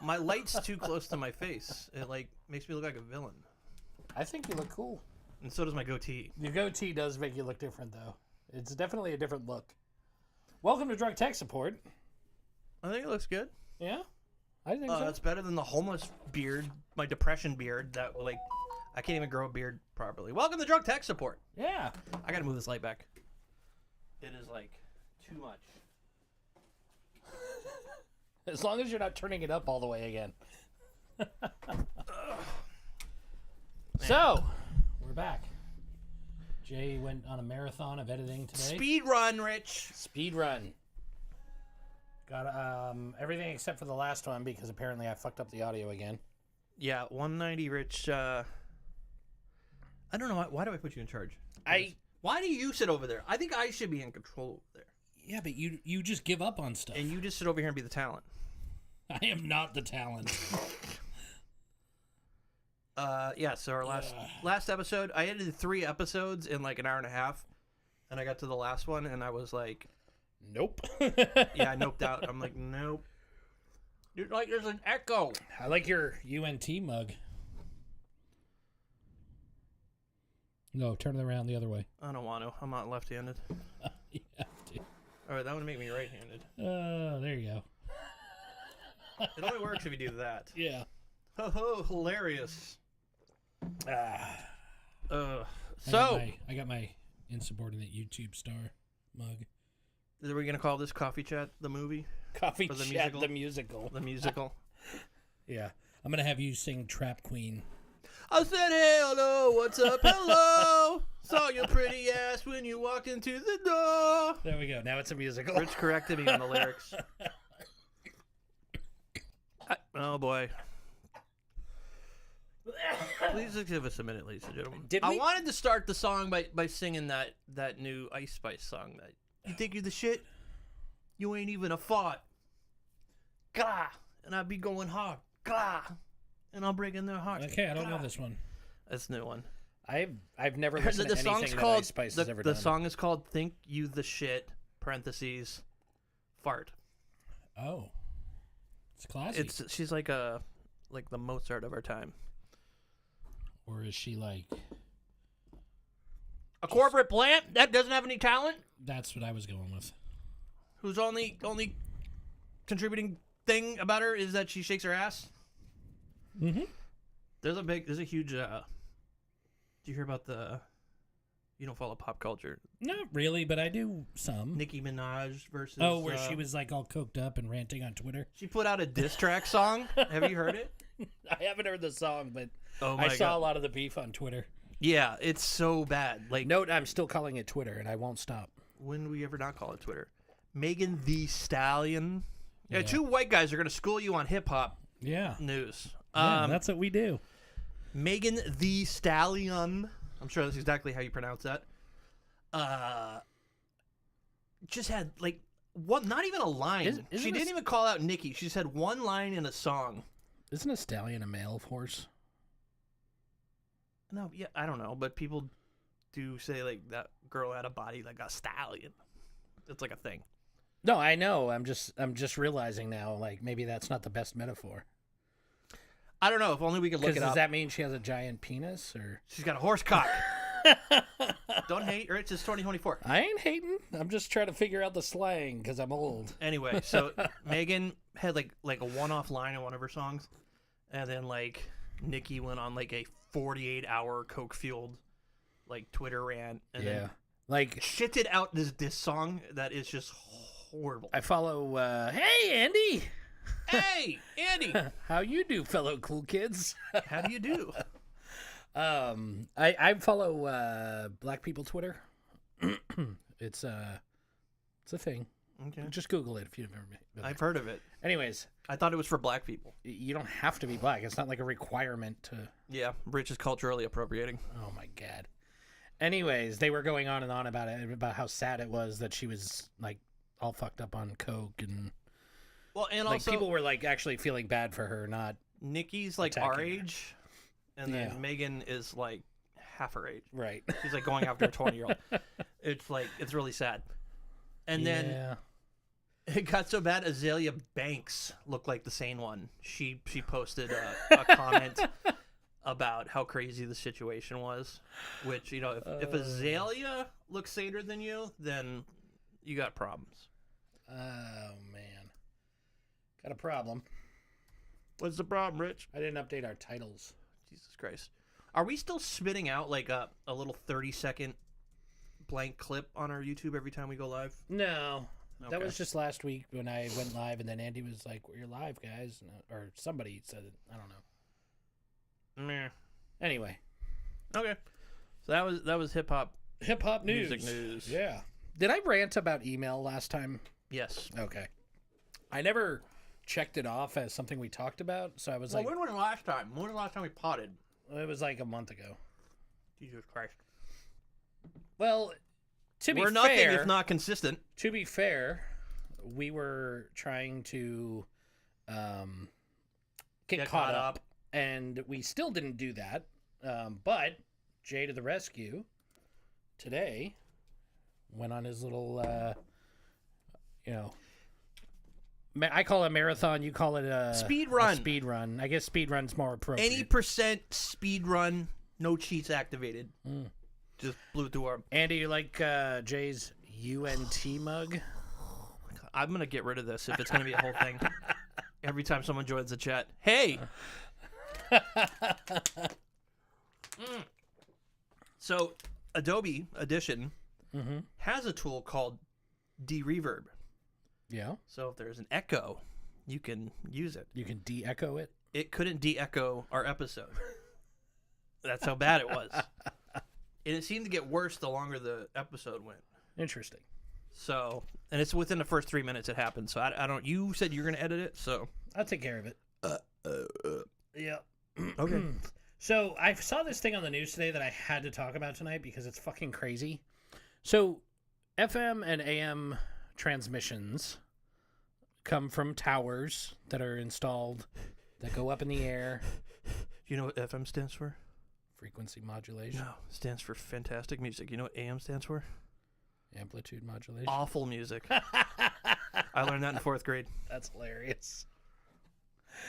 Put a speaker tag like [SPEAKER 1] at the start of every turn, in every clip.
[SPEAKER 1] My light's too close to my face. It like makes me look like a villain.
[SPEAKER 2] I think you look cool.
[SPEAKER 1] And so does my goatee.
[SPEAKER 2] Your goatee does make you look different, though. It's definitely a different look. Welcome to Drunk Tech Support.
[SPEAKER 1] I think it looks good.
[SPEAKER 2] Yeah, I think so.
[SPEAKER 1] It's better than the homeless beard, my depression beard. That like, I can't even grow a beard properly. Welcome to Drunk Tech Support.
[SPEAKER 2] Yeah.
[SPEAKER 1] I gotta move this light back. It is like too much.
[SPEAKER 2] As long as you're not turning it up all the way again. So, we're back. Jay went on a marathon of editing today.
[SPEAKER 1] Speed run, Rich.
[SPEAKER 2] Speed run. Got everything except for the last one because apparently I fucked up the audio again.
[SPEAKER 1] Yeah, 190, Rich. I don't know why do I put you in charge? Why do you sit over there? I think I should be in control over there.
[SPEAKER 3] Yeah, but you just give up on stuff.
[SPEAKER 1] And you just sit over here and be the talent.
[SPEAKER 3] I am not the talent.
[SPEAKER 1] Yeah, so our last episode, I edited 3 episodes in like an hour and a half, and I got to the last one, and I was like,
[SPEAKER 2] nope.
[SPEAKER 1] yeah, I noped out. I'm like, nope. Dude, like, there's an echo.
[SPEAKER 2] I like your...
[SPEAKER 3] UNT mug. No, turn it around the other way.
[SPEAKER 1] I don't want to. I'm not left-handed.
[SPEAKER 3] You have to.
[SPEAKER 1] All right, that would make me right-handed.
[SPEAKER 3] There you go.
[SPEAKER 1] It only works if you do that.
[SPEAKER 3] Yeah.
[SPEAKER 1] Ho ho, hilarious. So,
[SPEAKER 3] I got my insubordinate YouTube star mug.
[SPEAKER 1] are we gonna call this Coffee Chat the movie?
[SPEAKER 2] Coffee
[SPEAKER 1] For the
[SPEAKER 2] Chat
[SPEAKER 1] musical?
[SPEAKER 2] the musical.
[SPEAKER 1] The musical?
[SPEAKER 2] Yeah.
[SPEAKER 3] I'm gonna have you sing Trap Queen.
[SPEAKER 1] I said, hey, hello, what's up, hello? Saw your pretty ass when you walked into the door.
[SPEAKER 2] There we go. Now it's a musical.
[SPEAKER 1] Rich corrected me on the lyrics. Oh, boy. Please give us a minute, ladies and gentlemen. I wanted to start the song by singing that new Ice Spice song. That you think you're the shit? You ain't even a fart. Gah! And I be going hard. Gah! And I'll break in their heart.
[SPEAKER 3] Okay, I don't know this one.
[SPEAKER 1] That's a new one.
[SPEAKER 2] I've never listened to anything that Ice Spice has ever done.
[SPEAKER 1] The song is called "Think You the Shit." Parentheses, fart.
[SPEAKER 3] Oh, it's classy.
[SPEAKER 1] She's like the Mozart of our time.
[SPEAKER 3] Or is she like
[SPEAKER 1] a corporate plant that doesn't have any talent?
[SPEAKER 3] That's what I was going with.
[SPEAKER 1] Whose only contributing thing about her is that she shakes her ass.
[SPEAKER 3] Mm-hmm.
[SPEAKER 1] There's a huge. Do you hear about the? You don't follow pop culture.
[SPEAKER 3] Not really, but I do some.
[SPEAKER 1] Nicki Minaj versus.
[SPEAKER 3] Oh, where she was like all coked up and ranting on Twitter.
[SPEAKER 1] She put out a diss track song. Have you heard it?
[SPEAKER 2] I haven't heard the song, but
[SPEAKER 1] Oh
[SPEAKER 2] I
[SPEAKER 1] my
[SPEAKER 2] saw
[SPEAKER 1] God.
[SPEAKER 2] a lot of the beef on Twitter.
[SPEAKER 1] Yeah, it's so bad. Like,
[SPEAKER 2] Note, I'm still calling it Twitter, and I won't stop.
[SPEAKER 1] when we ever not call it Twitter? Megan Thee Stallion. Yeah,
[SPEAKER 3] Yeah.
[SPEAKER 1] 2 white guys are gonna school you on hip hop
[SPEAKER 3] Yeah.
[SPEAKER 1] news.
[SPEAKER 3] Yeah, that's what we do.
[SPEAKER 1] Megan Thee Stallion. I'm sure that's exactly how you pronounce that. Just had like one, not even a line.
[SPEAKER 2] Isn't
[SPEAKER 1] She
[SPEAKER 2] this-
[SPEAKER 1] didn't even call out Nicki. She said one line in a song.
[SPEAKER 2] Isn't a stallion a male horse?
[SPEAKER 1] No, yeah, I don't know, but people do say like that girl had a body like a stallion. It's like a thing.
[SPEAKER 2] No, I know. I'm just realizing now, like, maybe that's not the best metaphor.
[SPEAKER 1] I don't know. If only we could look it
[SPEAKER 2] Does
[SPEAKER 1] up.
[SPEAKER 2] that mean she has a giant penis, or?
[SPEAKER 1] She's got a horse cock. Don't hate, Rich. It's 2024.
[SPEAKER 2] I ain't hating. I'm just trying to figure out the slang because I'm old.
[SPEAKER 1] Anyway, so Megan had like a one-off line in one of her songs, and then like Nicki went on like a 48-hour coke-fueled like Twitter rant, and then
[SPEAKER 2] Like,
[SPEAKER 1] shitted out this song that is just horrible.
[SPEAKER 2] I follow, hey, Andy.
[SPEAKER 1] Hey, Andy,
[SPEAKER 2] How you do, fellow cool kids?
[SPEAKER 1] how do you do?
[SPEAKER 2] I follow Black People Twitter. It's a thing.
[SPEAKER 1] Okay,
[SPEAKER 2] Just Google it if you've never been there.
[SPEAKER 1] I've heard of it.
[SPEAKER 2] Anyways,
[SPEAKER 1] I thought it was for black people.
[SPEAKER 2] you don't have to be black. It's not like a requirement to.
[SPEAKER 1] Yeah, Rich is culturally appropriating.
[SPEAKER 2] Oh my god. Anyways, they were going on and on about it, about how sad it was that she was like all fucked up on coke, and
[SPEAKER 1] Well, and
[SPEAKER 2] like
[SPEAKER 1] also
[SPEAKER 2] people were like actually feeling bad for her, not
[SPEAKER 1] Nikki's like our
[SPEAKER 2] attacking her.
[SPEAKER 1] age, and then
[SPEAKER 2] Yeah.
[SPEAKER 1] Megan is like half her age.
[SPEAKER 2] right.
[SPEAKER 1] She's like going after a 20-year-old. It's like, it's really sad. And then
[SPEAKER 2] Yeah.
[SPEAKER 1] It got so bad, Azalea Banks looked like the sane one. She posted a comment about how crazy the situation was, which, you know, if Azalea looks saner than you, then you got problems.
[SPEAKER 2] Oh, man. Got a problem.
[SPEAKER 1] What's the problem, Rich?
[SPEAKER 2] I didn't update our titles.
[SPEAKER 1] Jesus Christ. Are we still spitting out like a little 30-second blank clip on our YouTube every time we go live?
[SPEAKER 2] No.
[SPEAKER 1] Okay.
[SPEAKER 2] That was just last week when I went live, and then Andy was like, "We're live, guys," or somebody said it. I don't know.
[SPEAKER 1] Meh.
[SPEAKER 2] Anyway,
[SPEAKER 1] Okay. So that was hip hop
[SPEAKER 2] news.
[SPEAKER 1] music news.
[SPEAKER 2] Yeah. Did I rant about email last time?
[SPEAKER 1] Yes.
[SPEAKER 2] Okay. I never checked it off as something we talked about, so I was
[SPEAKER 1] Well,
[SPEAKER 2] like,
[SPEAKER 1] when was the last time? When was the last time we potted?
[SPEAKER 2] it was like a month ago.
[SPEAKER 1] Jesus Christ.
[SPEAKER 2] Well, to be
[SPEAKER 1] We're nothing
[SPEAKER 2] fair,
[SPEAKER 1] if not consistent.
[SPEAKER 2] to be fair, we were trying to get caught up, and we still didn't do that. But Jay to the rescue today went on his little, I call it a marathon. You call it a
[SPEAKER 1] Speed run.
[SPEAKER 2] A speed run. I guess speed run's more appropriate.
[SPEAKER 1] Any percent speed run, no cheats activated. Just blew through our.
[SPEAKER 2] Andy, you like Jay's UNT mug?
[SPEAKER 1] I'm gonna get rid of this if it's gonna be a whole thing. Every time someone joins the chat, hey. So, Adobe Audition has a tool called de-reverb.
[SPEAKER 2] Yeah.
[SPEAKER 1] So if there's an echo, you can use it.
[SPEAKER 2] You can de-echo it.
[SPEAKER 1] It couldn't de-echo our episode. That's how bad it was. And it seemed to get worse the longer the episode went.
[SPEAKER 2] Interesting.
[SPEAKER 1] So, and it's within the first 3 minutes it happened. So I don't. You said you're going to edit it, so
[SPEAKER 2] I'll take care of it. Yeah.
[SPEAKER 1] okay.
[SPEAKER 2] So I saw this thing on the news today that I had to talk about tonight because it's fucking crazy. So FM and AM transmissions come from towers that are installed that go up in the air.
[SPEAKER 1] You know what FM stands for?
[SPEAKER 2] Frequency modulation.
[SPEAKER 1] No, it stands for fantastic music. You know what AM stands for?
[SPEAKER 2] Amplitude modulation.
[SPEAKER 1] Awful music. I learned that in 4th grade.
[SPEAKER 2] That's hilarious.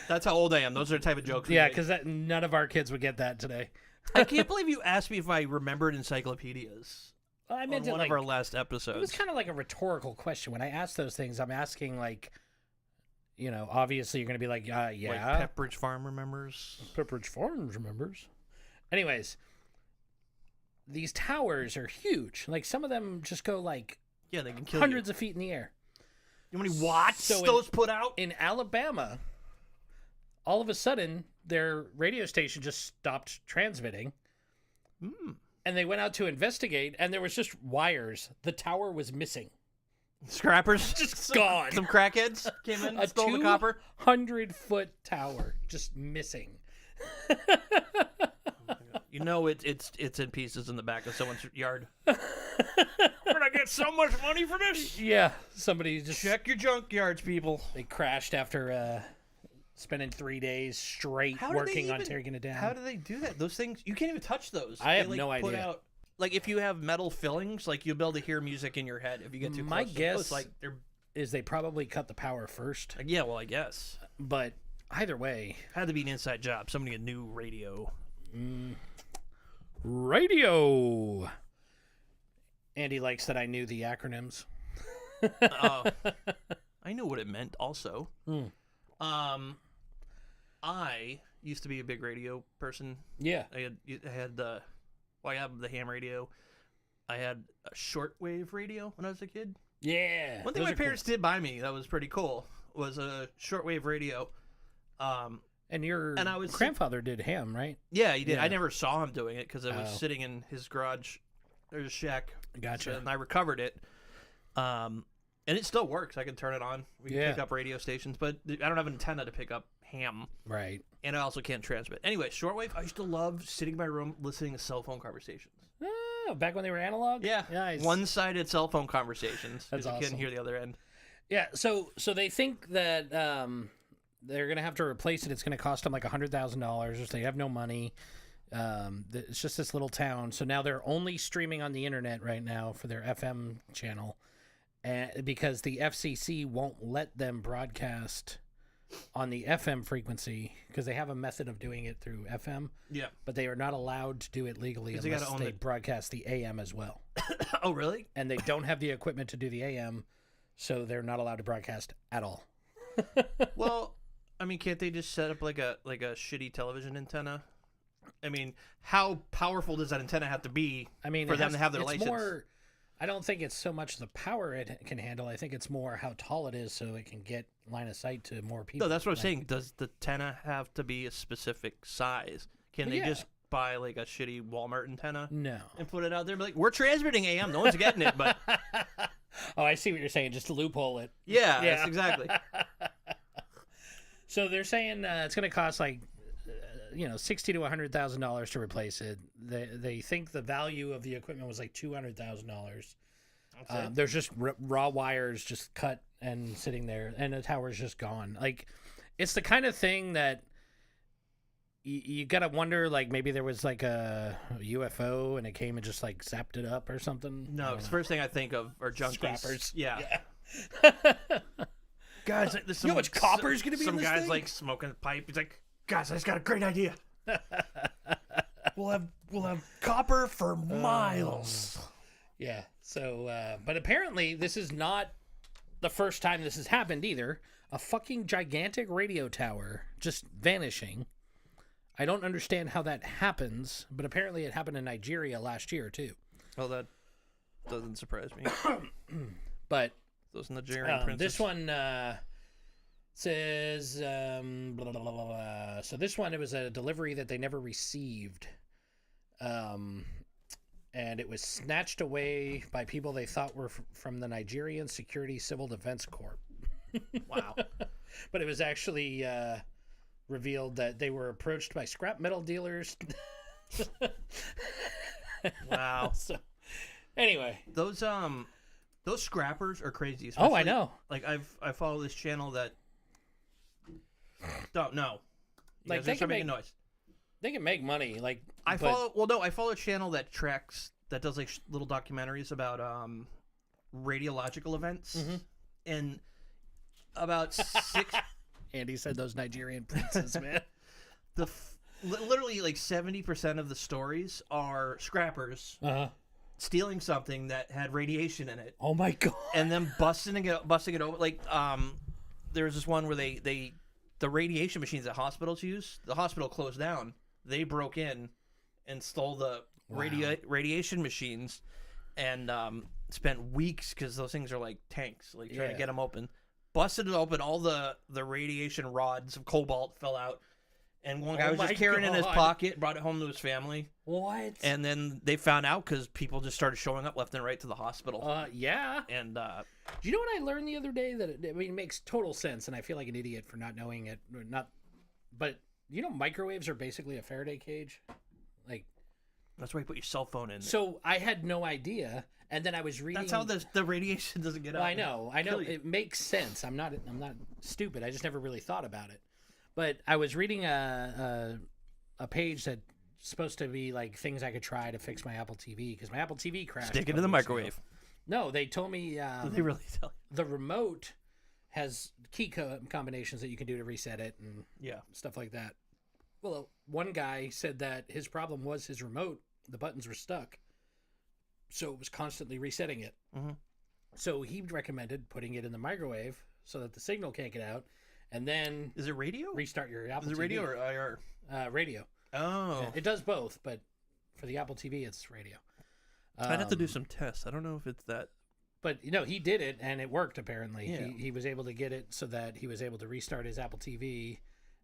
[SPEAKER 1] That's how old I am. Those are the type of jokes.
[SPEAKER 2] Yeah, because none of our kids would get that today.
[SPEAKER 1] I can't believe you asked me if I remembered encyclopedias.
[SPEAKER 2] I meant
[SPEAKER 1] on one
[SPEAKER 2] like,
[SPEAKER 1] of our last episodes.
[SPEAKER 2] It was kind of like a rhetorical question. When I ask those things, I'm asking like, obviously you're going to be like, yeah.
[SPEAKER 1] Like Pepperidge Farm remembers.
[SPEAKER 2] Pepperidge Farms remembers. Anyways, these towers are huge. Like some of them just go like
[SPEAKER 1] Yeah, they can kill
[SPEAKER 2] hundreds of feet in the air.
[SPEAKER 1] You know how many watts
[SPEAKER 2] So
[SPEAKER 1] those put out?
[SPEAKER 2] In Alabama, all of a sudden, their radio station just stopped transmitting. And they went out to investigate, and there was just wires. The tower was missing.
[SPEAKER 1] Scrappers?
[SPEAKER 2] Just gone.
[SPEAKER 1] Some crackheads came in and stole the copper?
[SPEAKER 2] 200-foot tower just missing.
[SPEAKER 1] You know it's in pieces in the back of someone's yard. We're gonna get so much money for this.
[SPEAKER 2] Yeah, somebody just...
[SPEAKER 1] Check your junkyards, people.
[SPEAKER 2] They crashed after spending 3 days straight working on tearing it down.
[SPEAKER 1] How do they do that? Those things, you can't even touch those.
[SPEAKER 2] I have
[SPEAKER 1] They,
[SPEAKER 2] no
[SPEAKER 1] put
[SPEAKER 2] idea.
[SPEAKER 1] Out, like if you have metal fillings, like you'll be able to hear music in your head if you get too close.
[SPEAKER 2] My
[SPEAKER 1] to
[SPEAKER 2] guess
[SPEAKER 1] those, like they're
[SPEAKER 2] is they probably cut the power first.
[SPEAKER 1] yeah, well, I guess.
[SPEAKER 2] But either way...
[SPEAKER 1] Had to be an inside job. Somebody a new radio.
[SPEAKER 2] Radio. Andy likes that I knew the acronyms.
[SPEAKER 1] Oh, I knew what it meant also. I used to be a big radio person.
[SPEAKER 2] Yeah.
[SPEAKER 1] I have the ham radio. I had a shortwave radio when I was a kid.
[SPEAKER 2] Yeah.
[SPEAKER 1] One thing
[SPEAKER 2] those
[SPEAKER 1] my
[SPEAKER 2] are
[SPEAKER 1] parents did buy me that was pretty cool was a shortwave radio.
[SPEAKER 2] And your
[SPEAKER 1] and I was
[SPEAKER 2] grandfather did ham, right?
[SPEAKER 1] Yeah, he did.
[SPEAKER 2] Yeah.
[SPEAKER 1] I never saw him doing it because I was
[SPEAKER 2] Oh.
[SPEAKER 1] sitting in his garage. There's a shack.
[SPEAKER 2] Gotcha.
[SPEAKER 1] And I recovered it. And it still works. I can turn it on. We can
[SPEAKER 2] Yeah.
[SPEAKER 1] pick up radio stations, but I don't have an antenna to pick up ham.
[SPEAKER 2] Right.
[SPEAKER 1] And I also can't transmit. Anyway, shortwave, I used to love sitting in my room listening to cell phone conversations.
[SPEAKER 2] Oh, back when they were analog?
[SPEAKER 1] Yeah.
[SPEAKER 2] Nice.
[SPEAKER 1] One-sided cell phone conversations.
[SPEAKER 2] That's
[SPEAKER 1] because you
[SPEAKER 2] awesome.
[SPEAKER 1] couldn't hear the other end.
[SPEAKER 2] Yeah, so they think that they're going to have to replace it. It's going to cost them like $100,000. They have no money. It's just this little town. So now they're only streaming on the internet right now for their FM channel. because the FCC won't let them broadcast on the FM frequency because they have a method of doing it through FM.
[SPEAKER 1] Yeah.
[SPEAKER 2] But they are not allowed to do it legally unless they broadcast the AM as well.
[SPEAKER 1] Oh, really?
[SPEAKER 2] And they don't have the equipment to do the AM, so they're not allowed to broadcast at all.
[SPEAKER 1] Well, I mean, can't they just set up like a shitty television antenna? I mean, how powerful does that antenna have to be for them to have their license?
[SPEAKER 2] I don't think it's so much the power it can handle. I think it's more how tall it is so it can get line of sight to more people.
[SPEAKER 1] No, that's what I'm saying. Does the antenna have to be a specific size? Can they just buy like a shitty Walmart antenna?
[SPEAKER 2] No.
[SPEAKER 1] And put it out there and be like, we're transmitting AM. No one's getting it, but...
[SPEAKER 2] Oh, I see what you're saying. Just to loophole it.
[SPEAKER 1] Yeah, that's exactly.
[SPEAKER 2] So they're saying it's going to cost like... $60,000 to $100,000 to replace it. They think the value of the equipment was like $200,000. There's just raw wires just cut and sitting there, and the tower's just gone. Like, it's the kind of thing that you gotta wonder. Like, maybe there was like a UFO and it came and just like zapped it up or something.
[SPEAKER 1] No, the first thing I think of are junkies.
[SPEAKER 2] Scrappers.
[SPEAKER 1] Yeah. Guys,
[SPEAKER 2] you know how much copper's gonna be in this
[SPEAKER 1] thing? Some guy's
[SPEAKER 2] thing?
[SPEAKER 1] like smoking a pipe. He's like, guys, I just got a great idea. We'll have copper for miles.
[SPEAKER 2] Yeah. So, but apparently this is not the first time this has happened either. A fucking gigantic radio tower just vanishing. I don't understand how that happens, but apparently it happened in Nigeria last year too.
[SPEAKER 1] Well, that doesn't surprise me.
[SPEAKER 2] But
[SPEAKER 1] those Nigerian princes.
[SPEAKER 2] This one says, blah, blah, blah, blah, blah. So this one, it was a delivery that they never received. And it was snatched away by people they thought were from the Nigerian Security Civil Defense Corps.
[SPEAKER 1] Wow.
[SPEAKER 2] But it was actually revealed that they were approached by scrap metal dealers.
[SPEAKER 1] Wow.
[SPEAKER 2] So, anyway.
[SPEAKER 1] Those scrappers are crazy.
[SPEAKER 2] Oh, I know.
[SPEAKER 1] Like, I follow this channel that... Don't know.
[SPEAKER 2] Like, they can make noise. They can make money. Like,
[SPEAKER 1] I follow a channel that does like little documentaries about radiological events, and about six.
[SPEAKER 2] Andy said those Nigerian princes, man.
[SPEAKER 1] Literally like 70% of the stories are scrappers stealing something that had radiation in it.
[SPEAKER 2] Oh my god!
[SPEAKER 1] And then busting it over. Like there was this one where the radiation machines that hospitals use, the hospital closed down. They broke in and stole the radiation machines, and spent weeks because those things are like tanks, like trying to get them open. Busted it open, all the radiation rods of cobalt fell out, and one guy was just carrying it in his pocket, brought it home to his family.
[SPEAKER 2] What?
[SPEAKER 1] And then they found out because people just started showing up left and right to the hospital.
[SPEAKER 2] Yeah.
[SPEAKER 1] And
[SPEAKER 2] do you know what I learned the other day? That it makes total sense, and I feel like an idiot for not knowing it. But you know, microwaves are basically a Faraday cage. Like,
[SPEAKER 1] that's where you put your cell phone in.
[SPEAKER 2] So I had no idea, and then I was reading.
[SPEAKER 1] That's how the radiation doesn't get out.
[SPEAKER 2] I know. It makes sense. I'm not stupid. I just never really thought about it. But I was reading a page that's supposed to be like things I could try to fix my Apple TV because my Apple TV crashed.
[SPEAKER 1] Stick it in the microwave.
[SPEAKER 2] No, they told me.
[SPEAKER 1] Did they really tell you?
[SPEAKER 2] The remote has key combinations that you can do to reset it and stuff like that. Well, one guy said that his problem was his remote. The buttons were stuck. So it was constantly resetting it. Mm-hmm. So he recommended putting it in the microwave so that the signal can't get out. And then...
[SPEAKER 1] Is it radio?
[SPEAKER 2] Restart your Apple TV.
[SPEAKER 1] Is it radio or IR?
[SPEAKER 2] Radio.
[SPEAKER 1] Oh.
[SPEAKER 2] Yeah, it does both, but for the Apple TV, it's radio.
[SPEAKER 1] I'd have to do some tests. I don't know if it's that...
[SPEAKER 2] But, he did it, and it worked, apparently.
[SPEAKER 1] Yeah.
[SPEAKER 2] He was able to get it so that he was able to restart his Apple TV,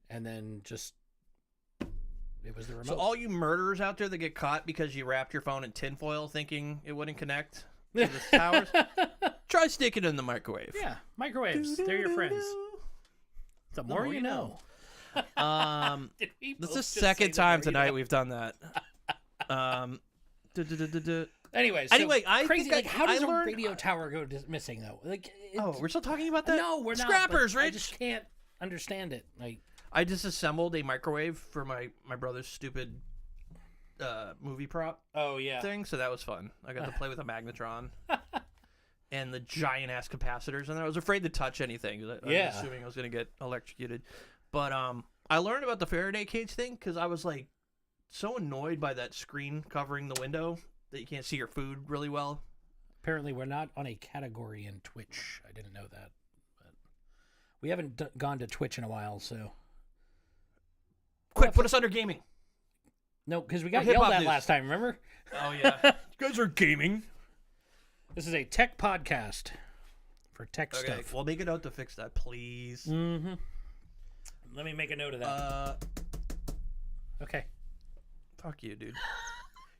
[SPEAKER 2] and then just... It was the remote.
[SPEAKER 1] So all you murderers out there that get caught because you wrapped your phone in tinfoil thinking it wouldn't connect to the towers, try sticking it in the microwave.
[SPEAKER 2] Yeah, microwaves. They're your friends. The more you know.
[SPEAKER 1] This is the second time tonight we've done that.
[SPEAKER 2] Anyway,
[SPEAKER 1] I
[SPEAKER 2] crazy.
[SPEAKER 1] Think
[SPEAKER 2] how does a radio tower go missing though? Like,
[SPEAKER 1] we're still talking about that?
[SPEAKER 2] No, we're not.
[SPEAKER 1] Scrappers, right?
[SPEAKER 2] I just can't understand it. Like,
[SPEAKER 1] I disassembled a microwave for my brother's stupid movie prop
[SPEAKER 2] thing,
[SPEAKER 1] so that was fun. I got to play with a magnetron. and the giant ass capacitors, and I was afraid to touch anything. I was assuming I was going to get electrocuted. But I learned about the Faraday cage thing because I was like so annoyed by that screen covering the window that you can't see your food really well.
[SPEAKER 2] Apparently, we're not on a category in Twitch. I didn't know that. But we haven't gone to Twitch in a while, so.
[SPEAKER 1] Quick, put us under gaming.
[SPEAKER 2] No, because we got yelled at last time, remember?
[SPEAKER 1] Oh, yeah. You guys are gaming.
[SPEAKER 2] This is a tech podcast for tech stuff.
[SPEAKER 1] Well, make a note to fix that, please.
[SPEAKER 2] Mm-hmm. Let me make a note of that. Okay.
[SPEAKER 1] Fuck you, dude.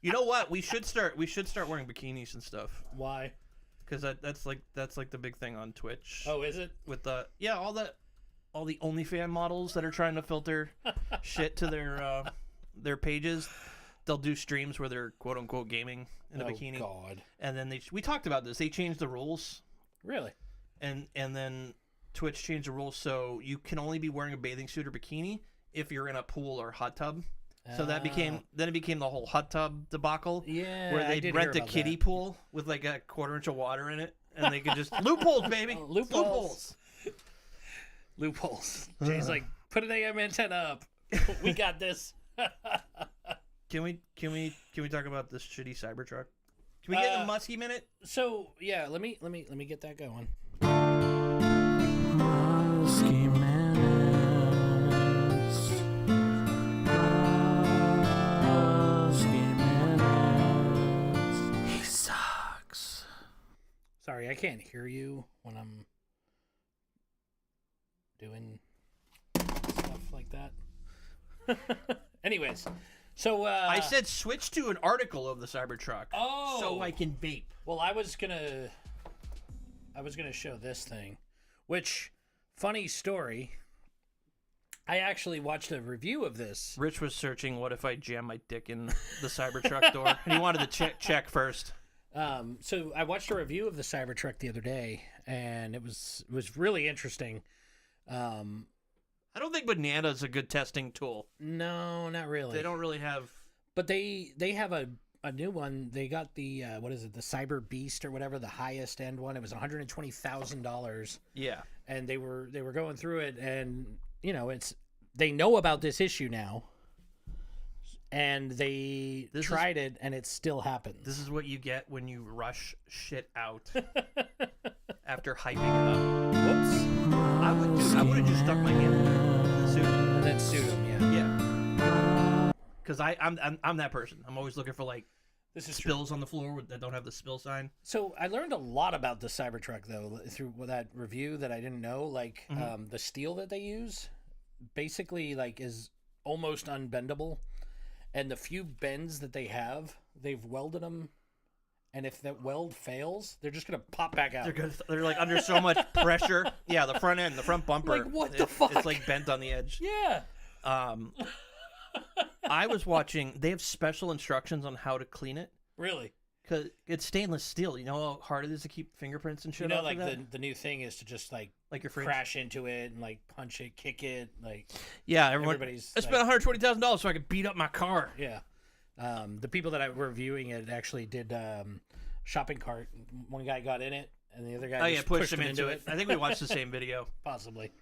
[SPEAKER 1] You know what? We should start wearing bikinis and stuff.
[SPEAKER 2] Why?
[SPEAKER 1] Because that's like the big thing on Twitch.
[SPEAKER 2] Oh, is it?
[SPEAKER 1] With the all the OnlyFans models that are trying to filter shit to their pages. They'll do streams where they're quote unquote gaming in a bikini. Oh God! And then we talked about this. They changed the rules.
[SPEAKER 2] Really?
[SPEAKER 1] And then Twitch changed the rules so you can only be wearing a bathing suit or bikini if you're in a pool or hot tub. So it became the whole hot tub debacle.
[SPEAKER 2] Yeah,
[SPEAKER 1] where they'd rent a kiddie pool with like a 1/4 inch of water in it, and they could just loopholes, baby.
[SPEAKER 2] Loopholes. Jay's like, put an AM antenna up. We got this.
[SPEAKER 1] Can we talk about this shitty Cybertruck? Can we get a Muskie minute?
[SPEAKER 2] So yeah, let me get that going.
[SPEAKER 4] Muskie minutes. Muskie minutes. He sucks.
[SPEAKER 2] Sorry, I can't hear you when I'm doing stuff like that. Anyways. So
[SPEAKER 1] I said switch to an article of the Cybertruck.
[SPEAKER 2] Oh,
[SPEAKER 1] so I can vape.
[SPEAKER 2] Well, I was gonna show this thing, which funny story. I actually watched a review of this.
[SPEAKER 1] Rich was searching what if I jam my dick in the Cybertruck door, and he wanted to check first.
[SPEAKER 2] So I watched a review of the Cybertruck the other day, and it was really interesting.
[SPEAKER 1] I don't think Banana's a good testing tool.
[SPEAKER 2] No, not really.
[SPEAKER 1] They don't really have.
[SPEAKER 2] But they have a new one. They got the what is it? The Cyber Beast or whatever, the highest end one. It was $120,000.
[SPEAKER 1] Yeah.
[SPEAKER 2] And they were going through it, and you know they know about this issue now, and they tried it, and it still happens.
[SPEAKER 1] This is what you get when you rush shit out after hyping it up.
[SPEAKER 2] Whoops.
[SPEAKER 1] I would have just stuck my hand in the suit.
[SPEAKER 2] And then suit him, yeah.
[SPEAKER 1] Yeah. Because I'm that person. I'm always looking for like spills
[SPEAKER 2] true.
[SPEAKER 1] on the floor that don't have the spill sign.
[SPEAKER 2] So I learned a lot about the Cybertruck though through that review that I didn't know. Like the steel that they use, basically like is almost unbendable, and the few bends that they have, they've welded them. And if that weld fails, they're just gonna pop back out.
[SPEAKER 1] They're like under so much pressure. Yeah, the front end, the front bumper.
[SPEAKER 2] Like what the fuck?
[SPEAKER 1] It's like bent on the edge.
[SPEAKER 2] Yeah.
[SPEAKER 1] I was watching. They have special instructions on how to clean it.
[SPEAKER 2] Really?
[SPEAKER 1] Because it's stainless steel. You know how hard it is to keep fingerprints and shit.
[SPEAKER 2] You know,
[SPEAKER 1] off
[SPEAKER 2] like
[SPEAKER 1] of that?
[SPEAKER 2] the new thing is to just like
[SPEAKER 1] your
[SPEAKER 2] crash into it and like punch it, kick it, like.
[SPEAKER 1] Yeah,
[SPEAKER 2] everybody's.
[SPEAKER 1] I spent $120,000 so I could beat up my car.
[SPEAKER 2] Yeah. The people that were reviewing it actually did shopping cart. One guy got in it, and the other guy pushed him into it.
[SPEAKER 1] I think we watched the same video.
[SPEAKER 2] Possibly.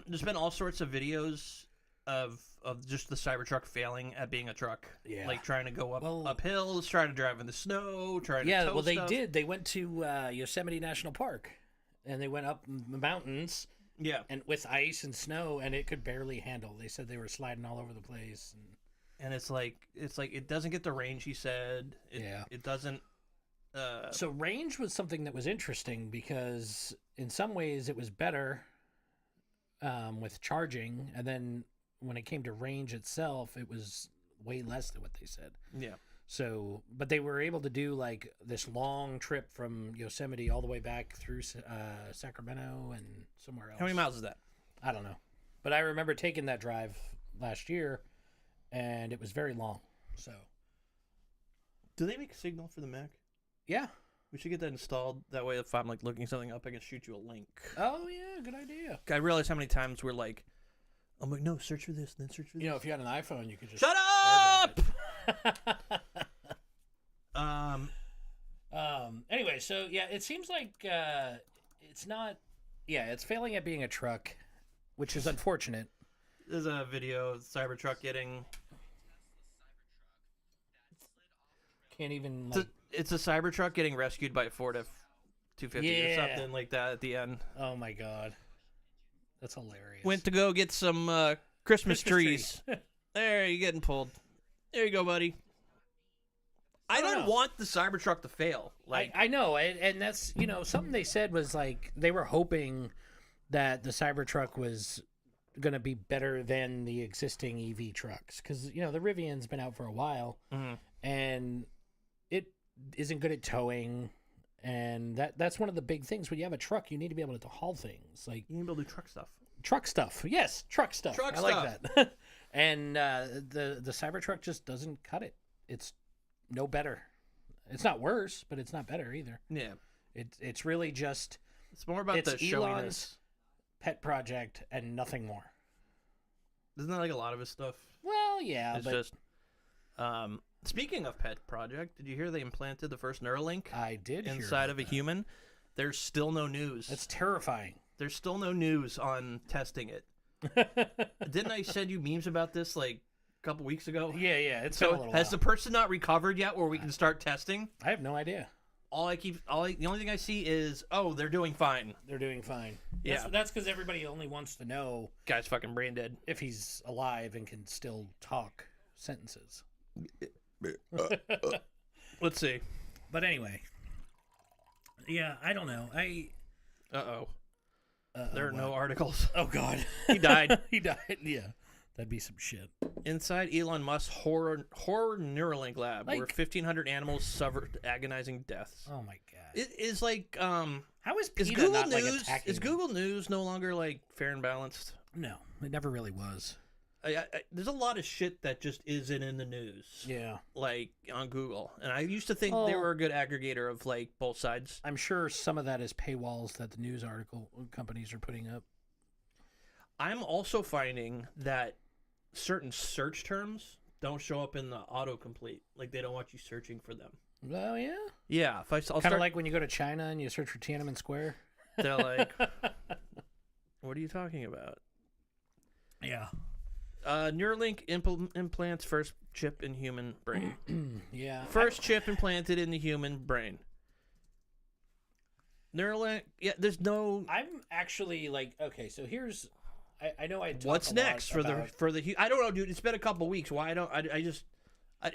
[SPEAKER 1] There's been all sorts of videos of just the Cybertruck failing at being a truck.
[SPEAKER 2] Yeah.
[SPEAKER 1] Like trying to go up hills, trying to drive in the snow, trying to tow
[SPEAKER 2] they
[SPEAKER 1] stuff.
[SPEAKER 2] did. They went to Yosemite National Park, and they went up the mountains.
[SPEAKER 1] Yeah.
[SPEAKER 2] And with ice and snow, and it could barely handle. They said they were sliding all over the place.
[SPEAKER 1] And it's like it doesn't get the range he said. It doesn't.
[SPEAKER 2] So range was something that was interesting because in some ways it was better with charging, and then when it came to range itself, it was way less than what they said.
[SPEAKER 1] Yeah.
[SPEAKER 2] So, but they were able to do like this long trip from Yosemite all the way back through Sacramento and somewhere else.
[SPEAKER 1] How many miles is that?
[SPEAKER 2] I don't know, but I remember taking that drive last year, and it was very long. So,
[SPEAKER 1] do they make a signal for the Mac?
[SPEAKER 2] Yeah.
[SPEAKER 1] We should get that installed. That way, if I'm like looking something up, I can shoot you a link.
[SPEAKER 2] Oh yeah, good idea.
[SPEAKER 1] I realize how many times we're like, I'm like, no, search for this, then search for this.
[SPEAKER 2] You know, if you had an iPhone, you could just
[SPEAKER 1] shut up.
[SPEAKER 2] Anyway, anyway, so yeah, it seems like it's not. Yeah, it's failing at being a truck, which is unfortunate.
[SPEAKER 1] There's a video of Cybertruck getting.
[SPEAKER 2] Can't even. Like...
[SPEAKER 1] It's a Cybertruck getting rescued by Ford F-250 or something like that at the end.
[SPEAKER 2] Oh my god, that's hilarious.
[SPEAKER 1] Went to go get some Christmas trees. There, you're getting pulled. There you go, buddy. I don't want the Cybertruck to fail. Like
[SPEAKER 2] I know, and that's something they said was like they were hoping that the Cybertruck was going to be better than the existing EV trucks because the Rivian's been out for a while, and it isn't good at towing, and that's one of the big things when you have a truck. You need to be able to haul things like
[SPEAKER 1] you need to be able to do truck stuff.
[SPEAKER 2] Truck stuff, yes, truck stuff. I like that. And the Cybertruck just doesn't cut it. It's no better. It's not worse, but it's not better either.
[SPEAKER 1] Yeah,
[SPEAKER 2] it's really just
[SPEAKER 1] it's more about the showiness.
[SPEAKER 2] Elon's pet project and nothing more.
[SPEAKER 1] Isn't that like a lot of his stuff?
[SPEAKER 2] Well, yeah,
[SPEAKER 1] it's
[SPEAKER 2] but
[SPEAKER 1] just. Speaking of pet project, did you hear they implanted the first Neuralink?
[SPEAKER 2] I did
[SPEAKER 1] inside of a human. There's still no news.
[SPEAKER 2] That's terrifying.
[SPEAKER 1] There's still no news on testing it. Didn't I send you memes about this like a couple weeks ago?
[SPEAKER 2] Yeah, it's
[SPEAKER 1] so
[SPEAKER 2] been a little
[SPEAKER 1] has
[SPEAKER 2] while.
[SPEAKER 1] the person not recovered yet where we can start testing?
[SPEAKER 2] I have no idea.
[SPEAKER 1] The only thing I see is they're doing fine.
[SPEAKER 2] They're doing fine.
[SPEAKER 1] Yeah,
[SPEAKER 2] that's because everybody only wants to know
[SPEAKER 1] guy's fucking brain dead
[SPEAKER 2] if he's alive and can still talk sentences.
[SPEAKER 1] Let's see.
[SPEAKER 2] But anyway, yeah, I don't know.
[SPEAKER 1] There are no articles.
[SPEAKER 2] Oh God,
[SPEAKER 1] he died.
[SPEAKER 2] He died. Yeah, that'd be some shit.
[SPEAKER 1] Inside Elon Musk's horror Neuralink lab, where
[SPEAKER 2] Like-
[SPEAKER 1] 1,500 animals suffered agonizing deaths.
[SPEAKER 2] Oh my God.
[SPEAKER 1] It is like
[SPEAKER 2] How is
[SPEAKER 1] is
[SPEAKER 2] PETA
[SPEAKER 1] Google
[SPEAKER 2] not
[SPEAKER 1] News
[SPEAKER 2] like attacking
[SPEAKER 1] is
[SPEAKER 2] them?
[SPEAKER 1] Google News no longer like fair and balanced?
[SPEAKER 2] No, it never really was.
[SPEAKER 1] There's a lot of shit that just isn't in the news.
[SPEAKER 2] Yeah.
[SPEAKER 1] Like on Google. And I used to think they
[SPEAKER 2] Well-
[SPEAKER 1] were a good aggregator of like both sides.
[SPEAKER 2] I'm sure some of that is paywalls that the news article companies are putting up.
[SPEAKER 1] I'm also finding that certain search terms don't show up in the autocomplete. Like they don't want you searching for them.
[SPEAKER 2] Oh, yeah?
[SPEAKER 1] Yeah, if I'll
[SPEAKER 2] Kind of
[SPEAKER 1] start,
[SPEAKER 2] like when you go to China and you search for Tiananmen Square.
[SPEAKER 1] they're like, what are you talking about?
[SPEAKER 2] Yeah.
[SPEAKER 1] Neuralink implants first chip in human brain.
[SPEAKER 2] Yeah.
[SPEAKER 1] First chip implanted in the human brain. Neuralink, yeah, there's no...
[SPEAKER 2] I'm actually like, okay, so here's... I know I talk
[SPEAKER 1] What's
[SPEAKER 2] a lot
[SPEAKER 1] next for
[SPEAKER 2] about-
[SPEAKER 1] the I don't know, dude. It's been a couple weeks. Why don't I just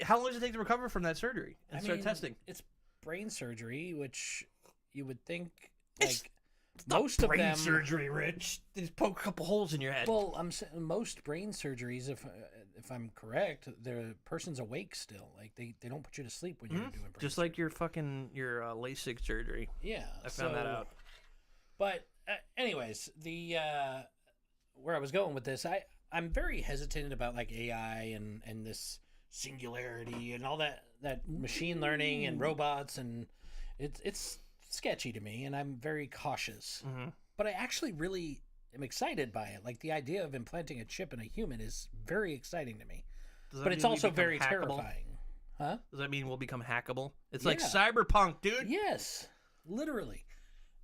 [SPEAKER 1] how long does it take to recover from that surgery and start testing?
[SPEAKER 2] It's brain surgery, which you would think
[SPEAKER 1] It's
[SPEAKER 2] like most of them
[SPEAKER 1] surgery, Rich. They just poke a couple holes in your head.
[SPEAKER 2] Well, I'm saying most brain surgeries, if I'm correct, the person's awake still. Like they don't put you to sleep when you're doing brain
[SPEAKER 1] just
[SPEAKER 2] surgery.
[SPEAKER 1] like your LASIK surgery.
[SPEAKER 2] Yeah,
[SPEAKER 1] I found that out.
[SPEAKER 2] But anyways, the where I was going with this, I'm very hesitant about like AI and this singularity and all that machine learning and robots, and it's sketchy to me, and I'm very cautious.
[SPEAKER 1] Mm-hmm.
[SPEAKER 2] But I actually really am excited by it. Like the idea of implanting a chip in a human is very exciting to me. But it's also very terrifying. Huh?
[SPEAKER 1] Does that mean we'll become hackable? It's like
[SPEAKER 2] Yeah.
[SPEAKER 1] cyberpunk, dude.
[SPEAKER 2] Yes, literally.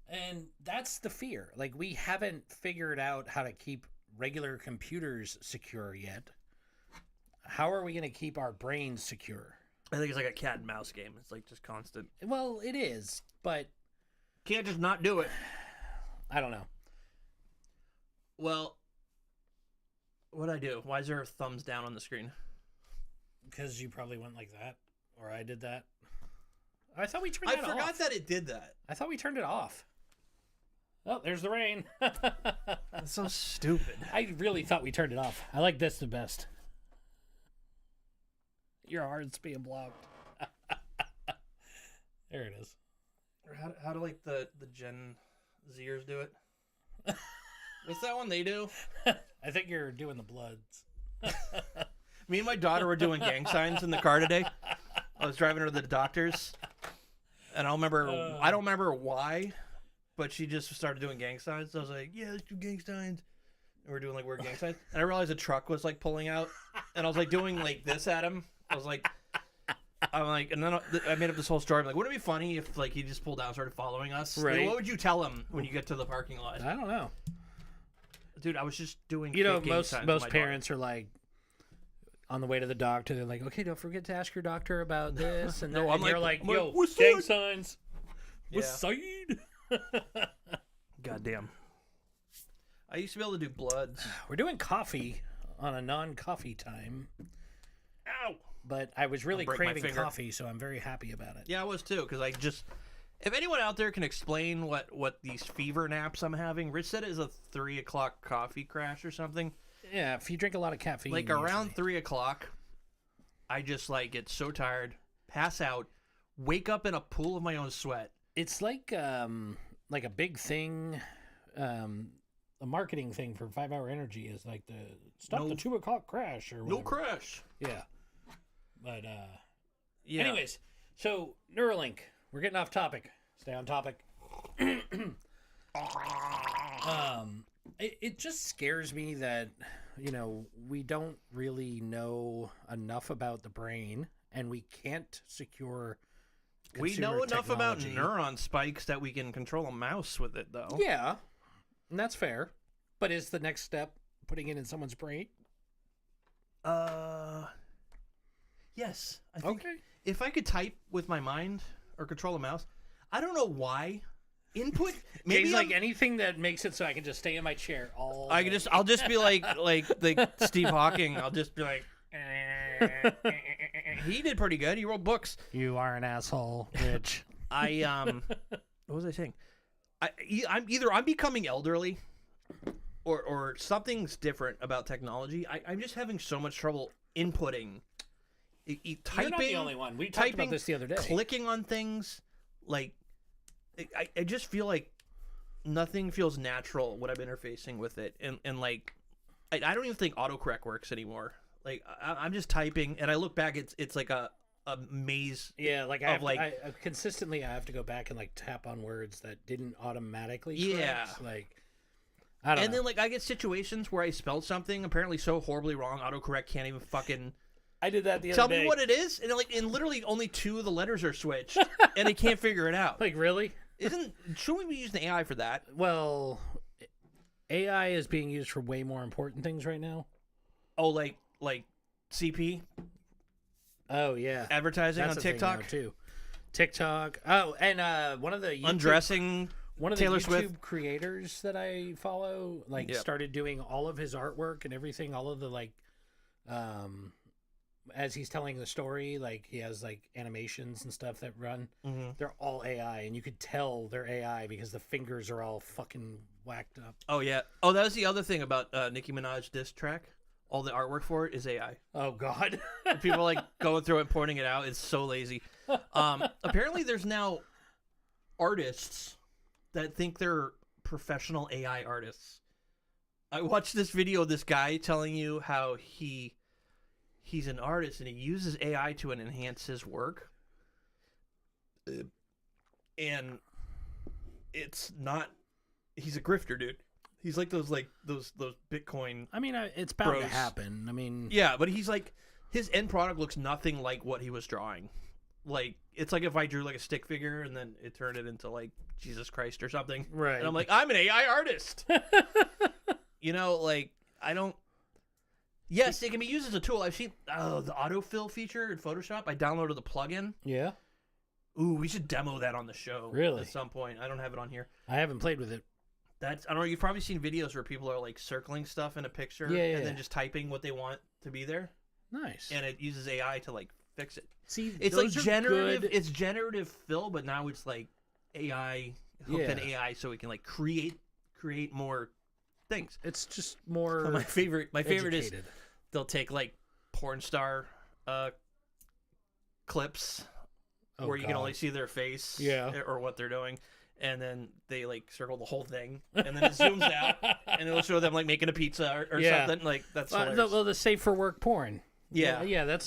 [SPEAKER 2] And that's the fear. Like we haven't figured out how to keep regular computers secure yet. How are we going to keep our brains secure?
[SPEAKER 1] I think it's like a cat and mouse game. It's like just constant.
[SPEAKER 2] Well, it is, but
[SPEAKER 1] Can't just not do it.
[SPEAKER 2] I don't know.
[SPEAKER 1] Well, what'd I do? Why is there a thumbs down on the screen?
[SPEAKER 2] Because you probably went like that, or I did that. I thought we turned
[SPEAKER 1] I
[SPEAKER 2] that
[SPEAKER 1] forgot
[SPEAKER 2] off.
[SPEAKER 1] that it did that.
[SPEAKER 2] I thought we turned it off. Oh, there's the rain.
[SPEAKER 1] That's so stupid.
[SPEAKER 2] I really thought we turned it off. I like this the best. Your heart's being blocked. There it is.
[SPEAKER 1] Or how do like the Gen Zers do it? What's that one they do?
[SPEAKER 2] I think you're doing the Bloods.
[SPEAKER 1] Me and my daughter were doing gang signs in the car today. I was driving her to the doctor's, and I don't remember why, but she just started doing gang signs. So I was like, "Yeah, let's do gang signs." And we're doing like weird gang signs, and I realized a truck was like pulling out, and I was like doing like this at him. I was like, I'm like, and then I made up this whole story. I'm like, wouldn't it be funny if like he just pulled out and started following us? Like,
[SPEAKER 2] Right.
[SPEAKER 1] what would you tell him when you get to the parking lot?
[SPEAKER 2] I don't know.
[SPEAKER 1] Dude, I was just doing.
[SPEAKER 2] You know,
[SPEAKER 1] fake gang
[SPEAKER 2] most
[SPEAKER 1] signs with my
[SPEAKER 2] parents are like, on the way to the doctor, they're like, okay, don't forget to ask your doctor about this. And,
[SPEAKER 1] No,
[SPEAKER 2] then,
[SPEAKER 1] I'm
[SPEAKER 2] and you're
[SPEAKER 1] like,
[SPEAKER 2] like,
[SPEAKER 1] I'm
[SPEAKER 2] yo,
[SPEAKER 1] like, "What's
[SPEAKER 2] gang
[SPEAKER 1] up?"
[SPEAKER 2] signs.
[SPEAKER 1] Yeah.
[SPEAKER 2] What's side?
[SPEAKER 1] Goddamn. I used to be able to do bloods.
[SPEAKER 2] We're doing coffee on a non-coffee time,
[SPEAKER 1] Ow.
[SPEAKER 2] but I was really
[SPEAKER 1] break my
[SPEAKER 2] craving
[SPEAKER 1] finger.
[SPEAKER 2] coffee, so I'm very happy about it.
[SPEAKER 1] Yeah, I was too, because I just. If anyone out there can explain what these fever naps I'm having, Rich said it is a 3 o'clock coffee crash or something.
[SPEAKER 2] Yeah, if you drink a lot of caffeine.
[SPEAKER 1] Like around
[SPEAKER 2] usually.
[SPEAKER 1] 3 o'clock, I just like get so tired, pass out, wake up in a pool of my own sweat.
[SPEAKER 2] It's like a big thing, a marketing thing for 5 Hour Energy is like the stop the 2 o'clock crash or whatever.
[SPEAKER 1] No crash.
[SPEAKER 2] Yeah, but
[SPEAKER 1] Yeah.
[SPEAKER 2] anyways, so Neuralink, we're getting off topic. Stay on topic. It just scares me that we don't really know enough about the brain, and we can't secure.
[SPEAKER 1] We know
[SPEAKER 2] consumer
[SPEAKER 1] enough about
[SPEAKER 2] technology.
[SPEAKER 1] neuron spikes that we can control a mouse with it, though.
[SPEAKER 2] Yeah, and that's fair. But is the next step putting it in someone's brain?
[SPEAKER 1] Yes. I think
[SPEAKER 2] Okay.
[SPEAKER 1] if I could type with my mind or control a mouse, I don't know why. Input maybe
[SPEAKER 2] Maybe like
[SPEAKER 1] I'm-
[SPEAKER 2] anything that makes it so I can just stay in my chair all.
[SPEAKER 1] I
[SPEAKER 2] day.
[SPEAKER 1] can I'll just be like Steve Hawking. I'll just be like. He did pretty good. He wrote books.
[SPEAKER 2] You are an asshole, Rich.
[SPEAKER 1] What was I saying? I'm becoming elderly, or something's different about technology. I'm just having so much trouble inputting, typing.
[SPEAKER 2] You're not the only one. We talked about
[SPEAKER 1] typing,
[SPEAKER 2] this the other day.
[SPEAKER 1] Clicking on things, like I just feel like nothing feels natural when I'm interfacing with it, and like I don't even think autocorrect works anymore. Like I'm just typing, and I look back, it's like a maze.
[SPEAKER 2] Yeah, like
[SPEAKER 1] of, like-
[SPEAKER 2] I consistently I have to go back and like tap on words that didn't automatically.
[SPEAKER 1] Yeah.
[SPEAKER 2] correct. Like I don't
[SPEAKER 1] And
[SPEAKER 2] know.
[SPEAKER 1] then like I get situations where I spelled something apparently so horribly wrong, autocorrect can't even fucking
[SPEAKER 2] I did that the other
[SPEAKER 1] tell
[SPEAKER 2] day.
[SPEAKER 1] me what it is, and literally only 2 of the letters are switched, and they can't figure it out.
[SPEAKER 2] Like really?
[SPEAKER 1] Shouldn't we be using AI for that?
[SPEAKER 2] Well, AI is being used for way more important things right now.
[SPEAKER 1] Oh, like CP
[SPEAKER 2] Oh yeah,
[SPEAKER 1] advertising
[SPEAKER 2] that's
[SPEAKER 1] on
[SPEAKER 2] a thing now,
[SPEAKER 1] TikTok,
[SPEAKER 2] too. TikTok. Oh, and one of the YouTube,
[SPEAKER 1] undressing
[SPEAKER 2] one of the
[SPEAKER 1] Taylor
[SPEAKER 2] YouTube
[SPEAKER 1] Swift.
[SPEAKER 2] creators that I follow, like
[SPEAKER 1] Yep.
[SPEAKER 2] started doing all of his artwork and everything. All of the like, as he's telling the story, like he has like animations and stuff that run.
[SPEAKER 1] Mm-hmm.
[SPEAKER 2] They're all AI, and you could tell they're AI because the fingers are all fucking whacked up.
[SPEAKER 1] Oh yeah. Oh, that was the other thing about Nicki Minaj diss track. All the artwork for it is AI.
[SPEAKER 2] Oh God.
[SPEAKER 1] People are like going through it and pointing it out. It's so lazy. Apparently, there's now artists that think they're professional AI artists. I watched this video of this guy telling you how he's an artist and he uses AI to enhance his work. And it's not. He's a grifter, dude. He's like those Bitcoin.
[SPEAKER 2] I mean, it's bound to
[SPEAKER 1] Bros.
[SPEAKER 2] happen. I mean,
[SPEAKER 1] Yeah, but he's like, his end product looks nothing like what he was drawing. Like, it's like if I drew like a stick figure and then it turned it into like Jesus Christ or something.
[SPEAKER 2] right.
[SPEAKER 1] And I'm like, I'm an AI artist. Like, I don't. Yes, it can be used as a tool. I've seen the autofill feature in Photoshop. I downloaded the plugin.
[SPEAKER 2] yeah,
[SPEAKER 1] Ooh, we should demo that on the show.
[SPEAKER 2] Really?
[SPEAKER 1] At some point. I don't have it on here.
[SPEAKER 2] I haven't played with it.
[SPEAKER 1] I don't know. You've probably seen videos where people are like circling stuff in a picture
[SPEAKER 2] Yeah.
[SPEAKER 1] and then just typing what they want to be there.
[SPEAKER 2] Nice.
[SPEAKER 1] And it uses AI to like fix it.
[SPEAKER 2] See,
[SPEAKER 1] It's like
[SPEAKER 2] those are
[SPEAKER 1] generative.
[SPEAKER 2] good-
[SPEAKER 1] It's generative fill, but now it's like AI hooked in
[SPEAKER 2] Yeah.
[SPEAKER 1] AI, so we can like create more things.
[SPEAKER 2] It's just more.
[SPEAKER 1] My favorite is
[SPEAKER 2] educated.
[SPEAKER 1] they'll take like porn star clips
[SPEAKER 2] Oh,
[SPEAKER 1] where you can
[SPEAKER 2] God.
[SPEAKER 1] only see their face,
[SPEAKER 2] Yeah.
[SPEAKER 1] or what they're doing, and then they like circle the whole thing, and then it zooms out, and it'll show them like making a pizza or
[SPEAKER 2] Yeah.
[SPEAKER 1] something. Like that's
[SPEAKER 2] Well,
[SPEAKER 1] hilarious.
[SPEAKER 2] the safe for work porn.
[SPEAKER 1] Yeah.
[SPEAKER 2] yeah. That's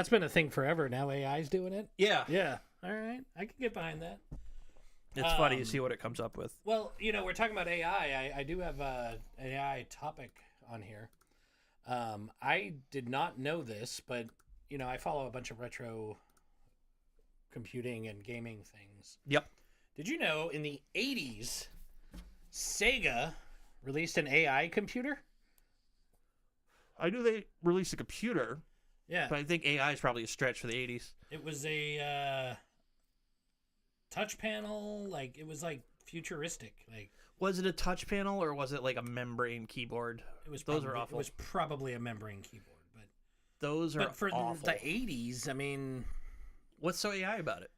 [SPEAKER 2] been a thing forever. Now AI's doing it.
[SPEAKER 1] Yeah,
[SPEAKER 2] Yeah. All right, I can get behind that.
[SPEAKER 1] it's funny to see what it comes up with.
[SPEAKER 2] Well, we're talking about AI. I do have an AI topic on here. I did not know this, but I follow a bunch of retro computing and gaming things.
[SPEAKER 1] Yep.
[SPEAKER 2] Did you know in the 80s, Sega released an AI computer?
[SPEAKER 1] I knew they released a computer,
[SPEAKER 2] Yeah.
[SPEAKER 1] but I think AI is probably a stretch for the 80s.
[SPEAKER 2] It was a touch panel. Like, it was like futuristic. Like,
[SPEAKER 1] Was it a touch panel or was it like a membrane keyboard?
[SPEAKER 2] it was
[SPEAKER 1] Those
[SPEAKER 2] probably,
[SPEAKER 1] are awful.
[SPEAKER 2] It was probably a membrane keyboard.
[SPEAKER 1] Those are
[SPEAKER 2] But for
[SPEAKER 1] awful.
[SPEAKER 2] the 80s, I mean...
[SPEAKER 1] What's so AI about it?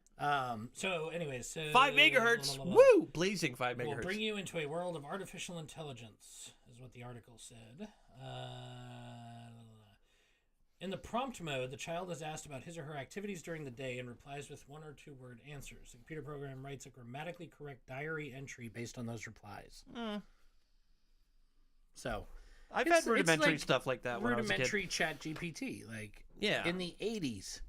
[SPEAKER 2] So anyways, so
[SPEAKER 1] 5 megahertz. Woo! Blazing 5 megahertz.
[SPEAKER 2] Will bring you into a world of artificial intelligence, is what the article said. In the prompt mode, the child is asked about his or her activities during the day and replies with 1 or 2 word answers. The computer program writes a grammatically correct diary entry based on those replies. So,
[SPEAKER 1] I've
[SPEAKER 2] it's-
[SPEAKER 1] had rudimentary
[SPEAKER 2] it's like
[SPEAKER 1] stuff like that when I was a kid.
[SPEAKER 2] rudimentary chat GPT, like
[SPEAKER 1] Yeah.
[SPEAKER 2] in the 80s.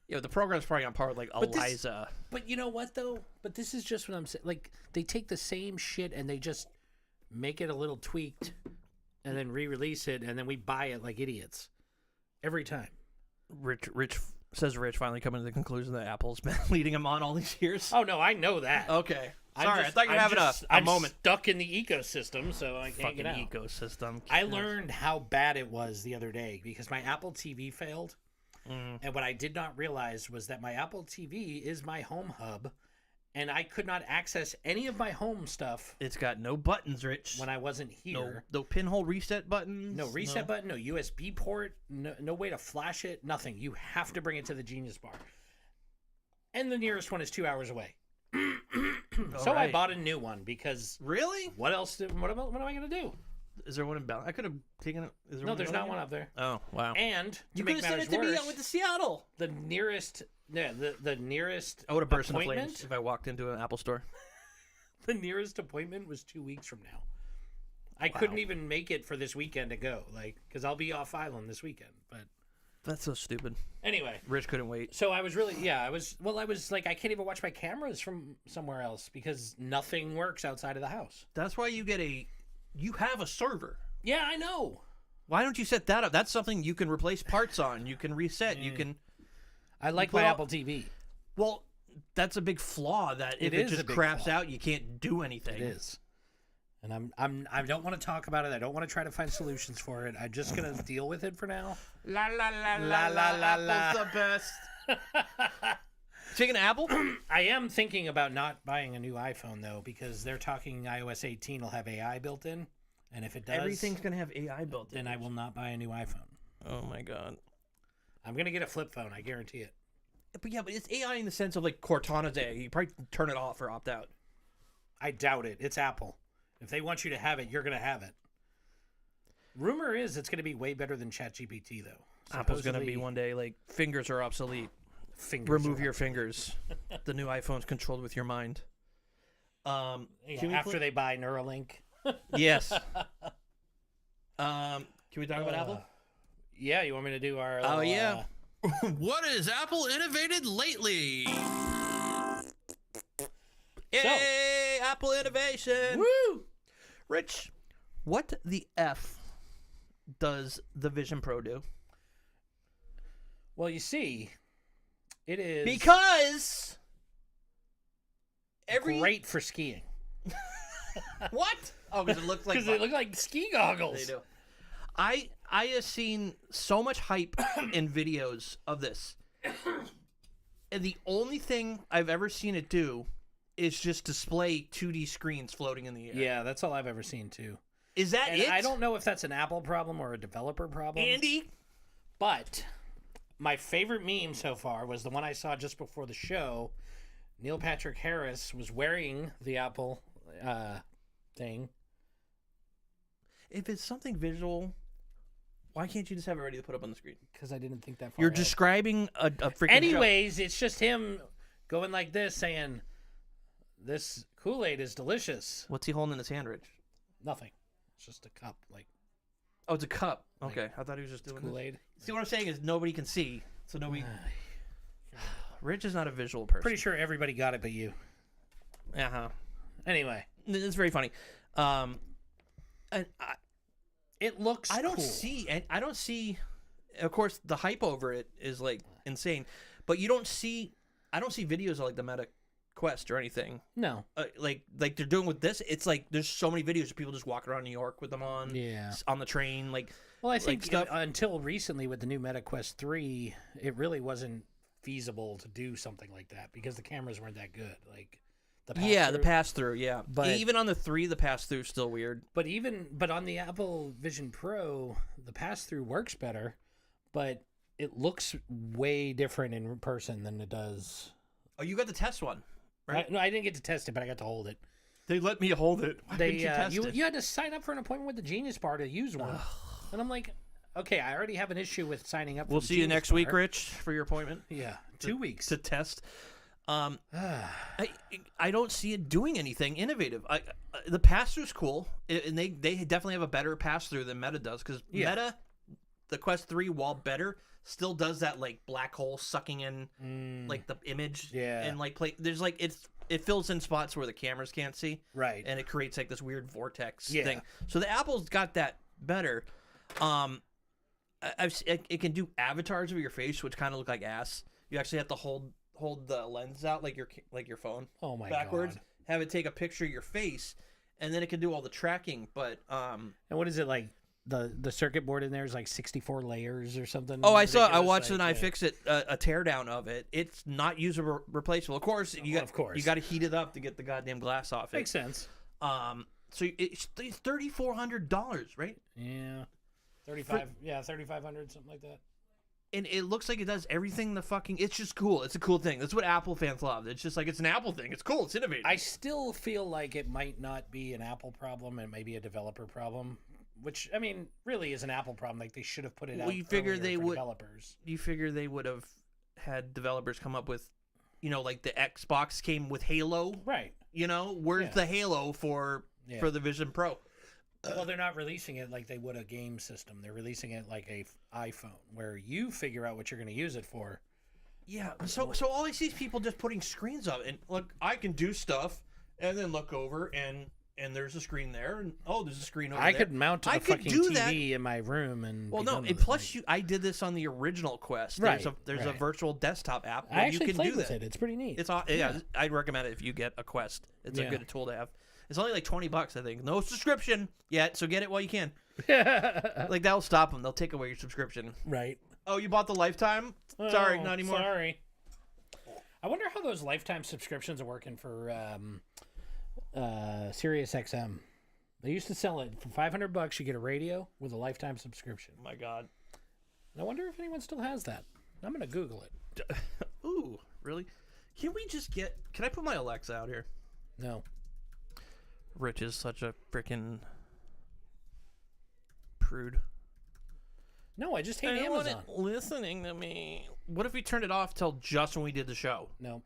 [SPEAKER 1] Yeah, the program's probably on par with like
[SPEAKER 2] But this-
[SPEAKER 1] Eliza.
[SPEAKER 2] But you know what though? But this is just what I'm saying. Like they take the same shit and they just make it a little tweaked, and then re-release it, and then we buy it like idiots every time.
[SPEAKER 1] Rich says Rich finally coming to the conclusion that Apple's been leading him on all these years.
[SPEAKER 2] Oh no, I know that.
[SPEAKER 1] Okay.
[SPEAKER 2] I'm
[SPEAKER 1] Sorry,
[SPEAKER 2] just-
[SPEAKER 1] I thought you were
[SPEAKER 2] I'm
[SPEAKER 1] having
[SPEAKER 2] just-
[SPEAKER 1] a
[SPEAKER 2] I'm
[SPEAKER 1] moment.
[SPEAKER 2] stuck in the ecosystem, so I can't
[SPEAKER 1] Fucking
[SPEAKER 2] get out.
[SPEAKER 1] ecosystem.
[SPEAKER 2] I learned how bad it was the other day because my Apple TV failed. And what I did not realize was that my Apple TV is my home hub, and I could not access any of my home stuff
[SPEAKER 1] It's got no buttons, Rich.
[SPEAKER 2] when I wasn't here.
[SPEAKER 1] No pinhole reset buttons.
[SPEAKER 2] No reset button, no USB port, no way to flash it, nothing. You have to bring it to the Genius Bar. And the nearest one is 2 hours away. So I
[SPEAKER 1] right.
[SPEAKER 2] bought a new one because
[SPEAKER 1] Really?
[SPEAKER 2] what else? What am I going to do?
[SPEAKER 1] Is there one in Bell? I could have taken it. Is there
[SPEAKER 2] No,
[SPEAKER 1] one
[SPEAKER 2] there's
[SPEAKER 1] in
[SPEAKER 2] not
[SPEAKER 1] Bellingham?
[SPEAKER 2] one up there.
[SPEAKER 1] Oh, wow.
[SPEAKER 2] And to
[SPEAKER 1] You
[SPEAKER 2] make
[SPEAKER 1] could have sent
[SPEAKER 2] matters
[SPEAKER 1] it to me.
[SPEAKER 2] worse,
[SPEAKER 1] I went to Seattle.
[SPEAKER 2] the nearest, the nearest
[SPEAKER 1] I would have burst into
[SPEAKER 2] appointment,
[SPEAKER 1] flames if I walked into an Apple store.
[SPEAKER 2] the nearest appointment was 2 weeks from now. I couldn't even make it for this weekend to go, like, because I'll be off island this weekend. But
[SPEAKER 1] That's so stupid.
[SPEAKER 2] anyway,
[SPEAKER 1] Rich couldn't wait.
[SPEAKER 2] so I was really, I was like, I can't even watch my cameras from somewhere else because nothing works outside of the house.
[SPEAKER 1] That's why you have a server.
[SPEAKER 2] Yeah, I know.
[SPEAKER 1] Why don't you set that up? That's something you can replace parts on. You can reset. You can.
[SPEAKER 2] I like
[SPEAKER 1] put
[SPEAKER 2] my
[SPEAKER 1] all-
[SPEAKER 2] Apple TV.
[SPEAKER 1] Well, that's a big flaw. That if
[SPEAKER 2] It
[SPEAKER 1] it
[SPEAKER 2] is
[SPEAKER 1] just
[SPEAKER 2] a big
[SPEAKER 1] craps
[SPEAKER 2] flaw.
[SPEAKER 1] out, you can't do anything.
[SPEAKER 2] It is. And I don't want to talk about it. I don't want to try to find solutions for it. I'm just gonna deal with it for now.
[SPEAKER 1] La la la
[SPEAKER 2] La, la, la, la.
[SPEAKER 1] Apple's the best. Taking an Apple?
[SPEAKER 2] I am thinking about not buying a new iPhone though, because they're talking iOS 18 will have AI built in, and if it does,
[SPEAKER 1] Everything's gonna have AI built in.
[SPEAKER 2] then I will not buy a new iPhone.
[SPEAKER 1] Oh my god.
[SPEAKER 2] I'm gonna get a flip phone. I guarantee it.
[SPEAKER 1] But yeah, but it's AI in the sense of like Cortana's AI. You probably turn it off or opt out.
[SPEAKER 2] I doubt it. It's Apple. If they want you to have it, you're gonna have it. Rumor is it's gonna be way better than ChatGPT though.
[SPEAKER 1] Apple's gonna be
[SPEAKER 2] Supposedly,
[SPEAKER 1] one day like fingers are obsolete.
[SPEAKER 2] fingers
[SPEAKER 1] Remove
[SPEAKER 2] are-
[SPEAKER 1] your fingers. The new iPhone's controlled with your mind.
[SPEAKER 2] Yeah,
[SPEAKER 1] can we
[SPEAKER 2] after they buy Neuralink.
[SPEAKER 1] Yes. Can we talk about Apple?
[SPEAKER 2] Yeah, you want me to do our?
[SPEAKER 1] Oh,
[SPEAKER 2] little,
[SPEAKER 1] yeah.
[SPEAKER 3] What has Apple innovated lately?
[SPEAKER 1] Yay! Apple innovation.
[SPEAKER 2] Woo!
[SPEAKER 1] Rich, what the F does the Vision Pro do?
[SPEAKER 2] Well, you see, it is
[SPEAKER 1] Because every
[SPEAKER 2] great for skiing
[SPEAKER 1] what? Oh, because it looks like
[SPEAKER 2] because they look like ski goggles.
[SPEAKER 1] They do. I have seen so much hype in videos of this, and the only thing I've ever seen it do is just display 2D screens floating in the air.
[SPEAKER 2] Yeah, that's all I've ever seen too.
[SPEAKER 1] Is that
[SPEAKER 2] And
[SPEAKER 1] it?
[SPEAKER 2] I don't know if that's an Apple problem or a developer problem.
[SPEAKER 1] Andy.
[SPEAKER 2] But my favorite meme so far was the one I saw just before the show. Neil Patrick Harris was wearing the Apple thing.
[SPEAKER 1] If it's something visual, why can't you just have it ready to put up on the screen?
[SPEAKER 2] Because I didn't think that far
[SPEAKER 1] You're
[SPEAKER 2] ahead.
[SPEAKER 1] describing a freaking.
[SPEAKER 2] Anyways, it's just him going like this saying, "This Kool-Aid is delicious."
[SPEAKER 1] joke. What's he holding in his hand, Rich?
[SPEAKER 2] Nothing. It's just a cup, like
[SPEAKER 1] Oh, it's a cup. Okay, I thought he was just doing this.
[SPEAKER 2] Kool-Aid.
[SPEAKER 1] See what I'm saying is nobody can see, so nobody. Rich is not a visual person.
[SPEAKER 2] Pretty sure everybody got it but you.
[SPEAKER 1] Uh huh.
[SPEAKER 2] Anyway,
[SPEAKER 1] It's very funny. And
[SPEAKER 2] it looks
[SPEAKER 1] I don't
[SPEAKER 2] cool.
[SPEAKER 1] see. And I don't see. Of course, the hype over it is like insane, But I don't see videos of like the Meta Quest or anything.
[SPEAKER 2] No.
[SPEAKER 1] Like they're doing with this. It's like there's so many videos of people just walking around New York with them on.
[SPEAKER 2] Yeah.
[SPEAKER 1] On the train, like.
[SPEAKER 2] Well, I think
[SPEAKER 1] stuff.
[SPEAKER 2] Until recently with the new Meta Quest 3, it really wasn't feasible to do something like that because the cameras weren't that good. Like the
[SPEAKER 1] pass through, yeah.
[SPEAKER 2] But
[SPEAKER 1] even on the 3, the pass through is still weird.
[SPEAKER 2] But on the Apple Vision Pro, the pass through works better, but it looks way different in person than it does.
[SPEAKER 1] Oh, you got the test one, right?
[SPEAKER 2] No, I didn't get to test it, but I got to hold it.
[SPEAKER 1] They let me hold it. Why didn't you test it?
[SPEAKER 2] You had to sign up for an appointment with the Genius Bar to use one. And I'm like, okay, I already have an issue with signing up.
[SPEAKER 1] We'll see you next week, Rich, for your appointment.
[SPEAKER 2] Yeah, 2 weeks
[SPEAKER 1] to test. I don't see it doing anything innovative. The pass through is cool, and they definitely have a better pass through than Meta does because Meta, the Quest 3, while better, still does that like black hole sucking in like the image.
[SPEAKER 2] Yeah,
[SPEAKER 1] and like there's like it fills in spots where the cameras can't see.
[SPEAKER 2] Right,
[SPEAKER 1] and it creates like this weird vortex thing. So the Apple's got that better. It can do avatars of your face, which kind of look like ass. You actually have to hold the lens out like your phone.
[SPEAKER 2] Oh my
[SPEAKER 1] backwards.
[SPEAKER 2] God.
[SPEAKER 1] Have it take a picture of your face, and then it can do all the tracking. But
[SPEAKER 2] and what is it like? The circuit board in there is like 64 layers or something.
[SPEAKER 1] Oh, I watched an iFixit a teardown of it. It's not user replaceable. Of course, you got to heat it up to get the goddamn glass off it.
[SPEAKER 2] Makes sense.
[SPEAKER 1] So it's $3,400, right?
[SPEAKER 2] Yeah, 35. Yeah, 3,500, something like that.
[SPEAKER 1] And it looks like it does everything it's just cool. It's a cool thing. That's what Apple fans love. It's just like it's an Apple thing. It's cool. It's innovative.
[SPEAKER 2] I still feel like it might not be an Apple problem. It may be a developer problem. Which, I mean, really is an Apple problem. Like, they should have put it out
[SPEAKER 1] you figure they would,
[SPEAKER 2] developers.
[SPEAKER 1] You figure they would have had developers come up with, like the Xbox came with Halo.
[SPEAKER 2] Right.
[SPEAKER 1] Where's the Halo for the Vision Pro?
[SPEAKER 2] Well, they're not releasing it like they would a game system. They're releasing it like a iPhone, where you figure out what you're going to use it for.
[SPEAKER 1] Yeah, so all I see is people just putting screens up. And, look, I can do stuff and then look over and there's a screen there, and there's a screen over there.
[SPEAKER 2] I could mount a fucking TV in my room and.
[SPEAKER 1] Well, no, and plus I did this on the original Quest.
[SPEAKER 2] Right.
[SPEAKER 1] There's a virtual desktop app
[SPEAKER 2] where you can do that. It's pretty neat.
[SPEAKER 1] It's I'd recommend it if you get a Quest. It's a good tool to have. It's only like $20, I think. No subscription yet, so get it while you can. Like that'll stop them. They'll take away your subscription.
[SPEAKER 2] Right.
[SPEAKER 1] Oh, you bought the lifetime? Sorry, not anymore.
[SPEAKER 2] Sorry. I wonder how those lifetime subscriptions are working for. Sirius XM. They used to sell it for $500. You get a radio with a lifetime subscription.
[SPEAKER 1] Oh my God.
[SPEAKER 2] I wonder if anyone still has that. I'm gonna Google it.
[SPEAKER 1] Ooh, really? Can I put my Alexa out here?
[SPEAKER 2] No.
[SPEAKER 1] Rich is such a freaking prude.
[SPEAKER 2] No, I just hate Amazon.
[SPEAKER 1] Want it listening to me. What if we turned it off till just when we did the show?
[SPEAKER 2] No.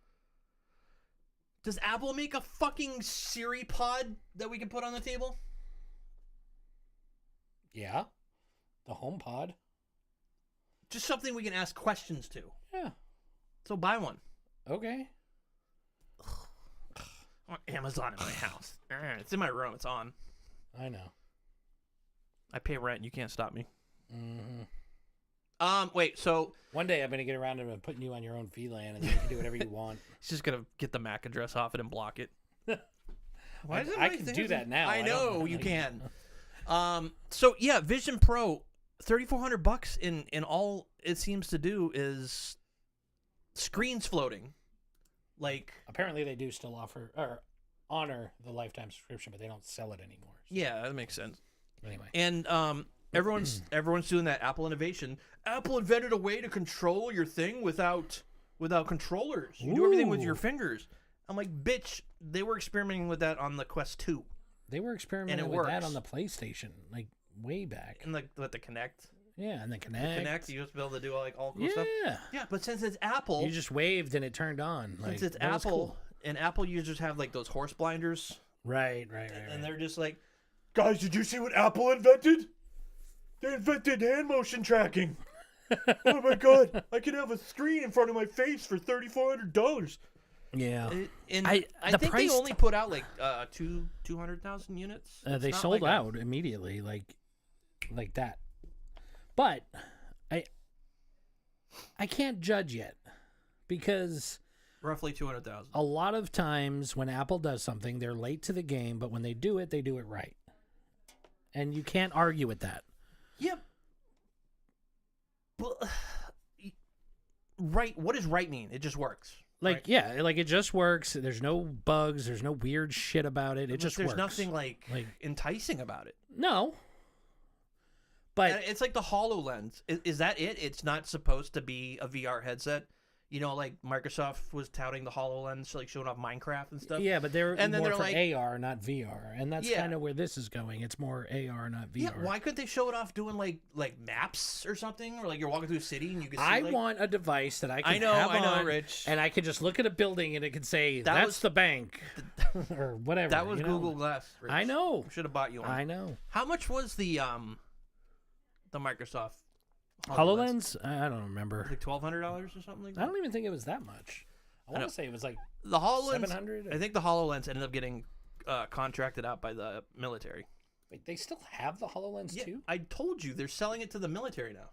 [SPEAKER 1] Does Apple make a fucking Siri pod that we can put on the table?
[SPEAKER 2] Yeah. The HomePod.
[SPEAKER 1] Just something we can ask questions to.
[SPEAKER 2] Yeah.
[SPEAKER 1] So buy one.
[SPEAKER 2] Okay.
[SPEAKER 1] I want Amazon in my house. It's in my room. It's on.
[SPEAKER 2] I know.
[SPEAKER 1] I pay rent. You can't stop me.
[SPEAKER 2] Mm-hmm.
[SPEAKER 1] Wait, so...
[SPEAKER 2] One day I'm going to get around to putting you on your own VLAN and you can do whatever you want.
[SPEAKER 1] He's just going to get the MAC address off it and block it.
[SPEAKER 2] I can do that now.
[SPEAKER 1] I know you can. So, yeah, Vision Pro, $3,400 in all it seems to do is screens floating. Like...
[SPEAKER 2] Apparently they do still offer... or honor the lifetime subscription, but they don't sell it anymore. So.
[SPEAKER 1] Yeah, that makes sense.
[SPEAKER 2] Anyway.
[SPEAKER 1] And everyone's doing that Apple innovation. Apple invented a way to control your thing without controllers. You do everything with your fingers. I'm like, bitch, they were experimenting with that on the Quest 2.
[SPEAKER 2] They were experimenting with that on the PlayStation, like way back.
[SPEAKER 1] And with the Kinect.
[SPEAKER 2] Yeah, and the Kinect.
[SPEAKER 1] You just be able to do all cool stuff. Yeah, but since it's Apple,
[SPEAKER 2] you just waved and it turned on.
[SPEAKER 1] Since it's Apple, cool. And Apple users have like those horse blinders.
[SPEAKER 2] Right.
[SPEAKER 1] And they're just like, guys, did you see what Apple invented? They invented hand motion tracking. Oh my God! I can have a screen in front of my face for $3,400.
[SPEAKER 2] Yeah,
[SPEAKER 1] and I think they only put out like 200,000 units.
[SPEAKER 2] They sold out immediately, like that. But I can't judge yet because
[SPEAKER 1] Roughly 200,000.
[SPEAKER 2] a lot of times when Apple does something, they're late to the game, but when they do it right. And you can't argue with that.
[SPEAKER 1] Yep. But, right. What does right mean? It just works.
[SPEAKER 2] Like,
[SPEAKER 1] right?
[SPEAKER 2] yeah, like it just works. There's no bugs. There's no weird shit about it. It just
[SPEAKER 1] There's
[SPEAKER 2] works.
[SPEAKER 1] nothing like enticing about it.
[SPEAKER 2] No. But
[SPEAKER 1] And it's like the HoloLens. Is that it? It's not supposed to be a VR headset. You know, like Microsoft was touting the HoloLens, like showing off Minecraft and stuff.
[SPEAKER 2] yeah, but they're
[SPEAKER 1] And then
[SPEAKER 2] more
[SPEAKER 1] they're
[SPEAKER 2] for
[SPEAKER 1] like-
[SPEAKER 2] AR, not VR. And that's
[SPEAKER 1] Yeah.
[SPEAKER 2] kind of where this is going. It's more AR, not VR.
[SPEAKER 1] Yeah, why couldn't they show it off doing like maps or something, or like you're walking through a city and you can see?
[SPEAKER 2] I
[SPEAKER 1] like,
[SPEAKER 2] want a device that I can
[SPEAKER 1] I know,
[SPEAKER 2] have
[SPEAKER 1] I know,
[SPEAKER 2] on,
[SPEAKER 1] Rich.
[SPEAKER 2] and I can just look at a building and it can say
[SPEAKER 1] That
[SPEAKER 2] that's
[SPEAKER 1] was-
[SPEAKER 2] the bank or whatever.
[SPEAKER 1] that was
[SPEAKER 2] you know?
[SPEAKER 1] Google Glass. Rich.
[SPEAKER 2] I know.
[SPEAKER 1] Should have bought you one.
[SPEAKER 2] I know.
[SPEAKER 1] How much was the Microsoft
[SPEAKER 2] HoloLens? I don't remember.
[SPEAKER 1] Like $1,200 or something like
[SPEAKER 2] I
[SPEAKER 1] that.
[SPEAKER 2] don't even think it was that much. I want
[SPEAKER 1] know.
[SPEAKER 2] to say it was like
[SPEAKER 1] The HoloLens.
[SPEAKER 2] 700.
[SPEAKER 1] I think the HoloLens ended up getting contracted out by the military.
[SPEAKER 2] Wait, they still have the HoloLens
[SPEAKER 1] Yeah,
[SPEAKER 2] too?
[SPEAKER 1] I told you they're selling it to the military now.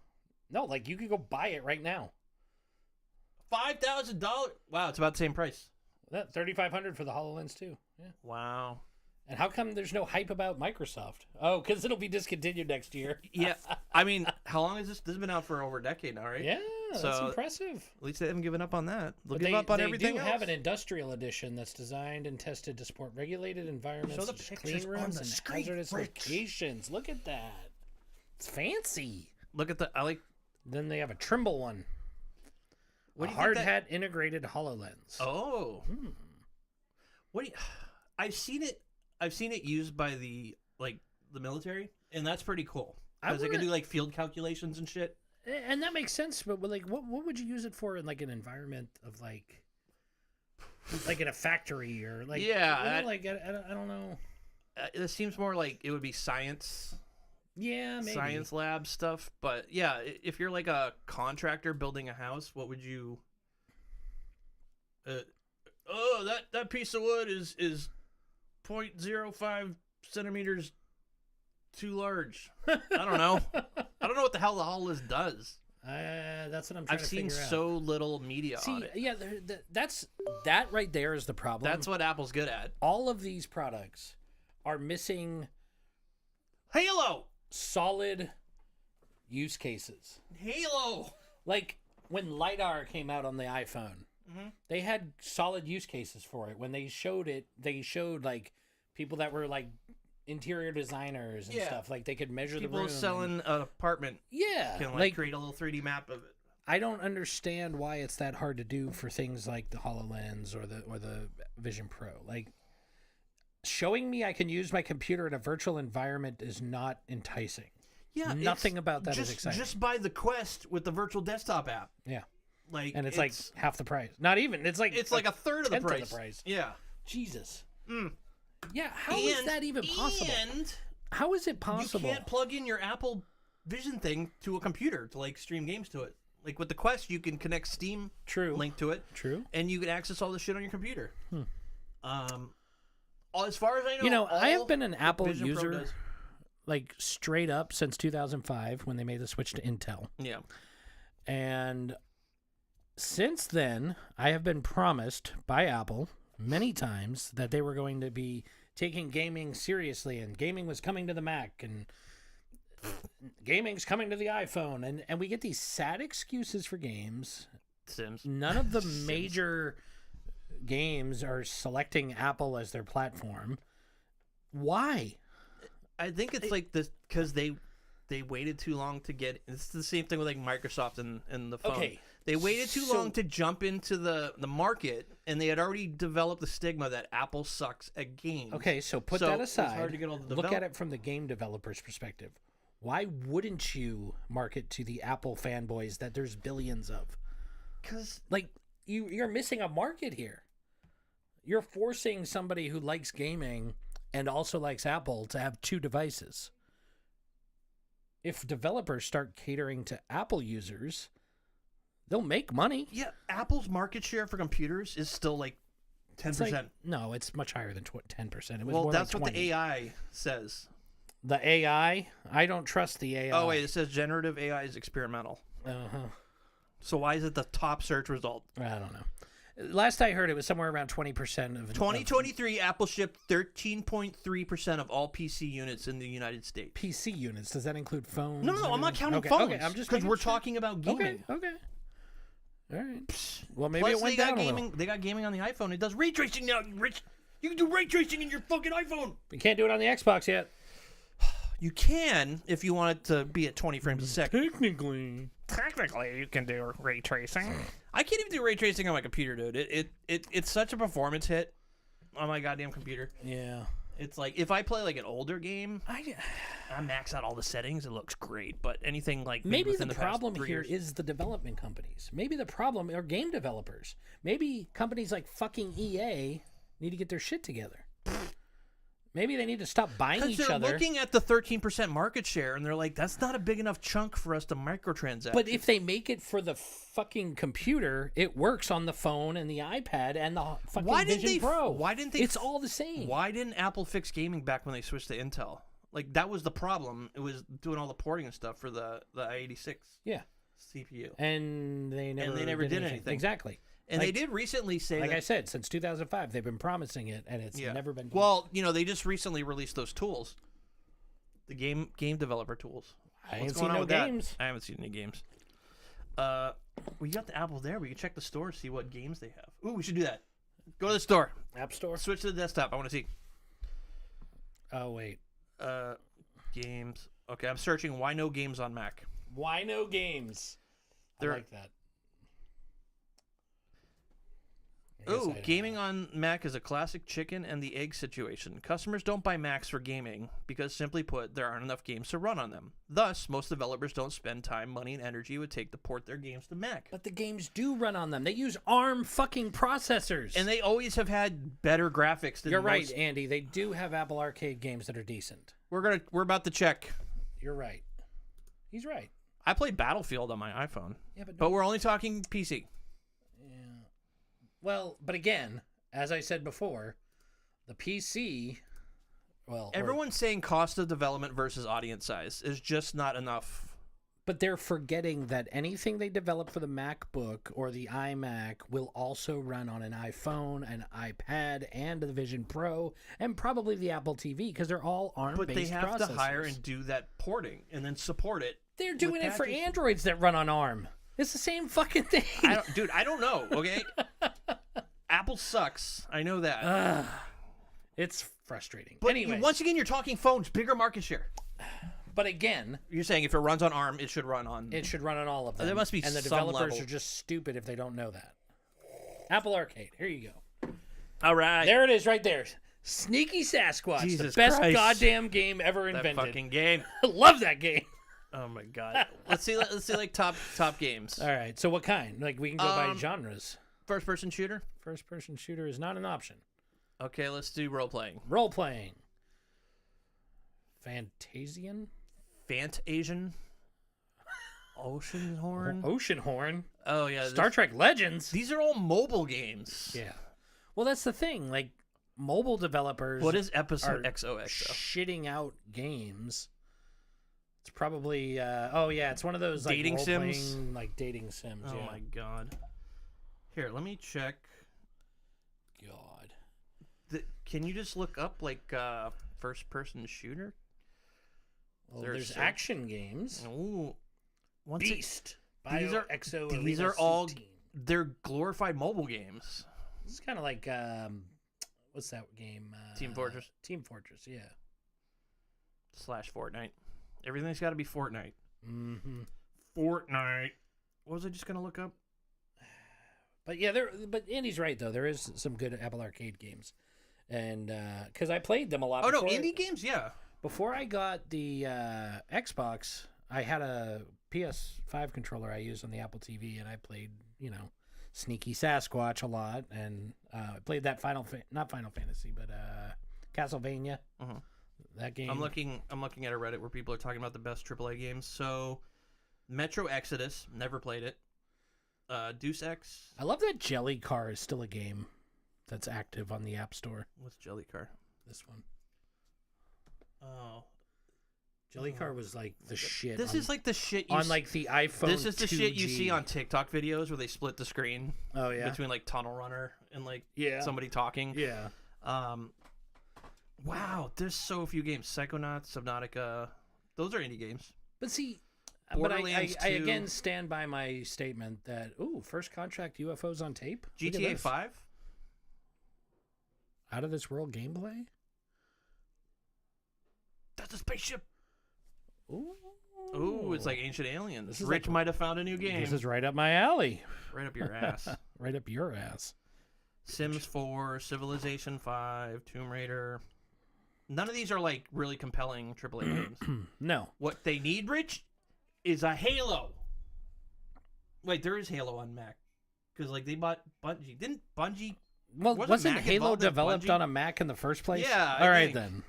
[SPEAKER 2] No, like you could go buy it right now.
[SPEAKER 1] $5,000. Wow, it's about the same price.
[SPEAKER 2] That $3,500 for the HoloLens too. Yeah.
[SPEAKER 1] Wow.
[SPEAKER 2] And how come there's no hype about Microsoft? Oh, because it'll be discontinued next year.
[SPEAKER 1] Yeah, I mean, how long is this? This has been out for over a decade now, right?
[SPEAKER 2] Yeah, that's
[SPEAKER 1] So-
[SPEAKER 2] impressive.
[SPEAKER 1] At least they haven't given up on that. They'll
[SPEAKER 2] But
[SPEAKER 1] give up on
[SPEAKER 2] they
[SPEAKER 1] everything
[SPEAKER 2] do
[SPEAKER 1] else.
[SPEAKER 2] have an industrial edition that's designed and tested to support regulated environments,
[SPEAKER 1] Show the
[SPEAKER 2] such as
[SPEAKER 1] pictures
[SPEAKER 2] clean
[SPEAKER 1] on
[SPEAKER 2] rooms
[SPEAKER 1] the
[SPEAKER 2] and
[SPEAKER 1] screen,
[SPEAKER 2] hazardous
[SPEAKER 1] Rich.
[SPEAKER 2] locations. Look at that. It's fancy.
[SPEAKER 1] Look at the. I like.
[SPEAKER 2] Then they have a Trimble one.
[SPEAKER 1] What
[SPEAKER 2] A
[SPEAKER 1] do you
[SPEAKER 2] hard
[SPEAKER 1] think that-
[SPEAKER 2] hat integrated HoloLens.
[SPEAKER 1] Oh. What do you? I've seen it. I've seen it used by the military, and that's pretty cool
[SPEAKER 2] I
[SPEAKER 1] because they can
[SPEAKER 2] wanna-
[SPEAKER 1] do like field calculations and shit.
[SPEAKER 2] And that makes sense, but like, what would you use it for in like an environment of like in a factory or like?
[SPEAKER 1] Yeah,
[SPEAKER 2] you know,
[SPEAKER 1] that-
[SPEAKER 2] like I don't know.
[SPEAKER 1] It seems more like it would be science
[SPEAKER 2] Yeah, maybe.
[SPEAKER 1] science lab stuff. But yeah, if you're like a contractor building a house, what would you? That piece of wood is 0.05 centimeters too large. I don't know. I don't know what the hell the HoloLens does.
[SPEAKER 2] That's what I'm trying
[SPEAKER 1] I've
[SPEAKER 2] to
[SPEAKER 1] seen
[SPEAKER 2] figure out.
[SPEAKER 1] so little media
[SPEAKER 2] See,
[SPEAKER 1] on it.
[SPEAKER 2] yeah, that right there is the problem.
[SPEAKER 1] That's what Apple's good at.
[SPEAKER 2] All of these products are missing
[SPEAKER 1] Halo.
[SPEAKER 2] solid use cases.
[SPEAKER 1] Halo.
[SPEAKER 2] Like when LiDAR came out on the iPhone,
[SPEAKER 1] Mhm.
[SPEAKER 2] they had solid use cases for it. When they showed it, they showed like people that were like interior designers and
[SPEAKER 1] Yeah.
[SPEAKER 2] stuff. Like they could measure the
[SPEAKER 1] People
[SPEAKER 2] room.
[SPEAKER 1] selling an apartment
[SPEAKER 2] Yeah,
[SPEAKER 1] can
[SPEAKER 2] like
[SPEAKER 1] create a little 3D map of it.
[SPEAKER 2] I don't understand why it's that hard to do for things like the HoloLens or the Vision Pro. Like showing me I can use my computer in a virtual environment is not enticing.
[SPEAKER 1] Yeah,
[SPEAKER 2] Nothing
[SPEAKER 1] it's
[SPEAKER 2] about that is
[SPEAKER 1] just,
[SPEAKER 2] exciting.
[SPEAKER 1] Just buy the Quest with the virtual desktop app.
[SPEAKER 2] Yeah.
[SPEAKER 1] Like,
[SPEAKER 2] And it's like half the price. Not even. It's like
[SPEAKER 1] it's like a third of the
[SPEAKER 2] tenth of the
[SPEAKER 1] price.
[SPEAKER 2] price.
[SPEAKER 1] Yeah.
[SPEAKER 2] Jesus.
[SPEAKER 1] Mm.
[SPEAKER 2] Yeah, how is that even possible?
[SPEAKER 1] And
[SPEAKER 2] How is it possible?
[SPEAKER 1] you can't plug in your Apple Vision thing to a computer to like stream games to it. Like with the Quest, you can connect Steam
[SPEAKER 2] True.
[SPEAKER 1] link to it,
[SPEAKER 2] True.
[SPEAKER 1] and you can access all the shit on your computer. As far as I know,
[SPEAKER 2] You know, I have
[SPEAKER 1] all
[SPEAKER 2] been an
[SPEAKER 1] the
[SPEAKER 2] Apple
[SPEAKER 1] Vision Pro
[SPEAKER 2] user
[SPEAKER 1] does-
[SPEAKER 2] like straight up since 2005 when they made the switch to Intel.
[SPEAKER 1] Yeah.
[SPEAKER 2] And since then, I have been promised by Apple many times that they were going to be taking gaming seriously and gaming was coming to the Mac and gaming's coming to the iPhone. And we get these sad excuses for games.
[SPEAKER 1] Sims.
[SPEAKER 2] None of the major games are selecting Apple as their platform. Why?
[SPEAKER 1] I think it's like this because they waited too long to get. It's the same thing with like Microsoft and the phone.
[SPEAKER 2] Okay,
[SPEAKER 1] They waited too
[SPEAKER 2] so-
[SPEAKER 1] long to jump into the market, and they had already developed the stigma that Apple sucks at games.
[SPEAKER 2] Okay, so put
[SPEAKER 1] So
[SPEAKER 2] that
[SPEAKER 1] it's
[SPEAKER 2] aside.
[SPEAKER 1] hard to get all the
[SPEAKER 2] Look at
[SPEAKER 1] develop-
[SPEAKER 2] it from the game developer's perspective. Why wouldn't you market to the Apple fanboys that there's billions of?
[SPEAKER 1] Because
[SPEAKER 2] Like you're missing a market here. You're forcing somebody who likes gaming and also likes Apple to have two devices. If developers start catering to Apple users, they'll make money.
[SPEAKER 1] yeah, Apple's market share for computers is still like 10%.
[SPEAKER 2] It's like, no, it's much higher than 10%. It was
[SPEAKER 1] well,
[SPEAKER 2] more
[SPEAKER 1] that's
[SPEAKER 2] like
[SPEAKER 1] what
[SPEAKER 2] 20.
[SPEAKER 1] the AI says.
[SPEAKER 2] The AI, I don't trust the AI.
[SPEAKER 1] Oh wait, it says generative AI is experimental.
[SPEAKER 2] Uh-huh.
[SPEAKER 1] So why is it the top search result?
[SPEAKER 2] I don't know. Last I heard, it was somewhere around 20% of
[SPEAKER 1] 2023, Apple shipped 13.3% of all PC units in the United States.
[SPEAKER 2] PC units. Does that include phones?
[SPEAKER 1] No, I'm not counting
[SPEAKER 2] okay,
[SPEAKER 1] phones.
[SPEAKER 2] Okay, I'm just
[SPEAKER 1] because we're
[SPEAKER 2] sure.
[SPEAKER 1] talking about gaming.
[SPEAKER 2] Okay. All right. Well, maybe
[SPEAKER 1] Plus,
[SPEAKER 2] it went
[SPEAKER 1] they got
[SPEAKER 2] down a
[SPEAKER 1] gaming.
[SPEAKER 2] little.
[SPEAKER 1] They got gaming on the iPhone. It does ray tracing now. You can do ray tracing in your fucking iPhone.
[SPEAKER 2] We can't do it on the Xbox yet.
[SPEAKER 1] You can if you want it to be at 20 frames a second.
[SPEAKER 2] Technically, you can do ray tracing.
[SPEAKER 1] I can't even do ray tracing on my computer, dude. It's such a performance hit on my goddamn computer.
[SPEAKER 2] Yeah.
[SPEAKER 1] It's like if I play like an older game, I max out all the settings. It looks great, but anything like
[SPEAKER 2] Maybe the
[SPEAKER 1] within
[SPEAKER 2] problem
[SPEAKER 1] past 3
[SPEAKER 2] here
[SPEAKER 1] years,
[SPEAKER 2] is the development companies. Maybe the problem are game developers. Maybe companies like fucking EA need to get their shit together. Maybe they need to stop buying each
[SPEAKER 1] they're
[SPEAKER 2] other.
[SPEAKER 1] looking at the 13% market share, and they're like, "That's not a big enough chunk for us to microtransact."
[SPEAKER 2] But if they make it for the fucking computer, it works on the phone and the iPad and the fucking Vision Pro.
[SPEAKER 1] Why didn't they?
[SPEAKER 2] It's all the same.
[SPEAKER 1] Why didn't Apple fix gaming back when they switched to Intel? Like that was the problem. It was doing all the porting and stuff for the i86
[SPEAKER 2] Yeah.
[SPEAKER 1] CPU.
[SPEAKER 2] And they never
[SPEAKER 1] did anything.
[SPEAKER 2] Exactly.
[SPEAKER 1] And they did recently say
[SPEAKER 2] like
[SPEAKER 1] that,
[SPEAKER 2] I said, since 2005, they've been promising it, and it's never been done.
[SPEAKER 1] Well, they just recently released those tools, the game developer tools.
[SPEAKER 2] I
[SPEAKER 1] What's
[SPEAKER 2] ain't
[SPEAKER 1] going
[SPEAKER 2] seen
[SPEAKER 1] on
[SPEAKER 2] no
[SPEAKER 1] with that?
[SPEAKER 2] games.
[SPEAKER 1] I haven't seen any games. We got the Apple there. We can check the store, see what games they have. Ooh, we should do that. Go to the store.
[SPEAKER 2] App Store?
[SPEAKER 1] Switch to the desktop. I want to see.
[SPEAKER 2] Oh, wait.
[SPEAKER 1] Games. Okay, I'm searching why no games on Mac.
[SPEAKER 2] Why no games? I like that.
[SPEAKER 1] Oh, gaming on Mac is a classic chicken and the egg situation. Customers don't buy Macs for gaming because, simply put, there aren't enough games to run on them. Thus, most developers don't spend time, money, and energy it would take to port their games to Mac.
[SPEAKER 2] But the games do run on them. They use ARM fucking processors.
[SPEAKER 1] And they always have had better graphics than
[SPEAKER 2] You're right,
[SPEAKER 1] most.
[SPEAKER 2] Andy. They do have Apple Arcade games that are decent.
[SPEAKER 1] We're about to check.
[SPEAKER 2] You're right. He's right.
[SPEAKER 1] I play Battlefield on my iPhone.
[SPEAKER 2] Yeah,
[SPEAKER 1] but we're only talking PC.
[SPEAKER 2] Well, but again, as I said before, the PC, well...
[SPEAKER 1] Everyone's saying cost of development versus audience size is just not enough.
[SPEAKER 2] But they're forgetting that anything they develop for the MacBook or the iMac will also run on an iPhone, an iPad, and the Vision Pro, and probably the Apple TV, because they're all ARM-based
[SPEAKER 1] But they have
[SPEAKER 2] processors.
[SPEAKER 1] to hire and do that porting and then support it.
[SPEAKER 2] They're doing it for
[SPEAKER 1] patches.
[SPEAKER 2] Androids that run on ARM. It's the same fucking thing.
[SPEAKER 1] I don't know, okay? Apple sucks. I know that.
[SPEAKER 2] It's frustrating.
[SPEAKER 1] But
[SPEAKER 2] anyway,
[SPEAKER 1] once again, you're talking phones, bigger market share.
[SPEAKER 2] but again,
[SPEAKER 1] You're saying if it runs on ARM, it should run on...
[SPEAKER 2] it should run on all of them.
[SPEAKER 1] There must be
[SPEAKER 2] and the
[SPEAKER 1] some
[SPEAKER 2] developers
[SPEAKER 1] level.
[SPEAKER 2] are just stupid if they don't know that. Apple Arcade. Here you go.
[SPEAKER 1] All right.
[SPEAKER 2] There it is, right there. Sneaky Sasquatch,
[SPEAKER 1] Jesus
[SPEAKER 2] the best
[SPEAKER 1] Christ.
[SPEAKER 2] goddamn game ever
[SPEAKER 1] that
[SPEAKER 2] invented.
[SPEAKER 1] fucking game.
[SPEAKER 2] Love that game.
[SPEAKER 1] Oh my god. Let's see like top games.
[SPEAKER 2] All right, so what kind? Like we can go by genres.
[SPEAKER 1] First person shooter?
[SPEAKER 2] First person shooter is not an option.
[SPEAKER 1] Okay, let's do role playing.
[SPEAKER 2] Role playing. Fantasian?
[SPEAKER 1] Fantasian? Oceanhorn?
[SPEAKER 2] Oceanhorn.
[SPEAKER 1] Oh yeah.
[SPEAKER 2] Star Trek Legends.
[SPEAKER 1] These are all mobile games.
[SPEAKER 2] Yeah. Well, that's the thing. Like mobile developers
[SPEAKER 1] What is episode
[SPEAKER 2] are
[SPEAKER 1] XOX though?
[SPEAKER 2] shitting out games. It's probably it's one of those like
[SPEAKER 1] Dating
[SPEAKER 2] role-playing,
[SPEAKER 1] sims?
[SPEAKER 2] like dating sims.
[SPEAKER 1] Oh
[SPEAKER 2] yeah.
[SPEAKER 1] my god. Here, let me check.
[SPEAKER 2] God.
[SPEAKER 1] Can you just look up like first person shooter?
[SPEAKER 2] Well,
[SPEAKER 1] There's
[SPEAKER 2] there's
[SPEAKER 1] some-
[SPEAKER 2] action games.
[SPEAKER 1] Ooh.
[SPEAKER 2] Beast.
[SPEAKER 1] These are-
[SPEAKER 2] Exo.
[SPEAKER 1] these
[SPEAKER 2] Elite
[SPEAKER 1] are all-
[SPEAKER 2] Team.
[SPEAKER 1] They're glorified mobile games.
[SPEAKER 2] It's kind of like what's that game?
[SPEAKER 1] Team Fortress.
[SPEAKER 2] Team Fortress. Yeah.
[SPEAKER 1] / Fortnite. Everything's got to be Fortnite.
[SPEAKER 2] Mm-hmm.
[SPEAKER 1] Fortnite. What was I just gonna look up?
[SPEAKER 2] But yeah, but Andy's right though. There is some good Apple Arcade games, and because I played them a lot.
[SPEAKER 1] Oh no,
[SPEAKER 2] before
[SPEAKER 1] indie games, yeah.
[SPEAKER 2] Before I got the Xbox, I had a PS5 controller I used on the Apple TV, and I played, Sneaky Sasquatch a lot, and I played that not Final Fantasy, but Castlevania.
[SPEAKER 1] Uh-huh.
[SPEAKER 2] That game.
[SPEAKER 1] I'm looking at a Reddit where people are talking about the best AAA games. So, Metro Exodus, never played it. Deus Ex.
[SPEAKER 2] I love that Jelly Car is still a game that's active on the App Store.
[SPEAKER 1] What's Jelly Car?
[SPEAKER 2] This one.
[SPEAKER 1] Oh,
[SPEAKER 2] Jellycar was like the shit.
[SPEAKER 1] This
[SPEAKER 2] on,
[SPEAKER 1] is like the shit
[SPEAKER 2] on like the iPhone.
[SPEAKER 1] This is the shit you
[SPEAKER 2] 2G.
[SPEAKER 1] see on TikTok videos where they split the screen
[SPEAKER 2] Oh yeah.
[SPEAKER 1] between like Tunnel Runner and like
[SPEAKER 2] Yeah.
[SPEAKER 1] somebody talking.
[SPEAKER 2] Yeah.
[SPEAKER 1] Wow, there's so few games. Psychonauts, Subnautica, those are indie games.
[SPEAKER 2] But see, but I
[SPEAKER 1] Borderlands 2.
[SPEAKER 2] again stand by my statement that first contract UFOs on tape. Look at
[SPEAKER 1] GTA
[SPEAKER 2] this.
[SPEAKER 1] 5.
[SPEAKER 2] Out of this world gameplay.
[SPEAKER 1] That's a spaceship.
[SPEAKER 2] Ooh,
[SPEAKER 1] It's like Ancient Aliens.
[SPEAKER 2] This is
[SPEAKER 1] Rich
[SPEAKER 2] like-
[SPEAKER 1] might have found a new game.
[SPEAKER 2] This is right up my alley.
[SPEAKER 1] Right up your ass.
[SPEAKER 2] Right up your ass.
[SPEAKER 1] Sims 4, Civilization 5, Tomb Raider. None of these are like really compelling AAA games.
[SPEAKER 2] No.
[SPEAKER 1] What they need, Rich, is a Halo. Wait, there is Halo on Mac. Because like they bought Bungie. Didn't Bungie?
[SPEAKER 2] Well, wasn't
[SPEAKER 1] Mac
[SPEAKER 2] Halo
[SPEAKER 1] involved in
[SPEAKER 2] developed
[SPEAKER 1] Bungie?
[SPEAKER 2] on a Mac in the first place?
[SPEAKER 1] Yeah, I
[SPEAKER 2] All right
[SPEAKER 1] think.
[SPEAKER 2] then.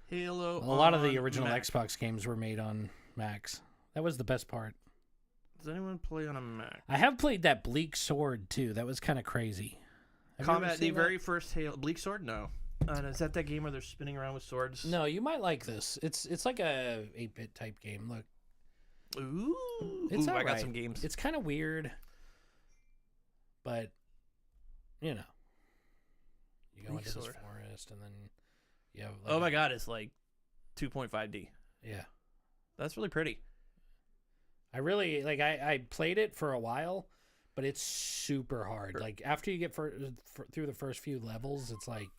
[SPEAKER 1] Halo.
[SPEAKER 2] A lot of the
[SPEAKER 1] on
[SPEAKER 2] original
[SPEAKER 1] Mac.
[SPEAKER 2] Xbox games were made on Macs. That was the best part.
[SPEAKER 1] Does anyone play on a Mac?
[SPEAKER 2] I have played that Bleak Sword too. That was kind of crazy. Have you ever
[SPEAKER 1] Combat, the
[SPEAKER 2] seen that?
[SPEAKER 1] very first Halo. Bleak Sword? No. Is that game where they're spinning around with swords?
[SPEAKER 2] No, you might like this. It's like a 8-bit type game. Look,
[SPEAKER 1] Ooh.
[SPEAKER 2] it's
[SPEAKER 1] Ooh, I got
[SPEAKER 2] alright.
[SPEAKER 1] some games.
[SPEAKER 2] It's kind of weird, but you know, you go
[SPEAKER 1] Bleak
[SPEAKER 2] into this
[SPEAKER 1] Sword.
[SPEAKER 2] forest and then you have.
[SPEAKER 1] Oh my god, it's like 2.5D.
[SPEAKER 2] Yeah,
[SPEAKER 1] That's really pretty.
[SPEAKER 2] I really like. I played it for a while, but it's super hard. Like after you get through the first few levels, it's like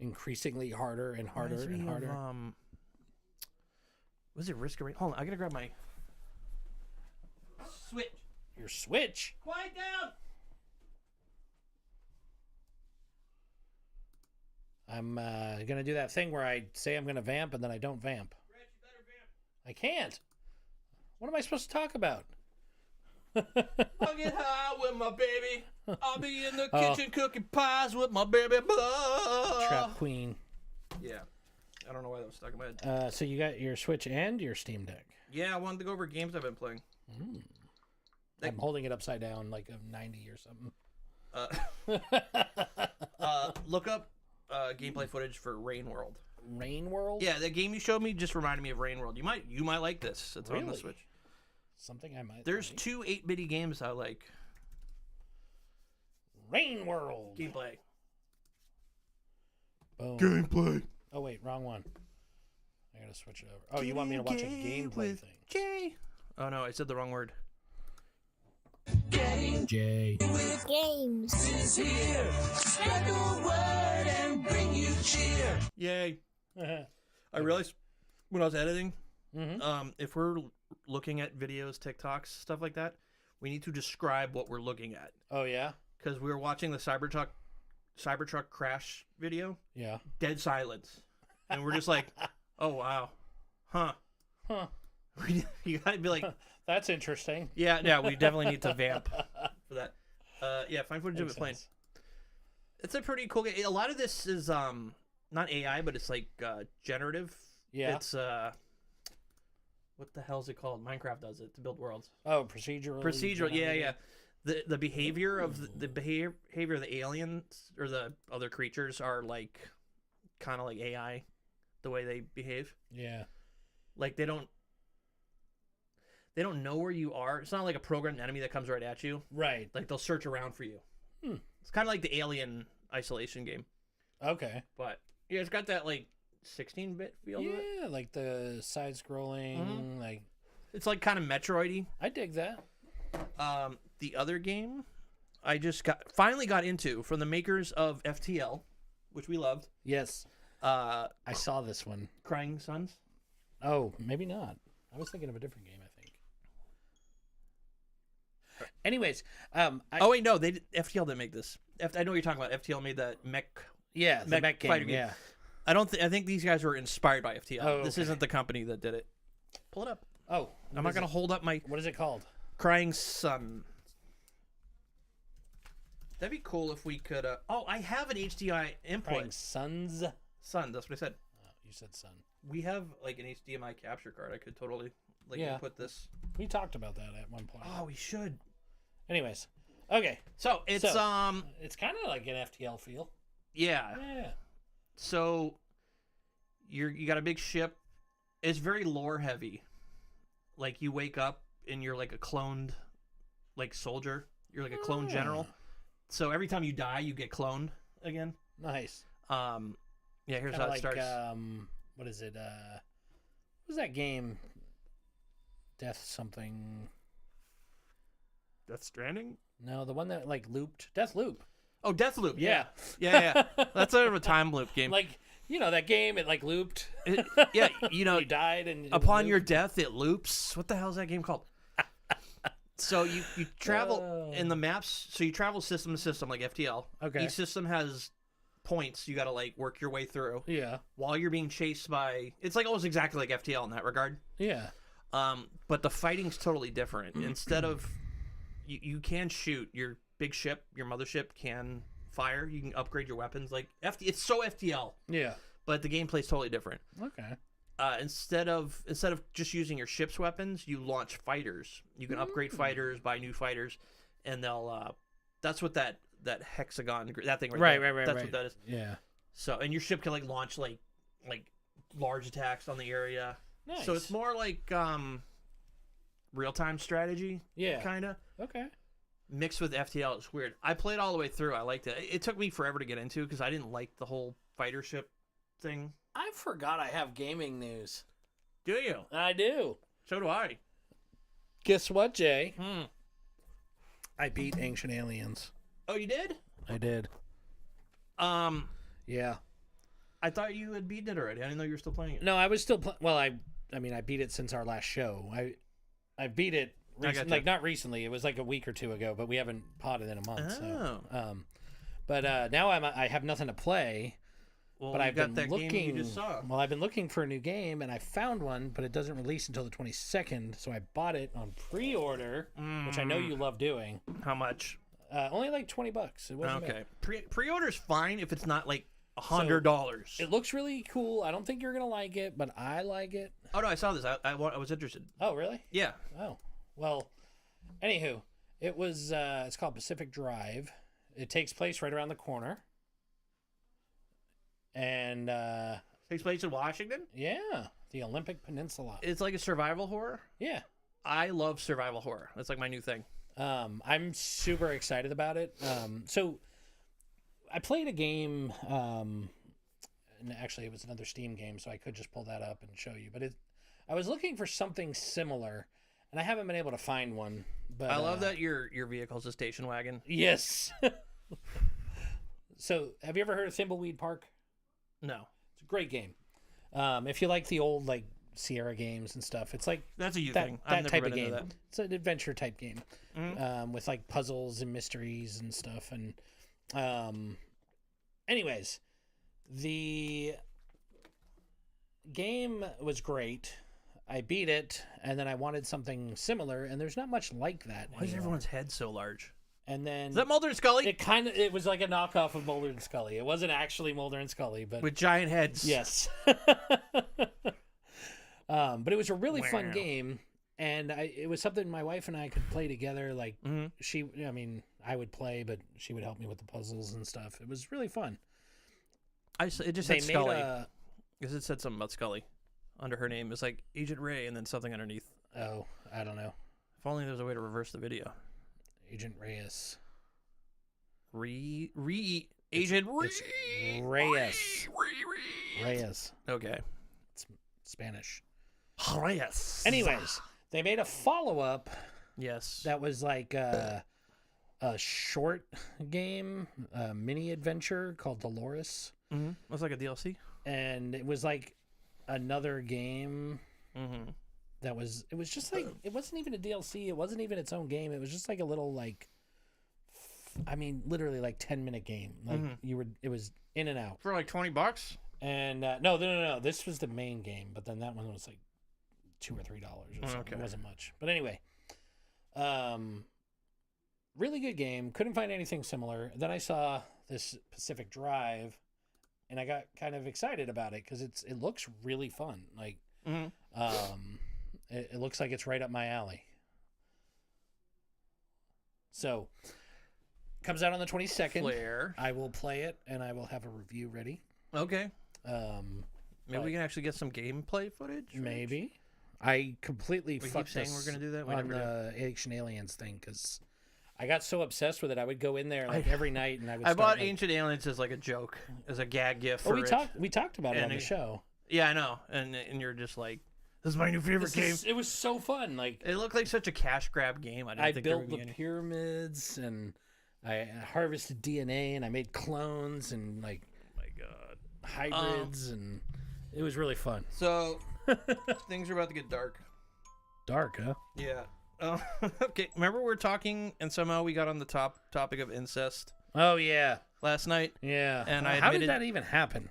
[SPEAKER 2] increasingly harder and harder
[SPEAKER 1] Reminds
[SPEAKER 2] and
[SPEAKER 1] me
[SPEAKER 2] harder.
[SPEAKER 1] Of, was it Risk of Rain? Hold on, I gotta grab my Switch.
[SPEAKER 2] Your Switch.
[SPEAKER 1] Quiet down.
[SPEAKER 2] I'm gonna do that thing where I say I'm gonna vamp and then I don't vamp.
[SPEAKER 1] Rich, you better vamp.
[SPEAKER 2] I can't. What am I supposed to talk about?
[SPEAKER 1] I'll get high with my baby. I'll be in the
[SPEAKER 2] Oh.
[SPEAKER 1] kitchen cooking pies with my baby. Blah.
[SPEAKER 2] Trap Queen.
[SPEAKER 1] Yeah. I don't know why that was stuck in my head.
[SPEAKER 2] So you got your Switch and your Steam Deck.
[SPEAKER 1] Yeah, I wanted to go over games I've been playing.
[SPEAKER 2] I'm holding it upside down like a 90 or something.
[SPEAKER 1] Look up gameplay footage for Rain World.
[SPEAKER 2] Rain World?
[SPEAKER 1] Yeah, the game you showed me just reminded me of Rain World. You might like this. It's on the
[SPEAKER 2] Really?
[SPEAKER 1] Switch.
[SPEAKER 2] Something I might
[SPEAKER 1] There's
[SPEAKER 2] like.
[SPEAKER 1] 2 8-bitty games I like.
[SPEAKER 2] Rain World.
[SPEAKER 1] Gameplay.
[SPEAKER 2] Boom.
[SPEAKER 1] Gameplay.
[SPEAKER 2] Oh, wait, wrong one. I gotta switch it over. Oh, you want me to watch a gameplay thing?
[SPEAKER 1] Jay. Oh no, I said the wrong word.
[SPEAKER 3] Jay.
[SPEAKER 5] Games.
[SPEAKER 1] Yay. I realized when I was editing,
[SPEAKER 2] Mm-hmm.
[SPEAKER 1] if we're looking at videos, TikToks, stuff like that, we need to describe what we're looking at.
[SPEAKER 2] Oh, yeah?
[SPEAKER 1] Because we were watching the Cybertruck crash video,
[SPEAKER 2] Yeah.
[SPEAKER 1] dead silence, and we're just like, oh wow, huh?
[SPEAKER 2] Huh.
[SPEAKER 1] You gotta be like,
[SPEAKER 2] That's interesting.
[SPEAKER 1] yeah, we definitely need to vamp for that. Yeah, find footage of
[SPEAKER 2] Makes
[SPEAKER 1] it playing.
[SPEAKER 2] sense.
[SPEAKER 1] It's a pretty cool game. A lot of this is not AI, but it's like generative.
[SPEAKER 2] Yeah.
[SPEAKER 1] It's what the hell is it called? Minecraft does it to build worlds.
[SPEAKER 2] Oh, procedural.
[SPEAKER 1] Procedural, yeah. The behavior of the behavior of the aliens or the other creatures are like kind of like AI, the way they behave.
[SPEAKER 2] Yeah.
[SPEAKER 1] Like they don't know where you are. It's not like a programmed enemy that comes right at you.
[SPEAKER 2] Right.
[SPEAKER 1] Like they'll search around for you.
[SPEAKER 2] Hmm.
[SPEAKER 1] It's kind of like the Alien Isolation game,
[SPEAKER 2] Okay.
[SPEAKER 1] but yeah, it's got that like 16-bit feel to it.
[SPEAKER 2] Yeah, like the side scrolling.
[SPEAKER 1] Mhm.
[SPEAKER 2] Like,
[SPEAKER 1] It's like kind of Metroid-y.
[SPEAKER 2] I dig that.
[SPEAKER 1] The other game I just finally got into from the makers of FTL, which we loved.
[SPEAKER 2] Yes.
[SPEAKER 1] Uh,
[SPEAKER 2] I saw this one.
[SPEAKER 1] Crying Sons.
[SPEAKER 2] Oh, maybe not. I was thinking of a different game, I think. Anyways,
[SPEAKER 1] Oh wait, no, FTL didn't make this. I know what you're talking about. FTL made that mech.
[SPEAKER 2] yeah, the
[SPEAKER 1] mech
[SPEAKER 2] mech game,
[SPEAKER 1] fighter game.
[SPEAKER 2] yeah.
[SPEAKER 1] I think these guys were inspired by FTL.
[SPEAKER 2] Oh,
[SPEAKER 1] This
[SPEAKER 2] okay.
[SPEAKER 1] isn't the company that did it. Pull it up.
[SPEAKER 2] Oh,
[SPEAKER 1] I'm not gonna hold up my
[SPEAKER 2] What is it called?
[SPEAKER 1] Crying Sun. That'd be cool if we could. Oh, I have an HDMI input.
[SPEAKER 2] Crying Sons.
[SPEAKER 1] Sun. That's what I said.
[SPEAKER 2] Oh, you said Sun.
[SPEAKER 1] We have like an HDMI capture card. I could totally like
[SPEAKER 2] Yeah.
[SPEAKER 1] input this.
[SPEAKER 2] We talked about that at one point.
[SPEAKER 1] Oh, we should.
[SPEAKER 2] Anyways, okay.
[SPEAKER 1] So it's
[SPEAKER 2] So- It's kind of like an FTL feel.
[SPEAKER 1] yeah.
[SPEAKER 2] Yeah.
[SPEAKER 1] So you got a big ship It's very lore heavy. Like you wake up and you're like a cloned, like soldier. You're like a clone general. So every time you die, you get cloned again.
[SPEAKER 2] Nice.
[SPEAKER 1] Yeah, here's
[SPEAKER 2] Kinda
[SPEAKER 1] how it
[SPEAKER 2] like,
[SPEAKER 1] starts.
[SPEAKER 2] what is it? What was that game? Death something.
[SPEAKER 1] Death Stranding?
[SPEAKER 2] No, the one that like looped. Death Loop.
[SPEAKER 1] Oh, Deathloop.
[SPEAKER 2] Yeah.
[SPEAKER 1] Yeah. That's sort of a time loop game.
[SPEAKER 2] Like, you know, that game, it like looped.
[SPEAKER 1] Yeah, you know,
[SPEAKER 2] You died and it
[SPEAKER 1] upon
[SPEAKER 2] looped.
[SPEAKER 1] your death, it loops. What the hell is that game called? So you travel in the maps. So you travel system to system like FTL.
[SPEAKER 2] Okay.
[SPEAKER 1] Each system has points you got to like work your way through
[SPEAKER 2] Yeah.
[SPEAKER 1] while you're being chased by. It's like almost exactly like FTL in that regard.
[SPEAKER 2] Yeah.
[SPEAKER 1] But the fighting's totally different. Instead of you can shoot your big ship, your mothership can fire. You can upgrade your weapons. Like it's so FTL,
[SPEAKER 2] Yeah.
[SPEAKER 1] but the gameplay's totally different.
[SPEAKER 2] Okay.
[SPEAKER 1] Instead of just using your ship's weapons, you launch fighters. You can upgrade fighters, buy new fighters, and they'll. That's what that hexagon, that thing
[SPEAKER 2] Right.
[SPEAKER 1] there. That's what that is.
[SPEAKER 2] Yeah.
[SPEAKER 1] So, and your ship can like launch like large attacks on the area.
[SPEAKER 2] Nice.
[SPEAKER 1] So it's more like real time strategy.
[SPEAKER 2] Yeah.
[SPEAKER 1] Kind of
[SPEAKER 2] Okay.
[SPEAKER 1] mixed with FTL. It's weird. I played all the way through. I liked it. It took me forever to get into because I didn't like the whole fighter ship thing.
[SPEAKER 2] I forgot I have gaming news.
[SPEAKER 1] Do you?
[SPEAKER 2] I do.
[SPEAKER 1] So do I.
[SPEAKER 2] Guess what, Jay?
[SPEAKER 1] Hmm.
[SPEAKER 2] I beat Ancient Aliens.
[SPEAKER 1] Oh, you did?
[SPEAKER 2] I did. Yeah.
[SPEAKER 1] I thought you had beaten it already. I didn't know you were still playing it.
[SPEAKER 2] No, I was still well, I mean, I beat it since our last show. I beat it
[SPEAKER 1] gotcha.
[SPEAKER 2] like not recently. It was like a week or two ago, but we haven't potted in a month.
[SPEAKER 1] Oh.
[SPEAKER 2] So, but now I have nothing to play.
[SPEAKER 1] Well,
[SPEAKER 2] But
[SPEAKER 1] you
[SPEAKER 2] I've
[SPEAKER 1] got
[SPEAKER 2] been
[SPEAKER 1] that
[SPEAKER 2] looking.
[SPEAKER 1] game you just saw.
[SPEAKER 2] Well, I've been looking for a new game, and I found one, but it doesn't release until the 22nd. So I bought it on pre-order, which I know you love doing.
[SPEAKER 1] How much?
[SPEAKER 2] Only like $20. It wasn't
[SPEAKER 1] Okay.
[SPEAKER 2] bad.
[SPEAKER 1] Pre-order's fine if it's not like $100.
[SPEAKER 2] It looks really cool. I don't think you're gonna like it, but I like it.
[SPEAKER 1] Oh no, I saw this. I was interested.
[SPEAKER 2] Oh, really?
[SPEAKER 1] Yeah.
[SPEAKER 2] Oh, well. Anywho, it was. It's called Pacific Drive. It takes place right around the corner. And
[SPEAKER 1] Takes place in Washington.
[SPEAKER 2] yeah, the Olympic Peninsula.
[SPEAKER 1] It's like a survival horror.
[SPEAKER 2] Yeah.
[SPEAKER 1] I love survival horror. That's like my new thing.
[SPEAKER 2] I'm super excited about it. So I played a game, and actually it was another Steam game, so I could just pull that up and show you. But I was looking for something similar, and I haven't been able to find one. But
[SPEAKER 1] I love that your vehicle's a station wagon.
[SPEAKER 2] Yes. So, have you ever heard of Thimbleweed Park?
[SPEAKER 1] No,
[SPEAKER 2] It's a great game. If you like the old like Sierra games and stuff, it's like
[SPEAKER 1] that's a you
[SPEAKER 2] that,
[SPEAKER 1] thing.
[SPEAKER 2] that
[SPEAKER 1] I've never
[SPEAKER 2] type of
[SPEAKER 1] been into
[SPEAKER 2] game.
[SPEAKER 1] that.
[SPEAKER 2] It's an adventure type game,
[SPEAKER 1] Mhm.
[SPEAKER 2] with like puzzles and mysteries and stuff. And anyways, the game was great. I beat it, and then I wanted something similar, and there's not much like that.
[SPEAKER 1] Why is
[SPEAKER 2] anymore.
[SPEAKER 1] everyone's head so large?
[SPEAKER 2] And then
[SPEAKER 1] Is that Mulder and Scully
[SPEAKER 2] it was like a knockoff of Mulder and Scully. It wasn't actually Mulder and Scully, but
[SPEAKER 1] with giant heads?
[SPEAKER 2] yes. But it was a really fun
[SPEAKER 1] Wow.
[SPEAKER 2] game, and it was something my wife and I could play together. Like
[SPEAKER 1] Mhm.
[SPEAKER 2] I would play, but she would help me with the puzzles and stuff. It was really fun.
[SPEAKER 1] It just
[SPEAKER 2] They
[SPEAKER 1] said
[SPEAKER 2] made
[SPEAKER 1] Scully
[SPEAKER 2] a
[SPEAKER 1] because it said something about Scully under her name. It's like Agent Ray and then something underneath.
[SPEAKER 2] I don't know,
[SPEAKER 1] If only there was a way to reverse the video.
[SPEAKER 2] Agent Reyes.
[SPEAKER 1] Agent
[SPEAKER 2] It's Reyes. Reyes.
[SPEAKER 1] Okay.
[SPEAKER 2] Spanish.
[SPEAKER 1] Reyes.
[SPEAKER 2] Anyways, they made a follow-up
[SPEAKER 1] Yes.
[SPEAKER 2] that was like a short game, a mini adventure called Dolores.
[SPEAKER 1] Mm-hmm. That's like a DLC.
[SPEAKER 2] And it was like another game
[SPEAKER 1] Mm-hmm.
[SPEAKER 2] that was it was just like it wasn't even a DLC, it wasn't even its own game, it was just like a little like literally like 10-minute game. Like it was in and out.
[SPEAKER 1] For like $20.
[SPEAKER 2] And no, this was the main game, but then that one was like $2 or $3 or something.
[SPEAKER 1] Okay.
[SPEAKER 2] It wasn't much. But anyway, really good game. Couldn't find anything similar. Then I saw this Pacific Drive, and I got kind of excited about it because it looks really fun. Like, it looks like it's right up my alley. So, comes out on the 22nd.
[SPEAKER 1] Flare.
[SPEAKER 2] I will play it, and I will have a review ready.
[SPEAKER 1] Okay. Maybe we can actually get some gameplay footage. Rich?
[SPEAKER 2] Maybe. I completely
[SPEAKER 1] We
[SPEAKER 2] fucked
[SPEAKER 1] keep saying
[SPEAKER 2] this
[SPEAKER 1] we're gonna do that. We
[SPEAKER 2] on
[SPEAKER 1] never
[SPEAKER 2] the Ancient Aliens thing because I got so obsessed with it. I would go in there like every night and I would.
[SPEAKER 1] I
[SPEAKER 2] start,
[SPEAKER 1] bought
[SPEAKER 2] like,
[SPEAKER 1] Ancient Aliens as like a joke, as a gag gift.
[SPEAKER 2] Oh,
[SPEAKER 1] For
[SPEAKER 2] we
[SPEAKER 1] Rich.
[SPEAKER 2] talked about it on
[SPEAKER 1] And
[SPEAKER 2] the
[SPEAKER 1] it-
[SPEAKER 2] show.
[SPEAKER 1] Yeah, I know. And you're just like, this is my new favorite game.
[SPEAKER 2] It was so fun. Like
[SPEAKER 1] It looked like such a cash grab game. I didn't
[SPEAKER 2] I
[SPEAKER 1] think there
[SPEAKER 2] built
[SPEAKER 1] would
[SPEAKER 2] the
[SPEAKER 1] be any.
[SPEAKER 2] pyramids and I harvested DNA and I made clones and like
[SPEAKER 1] Oh my god.
[SPEAKER 2] hybrids and it was really fun.
[SPEAKER 1] So things are about to get dark.
[SPEAKER 2] Dark, huh?
[SPEAKER 1] Yeah. Okay. Remember we were talking, and somehow we got on the topic of incest
[SPEAKER 2] Oh yeah,
[SPEAKER 1] last night.
[SPEAKER 2] yeah.
[SPEAKER 1] And I
[SPEAKER 2] how did
[SPEAKER 1] admitted-
[SPEAKER 2] that even happen?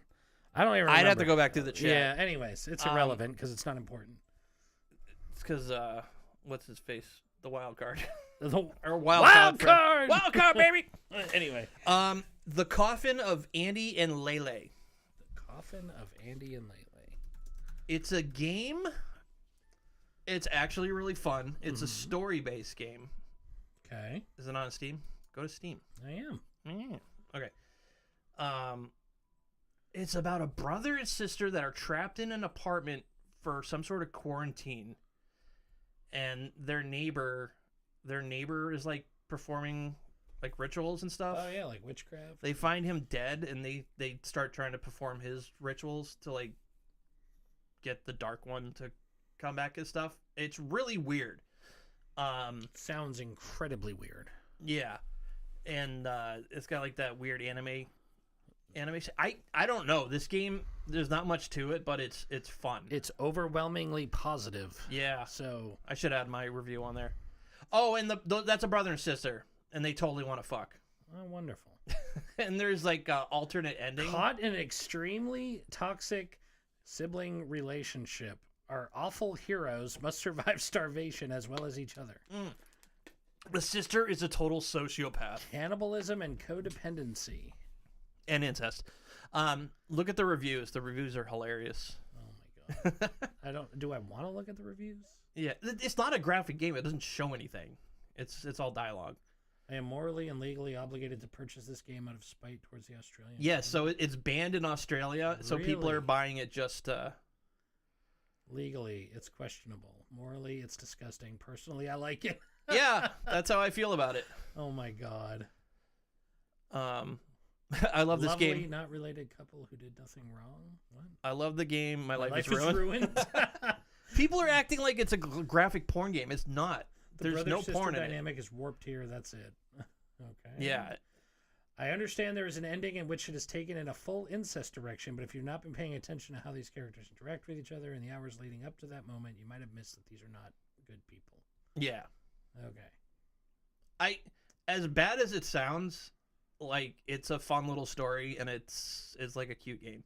[SPEAKER 2] I don't even.
[SPEAKER 1] I'd have to
[SPEAKER 2] remember.
[SPEAKER 1] go back through the chat.
[SPEAKER 2] Yeah. Anyways, it's irrelevant because it's not important.
[SPEAKER 1] It's because what's his face? The wild card.
[SPEAKER 2] The
[SPEAKER 1] or wild
[SPEAKER 2] wild
[SPEAKER 1] card.
[SPEAKER 2] card.
[SPEAKER 1] Wild card, baby.
[SPEAKER 2] Anyway,
[SPEAKER 1] The coffin of Andy and Lele.
[SPEAKER 2] Coffin of Andy and Lele.
[SPEAKER 1] It's a game. It's actually really fun. It's a story-based game.
[SPEAKER 2] Okay,
[SPEAKER 1] Is it on Steam? Go to Steam.
[SPEAKER 2] I am.
[SPEAKER 1] Yeah. Okay. It's about a brother and sister that are trapped in an apartment for some sort of quarantine, and their neighbor is like performing like rituals and stuff.
[SPEAKER 2] Oh yeah, like witchcraft.
[SPEAKER 1] They find him dead, and they start trying to perform his rituals to like get the Dark One to come back and stuff. It's really weird.
[SPEAKER 2] Sounds incredibly weird.
[SPEAKER 1] Yeah, and it's got like that weird animation. I don't know. This game, there's not much to it, but it's fun.
[SPEAKER 2] It's overwhelmingly positive.
[SPEAKER 1] Yeah,
[SPEAKER 2] So
[SPEAKER 1] I should add my review on there. Oh, and that's a brother and sister, and they totally want to fuck.
[SPEAKER 2] oh, wonderful.
[SPEAKER 1] And there's like a alternate ending.
[SPEAKER 2] Caught in an extremely toxic sibling relationship, our awful heroes must survive starvation as well as each other.
[SPEAKER 1] The sister is a total sociopath
[SPEAKER 2] Cannibalism and codependency.
[SPEAKER 1] and incest. Look at the reviews. The reviews are hilarious.
[SPEAKER 2] Oh my god. Do I want to look at the reviews?
[SPEAKER 1] Yeah, it's not a graphic game. It doesn't show anything. It's all dialogue.
[SPEAKER 2] I am morally and legally obligated to purchase this game out of spite towards the Australian.
[SPEAKER 1] Yes, so it's banned in Australia, so people
[SPEAKER 2] Really?
[SPEAKER 1] are buying it just
[SPEAKER 2] Legally, it's questionable. Morally, it's disgusting. Personally, I like it.
[SPEAKER 1] yeah, that's how I feel about it.
[SPEAKER 2] Oh my god.
[SPEAKER 1] I love this
[SPEAKER 2] Lovely,
[SPEAKER 1] game.
[SPEAKER 2] not related couple who did nothing wrong. What?
[SPEAKER 1] I love the game. My life,
[SPEAKER 2] Life
[SPEAKER 1] is ruined.
[SPEAKER 2] ruined.
[SPEAKER 1] People are acting like it's a graphic porn game. It's not.
[SPEAKER 2] The
[SPEAKER 1] There's no
[SPEAKER 2] brother-sister
[SPEAKER 1] porn in it.
[SPEAKER 2] dynamic is warped here. That's it. Okay.
[SPEAKER 1] Yeah.
[SPEAKER 2] I understand there is an ending in which it is taken in a full incest direction, but if you've not been paying attention to how these characters interact with each other in the hours leading up to that moment, you might have missed that these are not good people.
[SPEAKER 1] Yeah.
[SPEAKER 2] Okay.
[SPEAKER 1] As bad as it sounds, like it's a fun little story and it's like a cute game.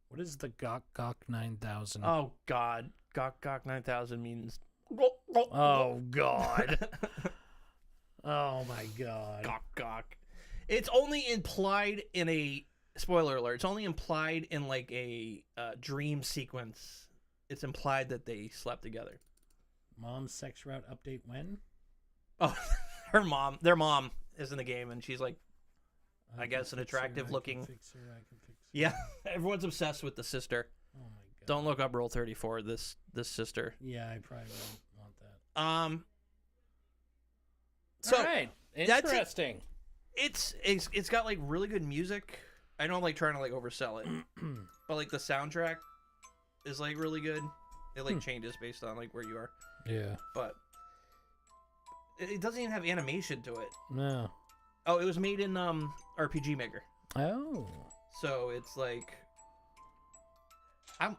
[SPEAKER 2] What is the Gok Gok 9000?
[SPEAKER 1] Oh God, Gok 9000 means.
[SPEAKER 2] Oh, God. Oh my God.
[SPEAKER 1] Gok. It's only implied in a spoiler alert. It's only implied in like a dream sequence. It's implied that they slept together.
[SPEAKER 2] Mom's sex route update when?
[SPEAKER 1] Oh, their mom is in the game, and she's like, I guess an attractive looking.
[SPEAKER 2] I can fix her.
[SPEAKER 1] Yeah, everyone's obsessed with the sister.
[SPEAKER 2] Oh my God.
[SPEAKER 1] Don't look up Rule 34. This sister.
[SPEAKER 2] Yeah, I probably won't want that.
[SPEAKER 1] So
[SPEAKER 2] All right.
[SPEAKER 1] that's it.
[SPEAKER 2] Interesting.
[SPEAKER 1] it's got like really good music. I don't like trying to like oversell it, but like the soundtrack is like really good. It like changes based on like where you are,
[SPEAKER 2] Yeah.
[SPEAKER 1] but it doesn't even have animation to it.
[SPEAKER 2] No.
[SPEAKER 1] Oh, it was made in RPG Maker,
[SPEAKER 2] Oh.
[SPEAKER 1] so it's like I'm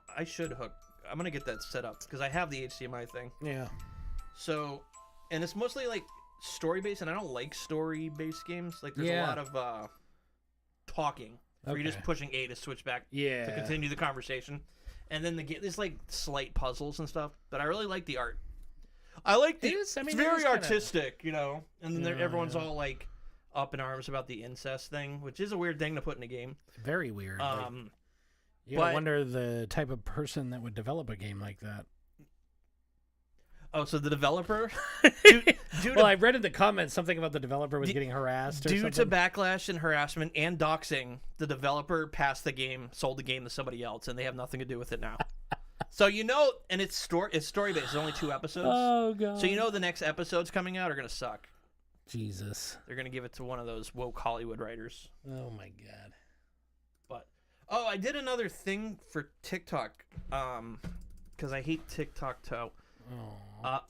[SPEAKER 1] gonna get that set up because I have the HDMI thing.
[SPEAKER 2] Yeah.
[SPEAKER 1] So, and it's mostly like story based, and I don't like story based games. Like there's
[SPEAKER 2] Yeah.
[SPEAKER 1] a lot of talking. Where you're just
[SPEAKER 2] Okay.
[SPEAKER 1] pushing A to switch back
[SPEAKER 2] Yeah.
[SPEAKER 1] to continue the conversation, and then there's like slight puzzles and stuff. But I really like the art. I like the.
[SPEAKER 2] It is- I mean,
[SPEAKER 1] it's
[SPEAKER 2] it
[SPEAKER 1] very
[SPEAKER 2] is kinda-
[SPEAKER 1] artistic, you know. And then
[SPEAKER 2] Yeah,
[SPEAKER 1] everyone's
[SPEAKER 2] yeah.
[SPEAKER 1] all like up in arms about the incest thing, which is a weird thing to put in a game.
[SPEAKER 2] Very weird. You
[SPEAKER 1] but-
[SPEAKER 2] gotta wonder the type of person that would develop a game like that.
[SPEAKER 1] Oh, so the developer?
[SPEAKER 2] Well, I read in the comments something about the developer was getting harassed.
[SPEAKER 1] Due
[SPEAKER 2] Or
[SPEAKER 1] to
[SPEAKER 2] something.
[SPEAKER 1] backlash and harassment and doxing, the developer passed the game, sold the game to somebody else, and they have nothing to do with it now. So and it's story based. It's only 2 episodes.
[SPEAKER 2] Oh god.
[SPEAKER 1] So the next episodes coming out are gonna suck.
[SPEAKER 2] Jesus.
[SPEAKER 1] They're gonna give it to one of those woke Hollywood writers.
[SPEAKER 2] Oh my god.
[SPEAKER 1] But I did another thing for TikTok, because I hate TikTok Toe.
[SPEAKER 2] Oh.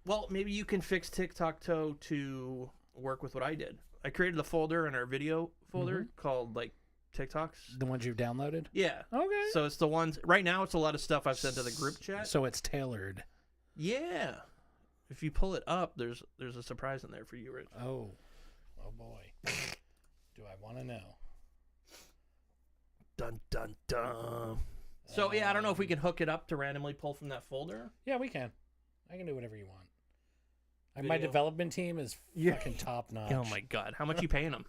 [SPEAKER 1] Well, maybe you can fix TikTok Toe to work with what I did. I created a folder in our video folder called like TikToks.
[SPEAKER 2] The ones you've downloaded?
[SPEAKER 1] Yeah.
[SPEAKER 2] Okay.
[SPEAKER 1] So it's the ones right now. It's a lot of stuff I've sent to the group chat.
[SPEAKER 2] So it's tailored.
[SPEAKER 1] Yeah. If you pull it up, there's a surprise in there for you, Rich.
[SPEAKER 2] Oh. Oh boy. Do I want to know?
[SPEAKER 1] Dun dun dun. So I don't know if we can hook it up to randomly pull from that folder.
[SPEAKER 2] Yeah, we can. I can do whatever you want. My
[SPEAKER 1] Video.
[SPEAKER 2] development team is fucking top notch.
[SPEAKER 1] Oh my god, how much you paying them?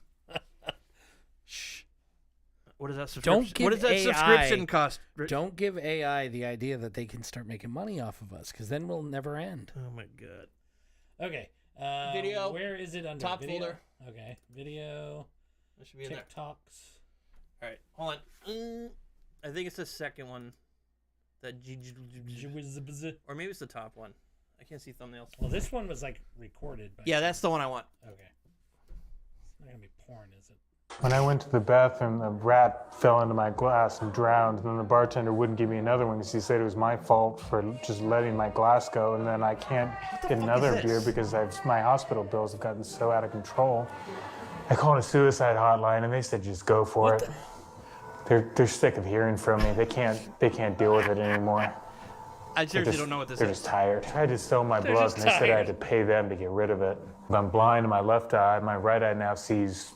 [SPEAKER 2] Shh.
[SPEAKER 1] What is that
[SPEAKER 2] Don't
[SPEAKER 1] subscription?
[SPEAKER 2] give
[SPEAKER 1] What does that
[SPEAKER 2] AI
[SPEAKER 1] subscription cost? Rich?
[SPEAKER 2] Don't give AI the idea that they can start making money off of us, because then we'll never end.
[SPEAKER 1] Oh my god.
[SPEAKER 2] Okay.
[SPEAKER 1] Video.
[SPEAKER 2] Where is it under?
[SPEAKER 1] Top
[SPEAKER 2] video?
[SPEAKER 1] folder.
[SPEAKER 2] Okay. Video.
[SPEAKER 1] That should be in there.
[SPEAKER 2] TikToks.
[SPEAKER 1] All right, hold on. I think it's the second one. Or maybe it's the top one. I can't see thumbnails.
[SPEAKER 2] Well, this one was like recorded. But
[SPEAKER 1] Yeah, that's the one I want.
[SPEAKER 2] Okay. It's not gonna be porn, is it?
[SPEAKER 6] When I went to the bathroom, a rat fell into my glass and drowned. And then the bartender wouldn't give me another one because he said it was my fault for just letting my glass go. And then I can't get another
[SPEAKER 1] is
[SPEAKER 6] beer
[SPEAKER 1] this?
[SPEAKER 6] because my hospital bills have gotten so out of control. I called a suicide hotline and they said just go for it. They're sick of hearing from me. They can't deal with it anymore.
[SPEAKER 1] I seriously don't know what this
[SPEAKER 6] They're
[SPEAKER 1] is.
[SPEAKER 6] just tired. I tried to sell my blood
[SPEAKER 2] just
[SPEAKER 6] and they said I had
[SPEAKER 2] tired.
[SPEAKER 6] to pay them to get rid of it. I'm blind in my left eye. My right eye now sees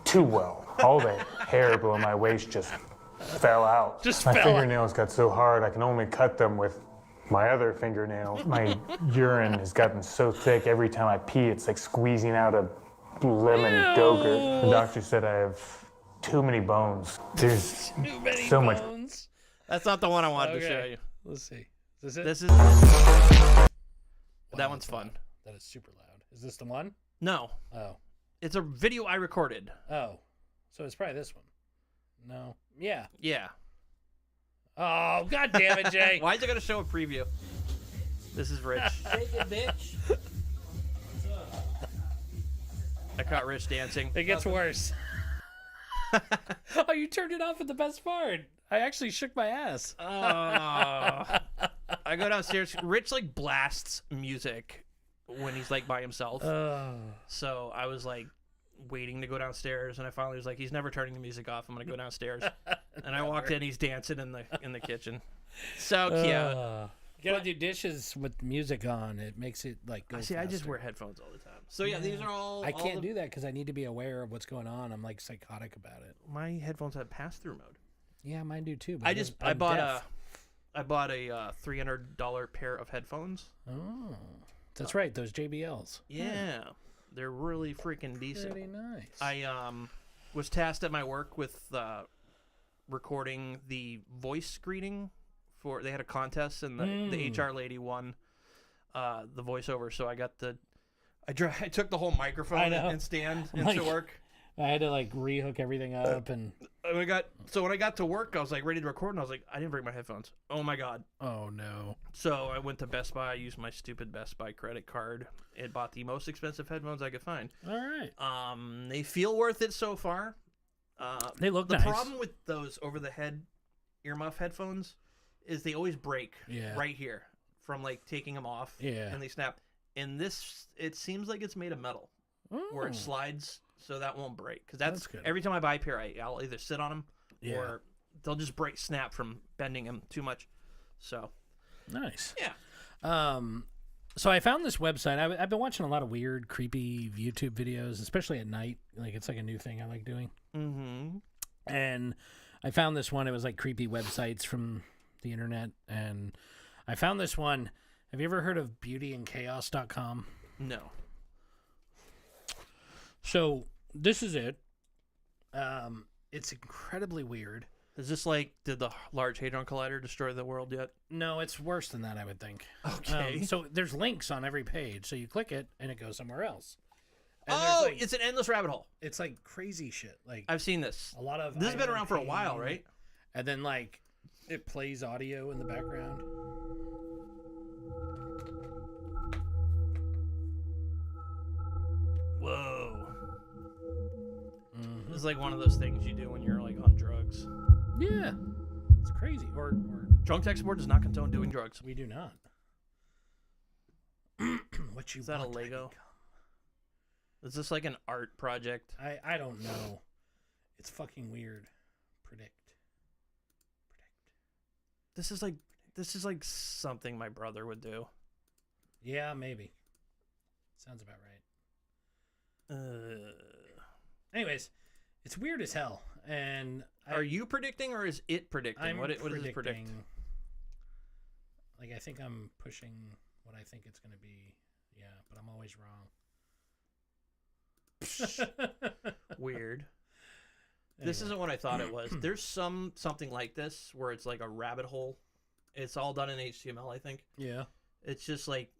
[SPEAKER 6] too well. All the hair below my waist just fell out.
[SPEAKER 2] Just
[SPEAKER 6] my
[SPEAKER 2] fell out.
[SPEAKER 6] fingernails got so hard I can only cut them with my other fingernail. My urine has gotten so thick every time I pee, it's like squeezing out a lemon yogurt. The doctor said I have too many bones. There's so much.
[SPEAKER 2] Bones.
[SPEAKER 1] That's not the one I wanted to show
[SPEAKER 2] Okay.
[SPEAKER 1] you.
[SPEAKER 2] Let's see. Is this it?
[SPEAKER 1] This is. That
[SPEAKER 2] Wow,
[SPEAKER 1] one's fun.
[SPEAKER 2] That is super loud. Is this the one?
[SPEAKER 1] No,
[SPEAKER 2] Oh.
[SPEAKER 1] it's a video I recorded.
[SPEAKER 2] Oh. So it's probably this one. No. Yeah.
[SPEAKER 1] Yeah.
[SPEAKER 2] Oh, god damn it, Jay.
[SPEAKER 1] Why is it gonna show a preview? This is Rich.
[SPEAKER 3] Take it, bitch.
[SPEAKER 1] I caught Rich dancing.
[SPEAKER 2] It gets worse. Oh, you turned it off at the best part. I actually shook my ass.
[SPEAKER 1] Oh. I go downstairs. Rich like blasts music when he's like by himself. So I was like waiting to go downstairs, and I finally was like, he's never turning the music off. I'm gonna go downstairs. And I walked in. He's dancing in the kitchen. So cute.
[SPEAKER 2] You gotta do dishes with music on. It makes it like go
[SPEAKER 1] See, I just
[SPEAKER 2] faster.
[SPEAKER 1] wear headphones all the time. So yeah, these are all.
[SPEAKER 2] I
[SPEAKER 1] all
[SPEAKER 2] can't
[SPEAKER 1] the-
[SPEAKER 2] do that because I need to be aware of what's going on. I'm like psychotic about it.
[SPEAKER 1] My headphones have pass-through mode.
[SPEAKER 2] Yeah, mine do too. But
[SPEAKER 1] I
[SPEAKER 2] I'm
[SPEAKER 1] bought
[SPEAKER 2] deaf.
[SPEAKER 1] a $300 pair of headphones.
[SPEAKER 2] Oh, that's right. Those JBLs.
[SPEAKER 1] Yeah, they're really freaking decent.
[SPEAKER 2] Pretty nice.
[SPEAKER 1] I was tasked at my work with recording the voice greeting for. They had a contest and the HR lady won the voiceover. So I got I took the whole microphone
[SPEAKER 2] know.
[SPEAKER 1] and stand
[SPEAKER 2] Like-
[SPEAKER 1] into work.
[SPEAKER 2] I had to like rehook everything up and.
[SPEAKER 1] When I got to work, I was like ready to record, and I was like, I didn't bring my headphones. Oh my god!
[SPEAKER 2] Oh no.
[SPEAKER 1] So I went to Best Buy. I used my stupid Best Buy credit card and bought the most expensive headphones I could find.
[SPEAKER 2] All right.
[SPEAKER 1] They feel worth it so far.
[SPEAKER 2] They look
[SPEAKER 1] The
[SPEAKER 2] nice.
[SPEAKER 1] problem with those over-the-head earmuff headphones is they always break right here from like taking them off.
[SPEAKER 2] Yeah.
[SPEAKER 1] And they snap. And this, it seems like it's made of metal where
[SPEAKER 2] Oh.
[SPEAKER 1] it slides so that won't break. Because that's
[SPEAKER 2] good.
[SPEAKER 1] every time I buy a pair, I'll either sit on them
[SPEAKER 2] Yeah.
[SPEAKER 1] or they'll just snap from bending them too much. So
[SPEAKER 2] Nice.
[SPEAKER 1] yeah.
[SPEAKER 2] So I found this website. I've been watching a lot of weird, creepy YouTube videos, especially at night. Like it's like a new thing I like doing.
[SPEAKER 1] Mm-hmm.
[SPEAKER 2] And I found this one. It was like creepy websites from the internet. And I found this one. Have you ever heard of beautyandchaos.com?
[SPEAKER 1] No.
[SPEAKER 2] So this is it. It's incredibly weird.
[SPEAKER 1] Is this like, did the Large Hadron Collider destroy the world yet?
[SPEAKER 2] No, it's worse than that, I would think.
[SPEAKER 1] Okay.
[SPEAKER 2] So there's links on every page, so you click it and it goes somewhere else. And
[SPEAKER 1] Oh,
[SPEAKER 2] there's, like,
[SPEAKER 1] it's an endless rabbit hole.
[SPEAKER 2] it's like crazy shit. Like
[SPEAKER 1] I've seen this.
[SPEAKER 2] a lot of
[SPEAKER 1] This has been around for a
[SPEAKER 2] IoT,
[SPEAKER 1] while, right?
[SPEAKER 2] And then like it plays audio in the background.
[SPEAKER 1] Whoa.
[SPEAKER 2] Mhm.
[SPEAKER 1] It's like one of those things you do when you're like on drugs.
[SPEAKER 2] Yeah, it's crazy. Or
[SPEAKER 1] Drunk Tech Support does not condone doing drugs.
[SPEAKER 2] we do not. What you
[SPEAKER 1] Is that a
[SPEAKER 2] want, I
[SPEAKER 1] Lego?
[SPEAKER 2] become.
[SPEAKER 1] Is this like an art project?
[SPEAKER 2] I don't know. It's fucking weird. Predict.
[SPEAKER 1] This is like something my brother would do.
[SPEAKER 2] Yeah, maybe. Sounds about right. Anyways, it's weird as hell. And
[SPEAKER 1] Are you predicting or is it predicting?
[SPEAKER 2] I'm
[SPEAKER 1] What does it predict?
[SPEAKER 2] predicting. Like I think I'm pushing what I think it's going to be. Yeah, but I'm always wrong.
[SPEAKER 1] Weird. This
[SPEAKER 2] Anyway.
[SPEAKER 1] isn't what I thought it was. There's something like this where it's like a rabbit hole. It's all done in HTML, I think.
[SPEAKER 2] Yeah.
[SPEAKER 1] It's just like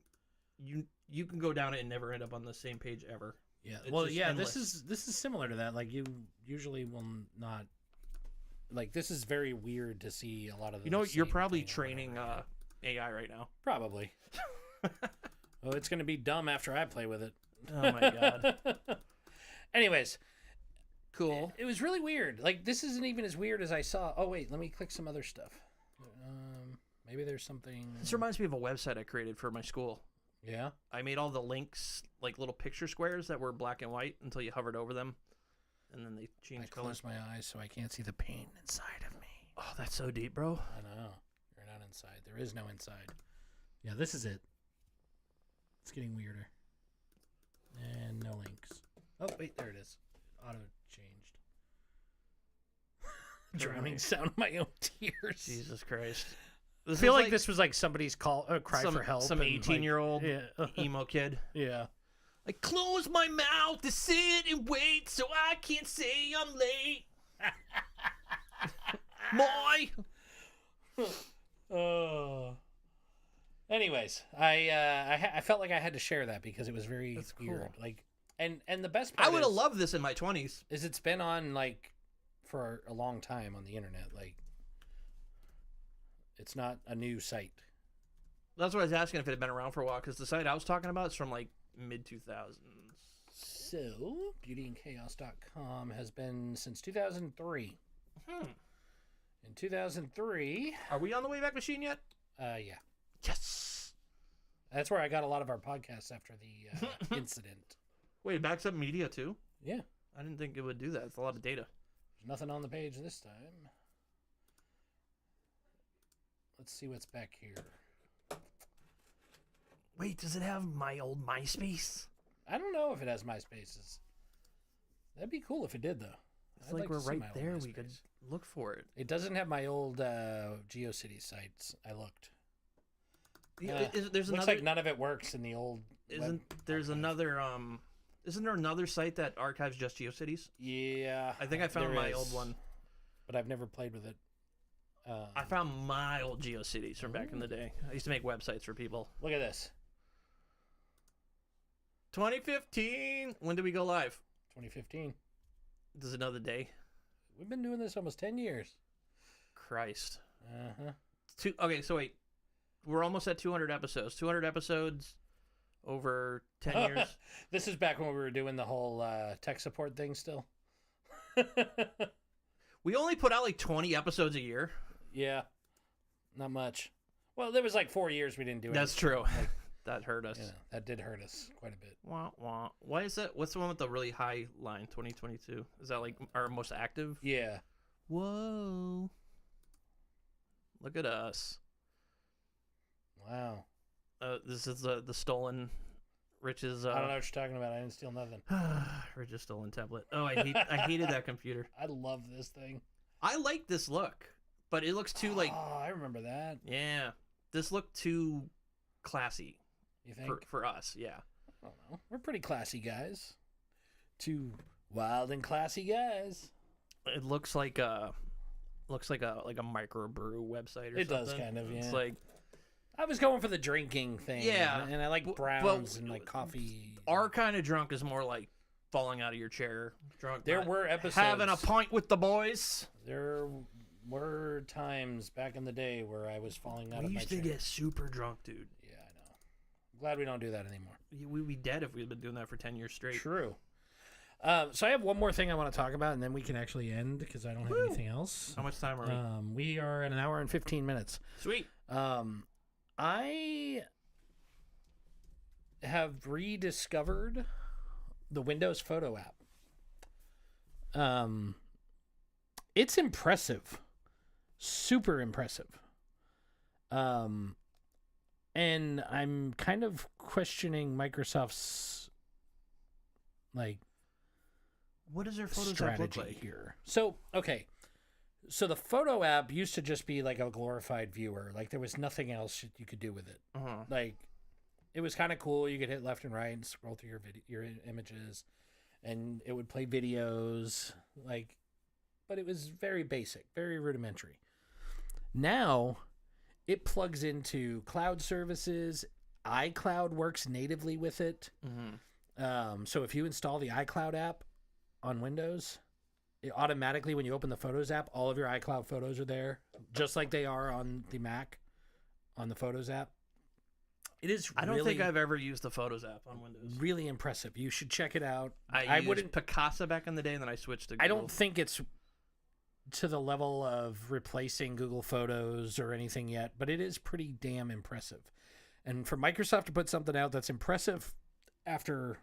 [SPEAKER 1] you can go down it and never end up on the same page ever.
[SPEAKER 2] Yeah.
[SPEAKER 1] It's
[SPEAKER 2] Well,
[SPEAKER 1] just
[SPEAKER 2] yeah,
[SPEAKER 1] endless.
[SPEAKER 2] this is similar to that. Like you usually will not like this is very weird to see a lot of the
[SPEAKER 1] You know, you're
[SPEAKER 2] same
[SPEAKER 1] probably
[SPEAKER 2] thing or
[SPEAKER 1] training
[SPEAKER 2] whatever.
[SPEAKER 1] AI right now.
[SPEAKER 2] Probably. Oh, it's going to be dumb after I play with it.
[SPEAKER 1] Oh my god.
[SPEAKER 2] Anyways,
[SPEAKER 1] Cool.
[SPEAKER 2] it was really weird. Like this isn't even as weird as I saw. Oh wait, let me click some other stuff. Maybe there's something.
[SPEAKER 1] This reminds me of a website I created for my school.
[SPEAKER 2] Yeah.
[SPEAKER 1] I made all the links like little picture squares that were black and white until you hovered over them, and then they
[SPEAKER 2] I
[SPEAKER 1] changed color.
[SPEAKER 2] close my eyes so I can't see the pain inside of me.
[SPEAKER 1] Oh, that's so deep, bro.
[SPEAKER 2] I know. You're not inside. There is no inside. Yeah, this is it. It's getting weirder. And no links. Oh, wait, there it is. Auto changed. Drowning sound of my own tears.
[SPEAKER 1] Jesus Christ.
[SPEAKER 2] I feel like this was like somebody's cry
[SPEAKER 1] some,
[SPEAKER 2] for help.
[SPEAKER 1] Some
[SPEAKER 2] and, like,
[SPEAKER 1] 18-year-old
[SPEAKER 2] yeah.
[SPEAKER 1] emo kid.
[SPEAKER 2] Yeah.
[SPEAKER 1] I close my mouth to sit and wait so I can't say I'm late. Boy.
[SPEAKER 2] Anyways, I felt like I had to share that because it was very
[SPEAKER 1] That's
[SPEAKER 2] weird.
[SPEAKER 1] cool.
[SPEAKER 2] Like, and the best part
[SPEAKER 1] I would have
[SPEAKER 2] is-
[SPEAKER 1] loved this in my 20s.
[SPEAKER 2] is it's been on like for a long time on the internet. Like, it's not a new site.
[SPEAKER 1] That's what I was asking if it had been around for a while, because the site I was talking about is from like mid-2000s.
[SPEAKER 2] So, beautyandchaos.com has been since 2003. In 2003,
[SPEAKER 1] Are we on the Wayback Machine yet?
[SPEAKER 2] yeah.
[SPEAKER 1] Yes.
[SPEAKER 2] That's where I got a lot of our podcasts after the incident.
[SPEAKER 1] Wait, it backs up media too?
[SPEAKER 2] Yeah.
[SPEAKER 1] I didn't think it would do that. It's a lot of data.
[SPEAKER 2] There's nothing on the page this time. Let's see what's back here.
[SPEAKER 1] Wait, does it have my old MySpace?
[SPEAKER 2] I don't know if it has MySpaces. That'd be cool if it did, though.
[SPEAKER 1] It's
[SPEAKER 2] I'd
[SPEAKER 1] like
[SPEAKER 2] like
[SPEAKER 1] we're
[SPEAKER 2] to see
[SPEAKER 1] right
[SPEAKER 2] my old
[SPEAKER 1] there. We could
[SPEAKER 2] MySpace.
[SPEAKER 1] look for it.
[SPEAKER 2] It doesn't have my old GeoCities sites. I looked.
[SPEAKER 1] There's
[SPEAKER 2] Looks
[SPEAKER 1] another.
[SPEAKER 2] like none of it works in the old.
[SPEAKER 1] Isn't
[SPEAKER 2] web
[SPEAKER 1] there's
[SPEAKER 2] archive.
[SPEAKER 1] another Isn't there another site that archives just GeoCities?
[SPEAKER 2] Yeah.
[SPEAKER 1] I think I found
[SPEAKER 2] there
[SPEAKER 1] my
[SPEAKER 2] is,
[SPEAKER 1] old one.
[SPEAKER 2] but I've never played with it.
[SPEAKER 1] I found my old GeoCities from back in the day. I used to make websites for people.
[SPEAKER 2] Look at this.
[SPEAKER 1] 2015. When did we go live?
[SPEAKER 2] 2015.
[SPEAKER 1] Does it know the day?
[SPEAKER 2] We've been doing this almost 10 years.
[SPEAKER 1] Christ.
[SPEAKER 2] Uh-huh.
[SPEAKER 1] Okay, so wait. We're almost at 200 episodes. 200 episodes over 10 years.
[SPEAKER 2] This is back when we were doing the whole tech support thing still.
[SPEAKER 1] We only put out like 20 episodes a year.
[SPEAKER 2] Yeah. Not much. Well, there was like 4 years we didn't do it.
[SPEAKER 1] That's true. That hurt us.
[SPEAKER 2] Yeah, that did hurt us quite a bit.
[SPEAKER 1] Wah, wah. Why is that? What's the one with the really high line? 2022. Is that like our most active?
[SPEAKER 2] Yeah.
[SPEAKER 1] Whoa. Look at us.
[SPEAKER 2] Wow.
[SPEAKER 1] This is the stolen Rich's.
[SPEAKER 2] I don't know what you're talking about. I didn't steal nothing.
[SPEAKER 1] Rich's stolen template. Oh, I hated that computer.
[SPEAKER 2] I love this thing.
[SPEAKER 1] I like this look, but it looks too like.
[SPEAKER 2] Oh, I remember that.
[SPEAKER 1] Yeah, this looked too classy
[SPEAKER 2] You think?
[SPEAKER 1] for us. Yeah.
[SPEAKER 2] I don't know. We're pretty classy guys. Two wild and classy guys.
[SPEAKER 1] It looks like looks like a microbrew website or
[SPEAKER 2] It
[SPEAKER 1] something.
[SPEAKER 2] does kind of,
[SPEAKER 1] It's
[SPEAKER 2] yeah.
[SPEAKER 1] like
[SPEAKER 2] I was going for the drinking thing.
[SPEAKER 1] Yeah.
[SPEAKER 2] And I like
[SPEAKER 1] But-
[SPEAKER 2] browns and like coffee.
[SPEAKER 1] our kind of drunk is more like falling out of your chair drunk.
[SPEAKER 2] There
[SPEAKER 1] not
[SPEAKER 2] were episodes.
[SPEAKER 1] having a pint with the boys.
[SPEAKER 2] There were times back in the day where I was falling out
[SPEAKER 1] We
[SPEAKER 2] of my
[SPEAKER 1] used to
[SPEAKER 2] chair.
[SPEAKER 1] get super drunk, dude.
[SPEAKER 2] Yeah, I know. I'm glad we don't do that anymore.
[SPEAKER 1] We'd be dead if we had been doing that for 10 years straight.
[SPEAKER 2] True. So I have one more thing I want to talk about, and then we can actually end because I don't have anything else.
[SPEAKER 1] How much time are we?
[SPEAKER 2] We are at an hour and 15 minutes.
[SPEAKER 1] Sweet.
[SPEAKER 2] I have rediscovered the Windows Photo app. It's impressive, super impressive. And I'm kind of questioning Microsoft's like
[SPEAKER 1] What does their photos app
[SPEAKER 2] strategy
[SPEAKER 1] look like?
[SPEAKER 2] here. So, okay. So the photo app used to just be like a glorified viewer. Like there was nothing else you could do with it.
[SPEAKER 1] Uh-huh.
[SPEAKER 2] Like it was kind of cool. You could hit left and right and scroll through your images, and it would play videos. Like, but it was very basic, very rudimentary. Now, it plugs into cloud services. iCloud works natively with it.
[SPEAKER 1] Mm-hmm.
[SPEAKER 2] So if you install the iCloud app on Windows, it automatically, when you open the Photos app, all of your iCloud photos are there, just like they are on the Mac, on the Photos app. It is.
[SPEAKER 1] I don't
[SPEAKER 2] really,
[SPEAKER 1] think I've ever used the Photos app on Windows.
[SPEAKER 2] really impressive. You should check it out.
[SPEAKER 1] I used Picasa back in the day, and then I switched to Google.
[SPEAKER 2] I don't think it's to the level of replacing Google Photos or anything yet, but it is pretty damn impressive. And for Microsoft to put something out that's impressive after,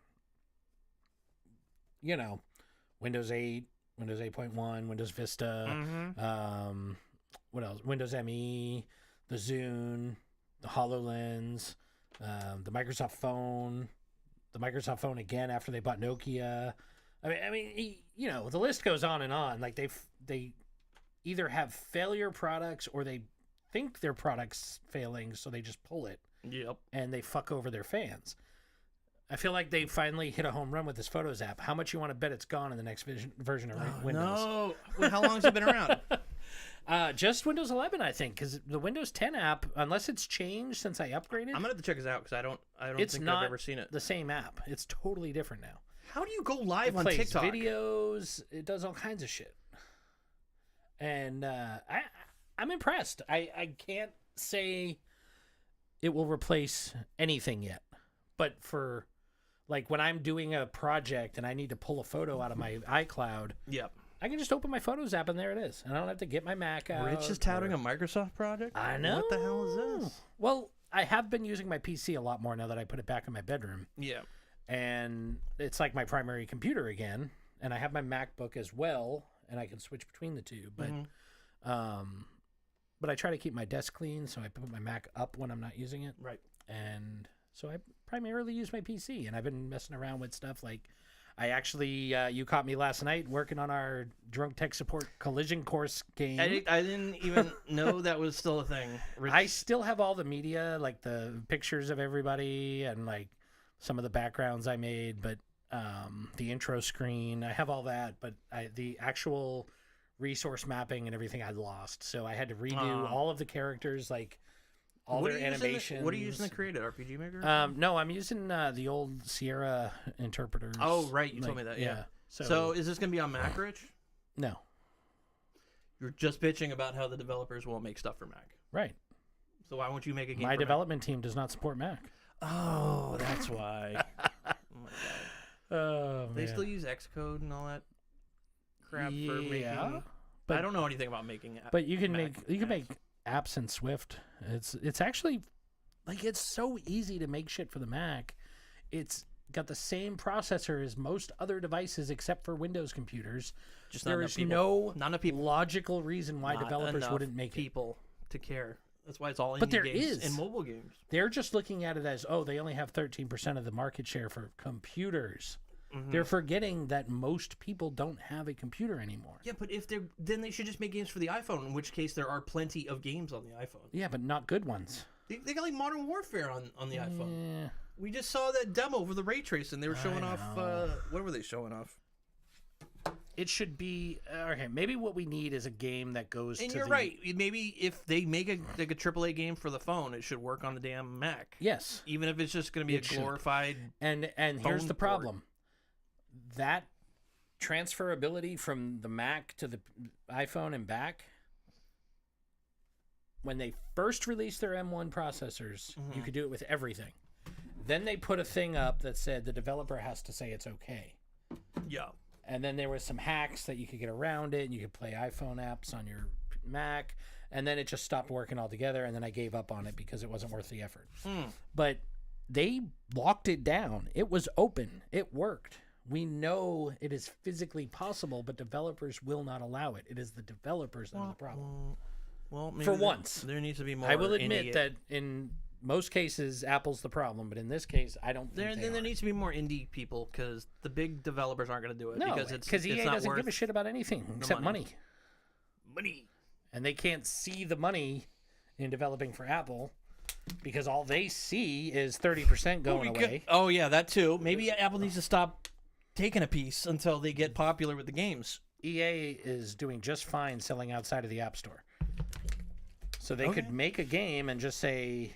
[SPEAKER 2] Windows 8, Windows 8.1, Windows Vista,
[SPEAKER 1] Mm-hmm.
[SPEAKER 2] what else? Windows ME, the Zune, the HoloLens, the Microsoft Phone, again after they bought Nokia. I mean, the list goes on and on. Like they either have failure products or they think their product's failing, so they just pull it
[SPEAKER 1] Yep.
[SPEAKER 2] and they fuck over their fans. I feel like they finally hit a home run with this Photos app. How much you want to bet it's gone in the next version of Windows?
[SPEAKER 1] No. Well, how long has it been around?
[SPEAKER 2] Just Windows 11, I think, because the Windows 10 app, unless it's changed since I upgraded,
[SPEAKER 1] I'm gonna have to check this out because I don't
[SPEAKER 2] it's
[SPEAKER 1] think
[SPEAKER 2] not
[SPEAKER 1] I've ever seen it.
[SPEAKER 2] the same app. It's totally different now.
[SPEAKER 1] How do you go live
[SPEAKER 2] It
[SPEAKER 1] on
[SPEAKER 2] plays
[SPEAKER 1] TikTok?
[SPEAKER 2] videos. It does all kinds of shit. And I'm impressed. I can't say it will replace anything yet. But for, like, when I'm doing a project and I need to pull a photo out of my iCloud,
[SPEAKER 1] Yep.
[SPEAKER 2] I can just open my Photos app and there it is. And I don't have to get my Mac out.
[SPEAKER 1] Rich is touting a Microsoft project.
[SPEAKER 2] I know.
[SPEAKER 1] What the hell is this?
[SPEAKER 2] Well, I have been using my PC a lot more now that I put it back in my bedroom.
[SPEAKER 1] Yeah.
[SPEAKER 2] And it's like my primary computer again, and I have my MacBook as well, and I can switch between the two. But but I try to keep my desk clean, so I put my Mac up when I'm not using it.
[SPEAKER 1] Right.
[SPEAKER 2] And so I primarily use my PC, and I've been messing around with stuff like I actually you caught me last night working on our Drunk Tech Support Collision Course game.
[SPEAKER 1] I didn't even know that was still a thing. Rich.
[SPEAKER 2] I still have all the media, like the pictures of everybody and like some of the backgrounds I made, but the intro screen, I have all that, but the actual resource mapping and everything I lost. So I had to redo all of the characters, like all
[SPEAKER 1] What
[SPEAKER 2] their
[SPEAKER 1] are you using
[SPEAKER 2] animations.
[SPEAKER 1] what are you using to create it? RPG Maker?
[SPEAKER 2] No, I'm using the old Sierra interpreters.
[SPEAKER 1] Oh, right. You told me that. Yeah. So is this going to be on Mac, Rich?
[SPEAKER 2] No.
[SPEAKER 1] You're just bitching about how the developers won't make stuff for Mac.
[SPEAKER 2] Right.
[SPEAKER 1] So why won't you make a game
[SPEAKER 2] My
[SPEAKER 1] for
[SPEAKER 2] development team does not support Mac.
[SPEAKER 1] Mac? Oh, that's why. Oh, my God.
[SPEAKER 2] Oh,
[SPEAKER 1] They
[SPEAKER 2] man.
[SPEAKER 1] still use Xcode and all that crap for making...
[SPEAKER 2] Yeah,
[SPEAKER 1] I don't know anything about making
[SPEAKER 2] But you can
[SPEAKER 1] Mac apps.
[SPEAKER 2] make apps in Swift. It's actually like it's so easy to make shit for the Mac. It's got the same processor as most other devices except for Windows computers.
[SPEAKER 1] Just not
[SPEAKER 2] There
[SPEAKER 1] enough
[SPEAKER 2] is
[SPEAKER 1] people. Not enough people.
[SPEAKER 2] logical reason why
[SPEAKER 1] Not
[SPEAKER 2] developers
[SPEAKER 1] enough
[SPEAKER 2] wouldn't make it.
[SPEAKER 1] people to care. That's why it's all
[SPEAKER 2] But
[SPEAKER 1] indie
[SPEAKER 2] there
[SPEAKER 1] games
[SPEAKER 2] is.
[SPEAKER 1] and mobile games.
[SPEAKER 2] They're just looking at it as, oh, they only have 13% of the market share for computers.
[SPEAKER 1] Mm-hmm.
[SPEAKER 2] They're forgetting that most people don't have a computer anymore.
[SPEAKER 1] Yeah, but then they should just make games for the iPhone. In which case, there are plenty of games on the iPhone.
[SPEAKER 2] Yeah, but not good ones.
[SPEAKER 1] They got like Modern Warfare on the iPhone.
[SPEAKER 2] Yeah.
[SPEAKER 1] We just saw that demo for the ray tracing. They were showing off. What were they showing off?
[SPEAKER 2] it should be okay. Maybe what we need is a game that goes.
[SPEAKER 1] And
[SPEAKER 2] to
[SPEAKER 1] you're right. Maybe if they make a AAA game for the phone, it should work on the damn Mac.
[SPEAKER 2] Yes,
[SPEAKER 1] Even if it's just going to be
[SPEAKER 2] It
[SPEAKER 1] a
[SPEAKER 2] should.
[SPEAKER 1] glorified.
[SPEAKER 2] and here's
[SPEAKER 1] phone
[SPEAKER 2] the
[SPEAKER 1] port.
[SPEAKER 2] problem: that transferability from the Mac to the iPhone and back. When they first released their M1 processors, you could do it with everything. Then they put a thing up that said the developer has to say it's okay.
[SPEAKER 1] Yeah.
[SPEAKER 2] And then there was some hacks that you could get around it, and you could play iPhone apps on your Mac. And then it just stopped working altogether, and then I gave up on it because it wasn't worth the effort. But they locked it down. It was open. It worked. We know it is physically possible, but developers will not allow it. It is the developers that are the problem.
[SPEAKER 1] Well, maybe
[SPEAKER 2] For once.
[SPEAKER 1] there needs to be more.
[SPEAKER 2] I will admit
[SPEAKER 1] indie-
[SPEAKER 2] that in most cases, Apple's the problem, but in this case, I don't think
[SPEAKER 1] there
[SPEAKER 2] they
[SPEAKER 1] needs to be more indie people because the big developers aren't going to do it
[SPEAKER 2] No,
[SPEAKER 1] because
[SPEAKER 2] EA
[SPEAKER 1] not
[SPEAKER 2] doesn't
[SPEAKER 1] worth
[SPEAKER 2] give a shit about anything except money.
[SPEAKER 1] money.
[SPEAKER 2] And they can't see the money in developing for Apple because all they see is 30% going away.
[SPEAKER 1] Oh yeah, that too. Maybe Apple needs to stop taking a piece until they get popular with the games.
[SPEAKER 2] EA is doing just fine selling outside of the App Store. So they could make a game and just say,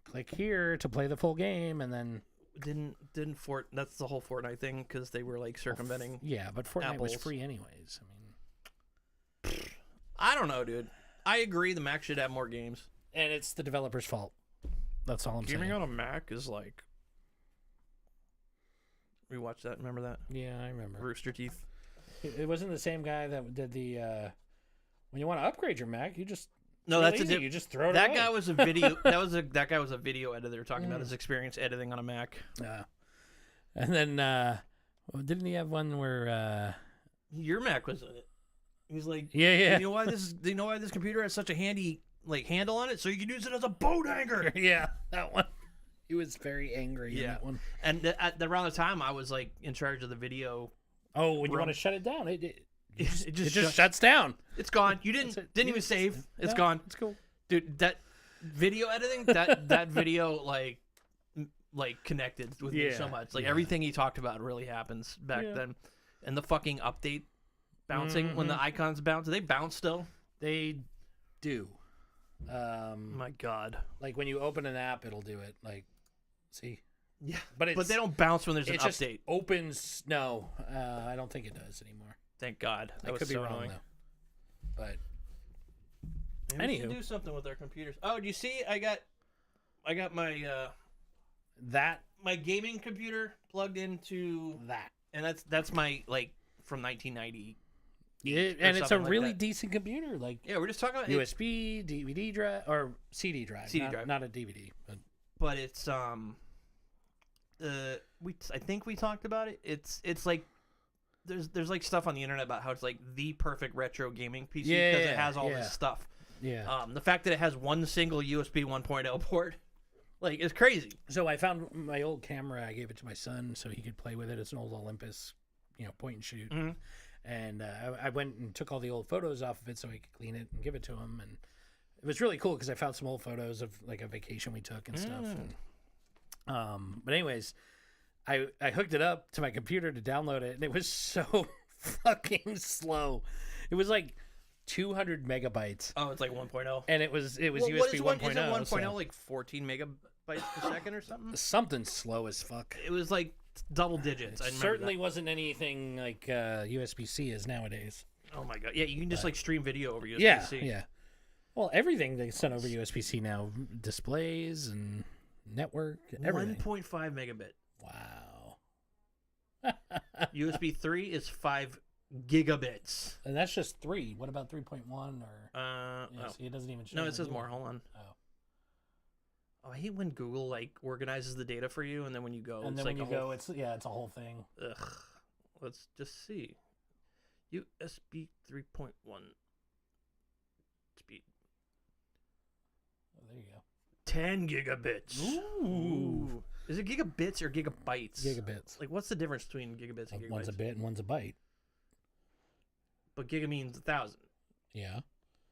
[SPEAKER 2] click here to play the full game, and then
[SPEAKER 1] Didn't Fort? That's the whole Fortnite thing because they were like circumventing.
[SPEAKER 2] yeah, but Fortnite was
[SPEAKER 1] Apple's.
[SPEAKER 2] free anyways. I mean,
[SPEAKER 1] I don't know, dude. I agree. The Mac should have more games.
[SPEAKER 2] and it's the developer's fault. That's all I'm saying.
[SPEAKER 1] on a Mac is like. Rewatch that. Remember that
[SPEAKER 2] Yeah, I remember.
[SPEAKER 1] Rooster Teeth.
[SPEAKER 2] It wasn't the same guy that did the. When you want to upgrade your Mac, you just
[SPEAKER 1] No,
[SPEAKER 2] real
[SPEAKER 1] that's
[SPEAKER 2] easy.
[SPEAKER 1] a
[SPEAKER 2] You just throw it
[SPEAKER 1] That
[SPEAKER 2] away.
[SPEAKER 1] guy was a video. that guy was a video editor talking about his experience editing on a Mac.
[SPEAKER 2] And then didn't he have one where?
[SPEAKER 1] Your Mac was in it. He's like,
[SPEAKER 2] Yeah.
[SPEAKER 1] You know why this? Do you know why this computer has such a handy like handle on it? So you can use it as a boat anchor.
[SPEAKER 2] Yeah, that one. He was very angry in
[SPEAKER 1] Yeah.
[SPEAKER 2] that one.
[SPEAKER 1] And around the time I was like in charge of the video.
[SPEAKER 2] Oh, when you
[SPEAKER 1] Rum.
[SPEAKER 2] want to shut it down, it
[SPEAKER 1] It
[SPEAKER 2] just
[SPEAKER 1] just
[SPEAKER 2] shuts down.
[SPEAKER 1] It's gone. You
[SPEAKER 2] That's it.
[SPEAKER 1] didn't even save. It's
[SPEAKER 2] No,
[SPEAKER 1] gone,
[SPEAKER 2] It's cool.
[SPEAKER 1] dude. That video editing, that video like connected with me so
[SPEAKER 2] Yeah,
[SPEAKER 1] much. Like
[SPEAKER 2] yeah.
[SPEAKER 1] everything he talked about really happens back
[SPEAKER 2] Yeah.
[SPEAKER 1] then, and the fucking update bouncing when the icons bounce. Do they bounce still?
[SPEAKER 2] They do.
[SPEAKER 1] My God.
[SPEAKER 2] Like when you open an app, it'll do it. Like, see,
[SPEAKER 1] Yeah,
[SPEAKER 2] but
[SPEAKER 1] but they don't bounce when there's an
[SPEAKER 2] It just
[SPEAKER 1] update.
[SPEAKER 2] opens. No, I don't think it does anymore.
[SPEAKER 1] Thank God. That
[SPEAKER 2] I
[SPEAKER 1] was
[SPEAKER 2] could be
[SPEAKER 1] so
[SPEAKER 2] wrong
[SPEAKER 1] annoying.
[SPEAKER 2] though. But
[SPEAKER 1] Maybe we should
[SPEAKER 2] Anywho.
[SPEAKER 1] do something with our computers. Oh, do you see? I got my
[SPEAKER 2] that
[SPEAKER 1] my gaming computer plugged into, and that's my like from 1990.
[SPEAKER 2] and it's a
[SPEAKER 1] something like
[SPEAKER 2] really
[SPEAKER 1] that.
[SPEAKER 2] decent computer. Like
[SPEAKER 1] Yeah, we're just talking about
[SPEAKER 2] USB, DVD drive, or CD drive.
[SPEAKER 1] CD
[SPEAKER 2] not,
[SPEAKER 1] drive.
[SPEAKER 2] not a DVD. But
[SPEAKER 1] but it's I think we talked about it. It's like there's like stuff on the internet about how it's like the perfect retro gaming PC because it
[SPEAKER 2] Yeah,
[SPEAKER 1] has all
[SPEAKER 2] yeah.
[SPEAKER 1] this stuff.
[SPEAKER 2] yeah.
[SPEAKER 1] The fact that it has one single USB 1.0 port, like, is crazy.
[SPEAKER 2] So I found my old camera. I gave it to my son so he could play with it. It's an old Olympus, point and shoot.
[SPEAKER 1] Mhm.
[SPEAKER 2] And I went and took all the old photos off of it so he could clean it and give it to him. And it was really cool because I found some old photos of like a vacation we took and stuff. And, but anyways, I hooked it up to my computer to download it, and it was so fucking slow. It was like 200 megabytes,
[SPEAKER 1] Oh, it's like 1.0.
[SPEAKER 2] and it was
[SPEAKER 1] Well,
[SPEAKER 2] USB
[SPEAKER 1] what is
[SPEAKER 2] 1.0.
[SPEAKER 1] Is it 1.0
[SPEAKER 2] so
[SPEAKER 1] like 14 megabytes per second or something?
[SPEAKER 2] something slow as fuck.
[SPEAKER 1] It was like double digits. I remember
[SPEAKER 2] Certainly
[SPEAKER 1] that.
[SPEAKER 2] wasn't anything like USB-C is nowadays.
[SPEAKER 1] Oh my God. Yeah, you can just like stream video over USB-C.
[SPEAKER 2] Yeah, yeah. Well, everything they send over USB-C now, displays and network, everything.
[SPEAKER 1] 1.5 megabit.
[SPEAKER 2] Wow.
[SPEAKER 1] USB 3 is 5 gigabits.
[SPEAKER 2] And that's just 3. What about 3.1 or?
[SPEAKER 1] Oh.
[SPEAKER 2] See, it doesn't even show.
[SPEAKER 1] No,
[SPEAKER 2] the
[SPEAKER 1] it says
[SPEAKER 2] new
[SPEAKER 1] more.
[SPEAKER 2] one.
[SPEAKER 1] Hold on.
[SPEAKER 2] Oh.
[SPEAKER 1] Oh, I hate when Google like organizes the data for you, and then when you go,
[SPEAKER 2] And
[SPEAKER 1] it's
[SPEAKER 2] then
[SPEAKER 1] like
[SPEAKER 2] when you
[SPEAKER 1] a whole
[SPEAKER 2] go, it's a whole thing.
[SPEAKER 1] Ugh. Let's just see. USB 3.1 speed.
[SPEAKER 2] Oh, there you go.
[SPEAKER 1] 10 gigabits.
[SPEAKER 2] Ooh.
[SPEAKER 1] Is it gigabits or gigabytes?
[SPEAKER 2] Gigabits.
[SPEAKER 1] Like, what's the difference between gigabits and gigabytes?
[SPEAKER 2] One's a bit and one's a byte.
[SPEAKER 1] But giga means 1,000.
[SPEAKER 2] Yeah.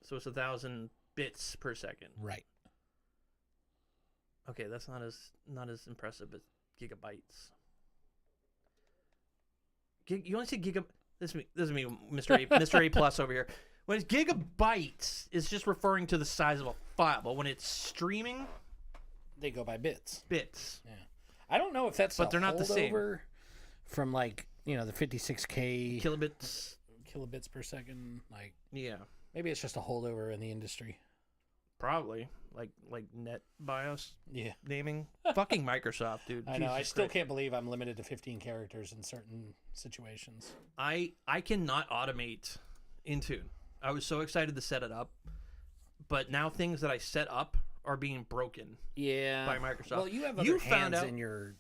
[SPEAKER 1] So it's 1,000 bits per second.
[SPEAKER 2] Right.
[SPEAKER 1] Okay, that's not as impressive as gigabytes. You only say This is me, Mr. A plus over here. When it's gigabytes, it's just referring to the size of a file, but when it's streaming,
[SPEAKER 2] They go by bits.
[SPEAKER 1] bits.
[SPEAKER 2] Yeah. I don't know if that's
[SPEAKER 1] But they're not the same.
[SPEAKER 2] holdover from like, the 56K
[SPEAKER 1] Kilobits.
[SPEAKER 2] per second. Like
[SPEAKER 1] Yeah,
[SPEAKER 2] maybe it's just a holdover in the industry.
[SPEAKER 1] probably like NetBIOS
[SPEAKER 2] Yeah.
[SPEAKER 1] naming. Fucking Microsoft, dude.
[SPEAKER 2] I know. I
[SPEAKER 1] Jesus
[SPEAKER 2] still
[SPEAKER 1] Christ.
[SPEAKER 2] can't believe I'm limited to 15 characters in certain situations.
[SPEAKER 1] I cannot automate Intune. I was so excited to set it up, but now things that I set up are being broken.
[SPEAKER 2] Yeah.
[SPEAKER 1] By Microsoft.
[SPEAKER 2] Well, you have other
[SPEAKER 1] You
[SPEAKER 2] hands
[SPEAKER 1] found out-
[SPEAKER 2] in your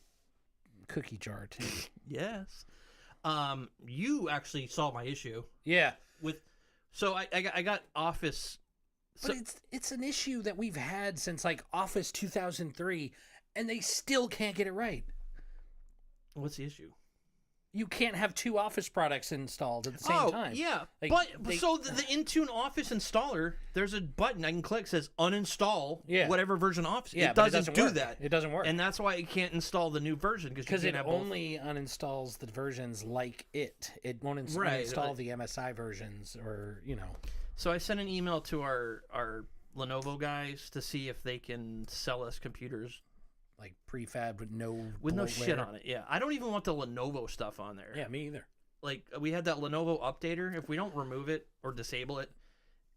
[SPEAKER 2] cookie jar too.
[SPEAKER 1] Yes. You actually solved my issue
[SPEAKER 2] Yeah.
[SPEAKER 1] with. So I got Office.
[SPEAKER 2] But
[SPEAKER 1] So,
[SPEAKER 2] it's an issue that we've had since like Office 2003, and they still can't get it right.
[SPEAKER 1] what's the issue?
[SPEAKER 2] You can't have two Office products installed at the same time.
[SPEAKER 1] Yeah.
[SPEAKER 2] Like,
[SPEAKER 1] but
[SPEAKER 2] they-
[SPEAKER 1] so the Intune Office installer, there's a button I can click that says uninstall
[SPEAKER 2] Yeah.
[SPEAKER 1] whatever version of Office.
[SPEAKER 2] Yeah,
[SPEAKER 1] it
[SPEAKER 2] but
[SPEAKER 1] doesn't do
[SPEAKER 2] work.
[SPEAKER 1] that.
[SPEAKER 2] It doesn't work.
[SPEAKER 1] And that's why it can't install the new version
[SPEAKER 2] Because
[SPEAKER 1] you
[SPEAKER 2] it
[SPEAKER 1] can't have both.
[SPEAKER 2] only uninstalls the versions like it. It won't
[SPEAKER 1] Right,
[SPEAKER 2] uninstall
[SPEAKER 1] like-
[SPEAKER 2] the MSI versions or.
[SPEAKER 1] So I sent an email to our Lenovo guys to see if they can sell us computers
[SPEAKER 2] Like prefab with no
[SPEAKER 1] shit
[SPEAKER 2] bloatware.
[SPEAKER 1] on it. Yeah, I don't even want the Lenovo stuff on there.
[SPEAKER 2] Yeah, me either.
[SPEAKER 1] Like we had that Lenovo updater. If we don't remove it or disable it,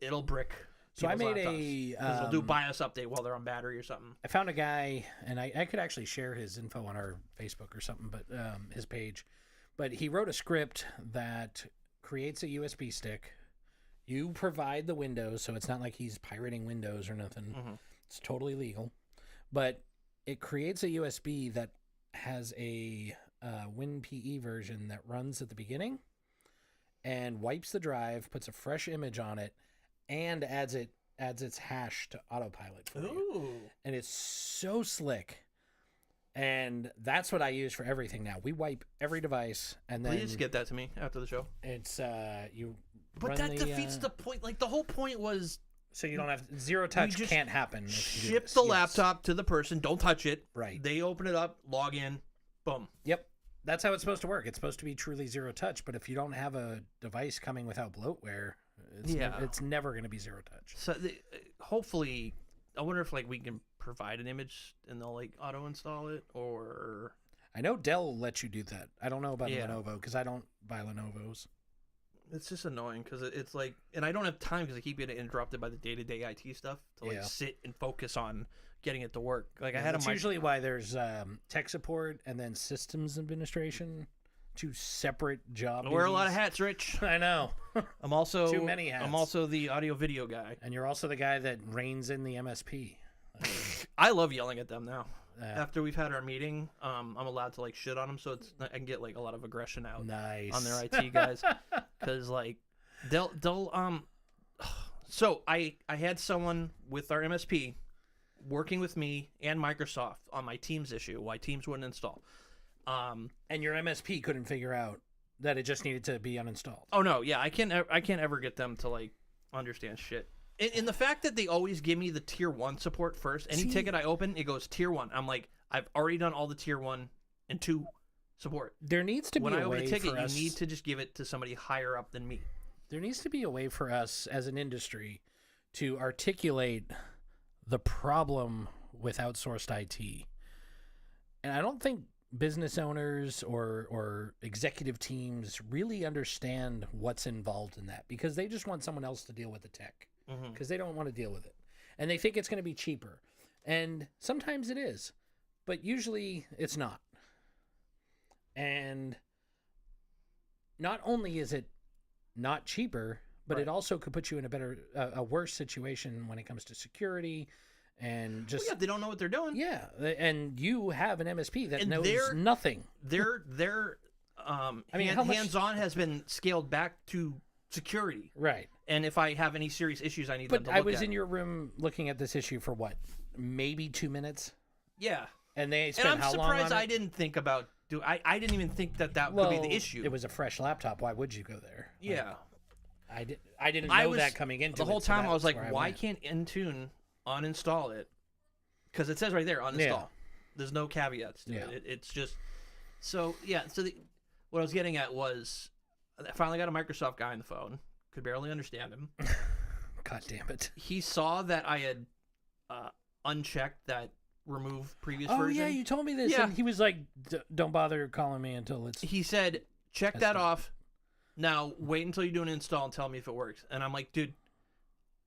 [SPEAKER 1] it'll brick.
[SPEAKER 2] So I
[SPEAKER 1] people's
[SPEAKER 2] made
[SPEAKER 1] laptops. 'Cause they'll do
[SPEAKER 2] a.
[SPEAKER 1] BIOS update while they're on battery or something.
[SPEAKER 2] I found a guy, and I could actually share his info on our Facebook or something, but his page. But he wrote a script that creates a USB stick. You provide the Windows, so it's not like he's pirating Windows or nothing.
[SPEAKER 1] Mhm.
[SPEAKER 2] It's totally legal. But it creates a USB that has a WinPE version that runs at the beginning and wipes the drive, puts a fresh image on it, and adds its hash to autopilot for you.
[SPEAKER 1] Ooh.
[SPEAKER 2] And it's so slick. And that's what I use for everything now. We wipe every device, and then
[SPEAKER 1] Please get that to me after the show.
[SPEAKER 2] it's you.
[SPEAKER 1] But
[SPEAKER 2] run
[SPEAKER 1] that
[SPEAKER 2] the,
[SPEAKER 1] defeats the point. Like the whole point was
[SPEAKER 2] So you don't have zero touch.
[SPEAKER 1] just
[SPEAKER 2] Can't happen. if you do
[SPEAKER 1] ship
[SPEAKER 2] this.
[SPEAKER 1] the
[SPEAKER 2] Yes.
[SPEAKER 1] laptop to the person. Don't touch it.
[SPEAKER 2] Right.
[SPEAKER 1] They open it up, log in, boom.
[SPEAKER 2] Yep. That's how it's supposed to work. It's supposed to be truly zero touch. But if you don't have a device coming without bloatware, it's never going to be zero touch.
[SPEAKER 1] So hopefully, I wonder if like we can provide an image and they'll like auto install it, or
[SPEAKER 2] I know Dell lets you do that. I don't know about
[SPEAKER 1] Yeah.
[SPEAKER 2] Lenovo because I don't buy Lenovo's.
[SPEAKER 1] it's just annoying because it's like, and I don't have time because I keep getting interrupted by the day-to-day IT stuff to like
[SPEAKER 2] Yeah.
[SPEAKER 1] sit and focus on getting it to work. Like I
[SPEAKER 2] Yeah,
[SPEAKER 1] had
[SPEAKER 2] that's
[SPEAKER 1] a
[SPEAKER 2] usually why there's tech support and then systems administration, two separate job.
[SPEAKER 1] I wear a lot of
[SPEAKER 2] duties.
[SPEAKER 1] hats, Rich.
[SPEAKER 2] I know.
[SPEAKER 1] I'm also
[SPEAKER 2] Too many hats.
[SPEAKER 1] I'm also the audio video guy.
[SPEAKER 2] And you're also the guy that reins in the MSP.
[SPEAKER 1] I love yelling at them now.
[SPEAKER 2] Uh,
[SPEAKER 1] After we've had our meeting, I'm allowed to like shit on them, so I can get like a lot of aggression out
[SPEAKER 2] nice.
[SPEAKER 1] on their IT guys, because like they'll So I had someone with our MSP working with me and Microsoft on my Teams issue, why Teams wouldn't install.
[SPEAKER 2] And your MSP couldn't figure out that it just needed to be uninstalled.
[SPEAKER 1] Oh no, yeah, I can't ever get them to like understand shit. And the fact that they always give me the tier 1 support first, any
[SPEAKER 2] See-
[SPEAKER 1] ticket I open, it goes tier 1. I'm like, I've already done all the tier 1 and 2 support.
[SPEAKER 2] There needs to be
[SPEAKER 1] When I
[SPEAKER 2] a
[SPEAKER 1] open
[SPEAKER 2] way
[SPEAKER 1] a ticket,
[SPEAKER 2] for
[SPEAKER 1] you
[SPEAKER 2] us.
[SPEAKER 1] need to just give it to somebody higher up than me.
[SPEAKER 2] There needs to be a way for us as an industry to articulate the problem with outsourced IT. And I don't think business owners or executive teams really understand what's involved in that because they just want someone else to deal with the tech because they don't want to deal with it. And they think it's going to be cheaper. And sometimes it is, but usually it's not. And not only is it not cheaper, but it also could put you in a worse situation when it comes to security and just
[SPEAKER 1] Well, yeah, they don't know what they're doing.
[SPEAKER 2] yeah. And you have an MSP that
[SPEAKER 1] And
[SPEAKER 2] knows
[SPEAKER 1] they're-
[SPEAKER 2] nothing.
[SPEAKER 1] Their
[SPEAKER 2] I mean, how much-
[SPEAKER 1] hands-on has been scaled back to security.
[SPEAKER 2] Right.
[SPEAKER 1] And if I have any serious issues, I need
[SPEAKER 2] But
[SPEAKER 1] them to
[SPEAKER 2] I
[SPEAKER 1] look
[SPEAKER 2] was
[SPEAKER 1] at.
[SPEAKER 2] in your room looking at this issue for what, maybe 2 minutes,
[SPEAKER 1] Yeah.
[SPEAKER 2] and they
[SPEAKER 1] And
[SPEAKER 2] spent
[SPEAKER 1] I'm
[SPEAKER 2] how long
[SPEAKER 1] surprised
[SPEAKER 2] on
[SPEAKER 1] I
[SPEAKER 2] it?
[SPEAKER 1] didn't think about I didn't even think that
[SPEAKER 2] Well,
[SPEAKER 1] could be the issue.
[SPEAKER 2] It was a fresh laptop. Why would you go there? Like,
[SPEAKER 1] yeah.
[SPEAKER 2] I didn't know
[SPEAKER 1] I was
[SPEAKER 2] that coming into
[SPEAKER 1] the whole
[SPEAKER 2] it, so
[SPEAKER 1] time. I was
[SPEAKER 2] that's
[SPEAKER 1] like,
[SPEAKER 2] where
[SPEAKER 1] why
[SPEAKER 2] went.
[SPEAKER 1] can't Intune uninstall it? Because it says right there, uninstall.
[SPEAKER 2] Yeah.
[SPEAKER 1] There's no caveats to
[SPEAKER 2] Yeah.
[SPEAKER 1] it. It's just so yeah. So what I was getting at was I finally got a Microsoft guy on the phone. Could barely understand him.
[SPEAKER 2] God damn it.
[SPEAKER 1] He saw that I had unchecked that remove previous
[SPEAKER 2] Oh,
[SPEAKER 1] version.
[SPEAKER 2] yeah, you told me this.
[SPEAKER 1] Yeah.
[SPEAKER 2] And he was like, don't bother calling me until it's...
[SPEAKER 1] He said, check that off. Now, wait until you do an install and tell me if it works. And I'm like, dude,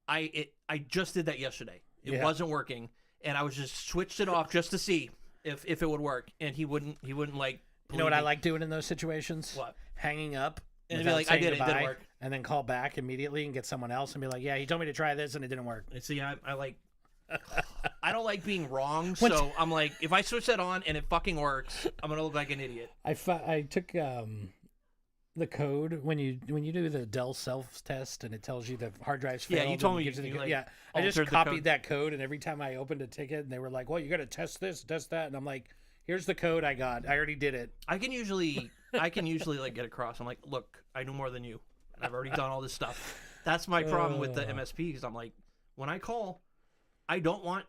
[SPEAKER 1] I just did that yesterday. It wasn't working. And I was just switched it off just to see if it would work. And he wouldn't like...
[SPEAKER 2] You know what I like doing in those situations?
[SPEAKER 1] What?
[SPEAKER 2] Hanging up.
[SPEAKER 1] And be
[SPEAKER 2] without
[SPEAKER 1] like, I
[SPEAKER 2] saying
[SPEAKER 1] did it,
[SPEAKER 2] goodbye,
[SPEAKER 1] didn't work.
[SPEAKER 2] And then call back immediately and get someone else and be like, yeah, he told me to try this and it didn't work.
[SPEAKER 1] See, I like... I don't like being wrong, so I'm like, if I switch that on and it fucking works, I'm gonna look like an idiot.
[SPEAKER 2] I took the code when you do the Dell self-test and it tells you the hard drive's failed.
[SPEAKER 1] Yeah, you told
[SPEAKER 2] and
[SPEAKER 1] me
[SPEAKER 2] gives you the
[SPEAKER 1] you,
[SPEAKER 2] code.
[SPEAKER 1] like,
[SPEAKER 2] Yeah, I just
[SPEAKER 1] altered the
[SPEAKER 2] copied
[SPEAKER 1] code.
[SPEAKER 2] that code, and every time I opened a ticket and they were like, well, you got to test this, test that. And I'm like, here's the code I got. I already did it.
[SPEAKER 1] I can usually like get across. I'm like, look, I know more than you. And I've already done all this stuff. That's my problem with the MSP because I'm like, when I call, I don't want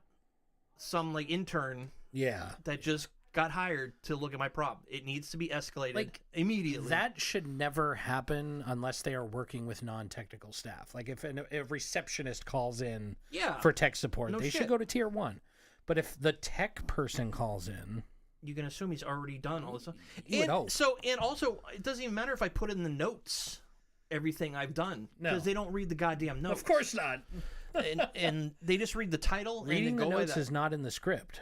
[SPEAKER 1] some like intern
[SPEAKER 2] Yeah.
[SPEAKER 1] that just got hired to look at my problem. It needs to be escalated
[SPEAKER 2] Like,
[SPEAKER 1] immediately.
[SPEAKER 2] That should never happen unless they are working with non-technical staff. Like if a receptionist calls in
[SPEAKER 1] yeah,
[SPEAKER 2] for tech support,
[SPEAKER 1] No
[SPEAKER 2] they
[SPEAKER 1] shit.
[SPEAKER 2] should go to tier 1. But if the tech person calls in,
[SPEAKER 1] you can assume he's already done all this stuff.
[SPEAKER 2] You would hope.
[SPEAKER 1] And also, it doesn't even matter if I put in the notes everything I've done because
[SPEAKER 2] No.
[SPEAKER 1] they don't read the goddamn notes.
[SPEAKER 2] of course not.
[SPEAKER 1] and they just read the title
[SPEAKER 2] Reading
[SPEAKER 1] and
[SPEAKER 2] the
[SPEAKER 1] they go by
[SPEAKER 2] notes
[SPEAKER 1] that.
[SPEAKER 2] is not in the script.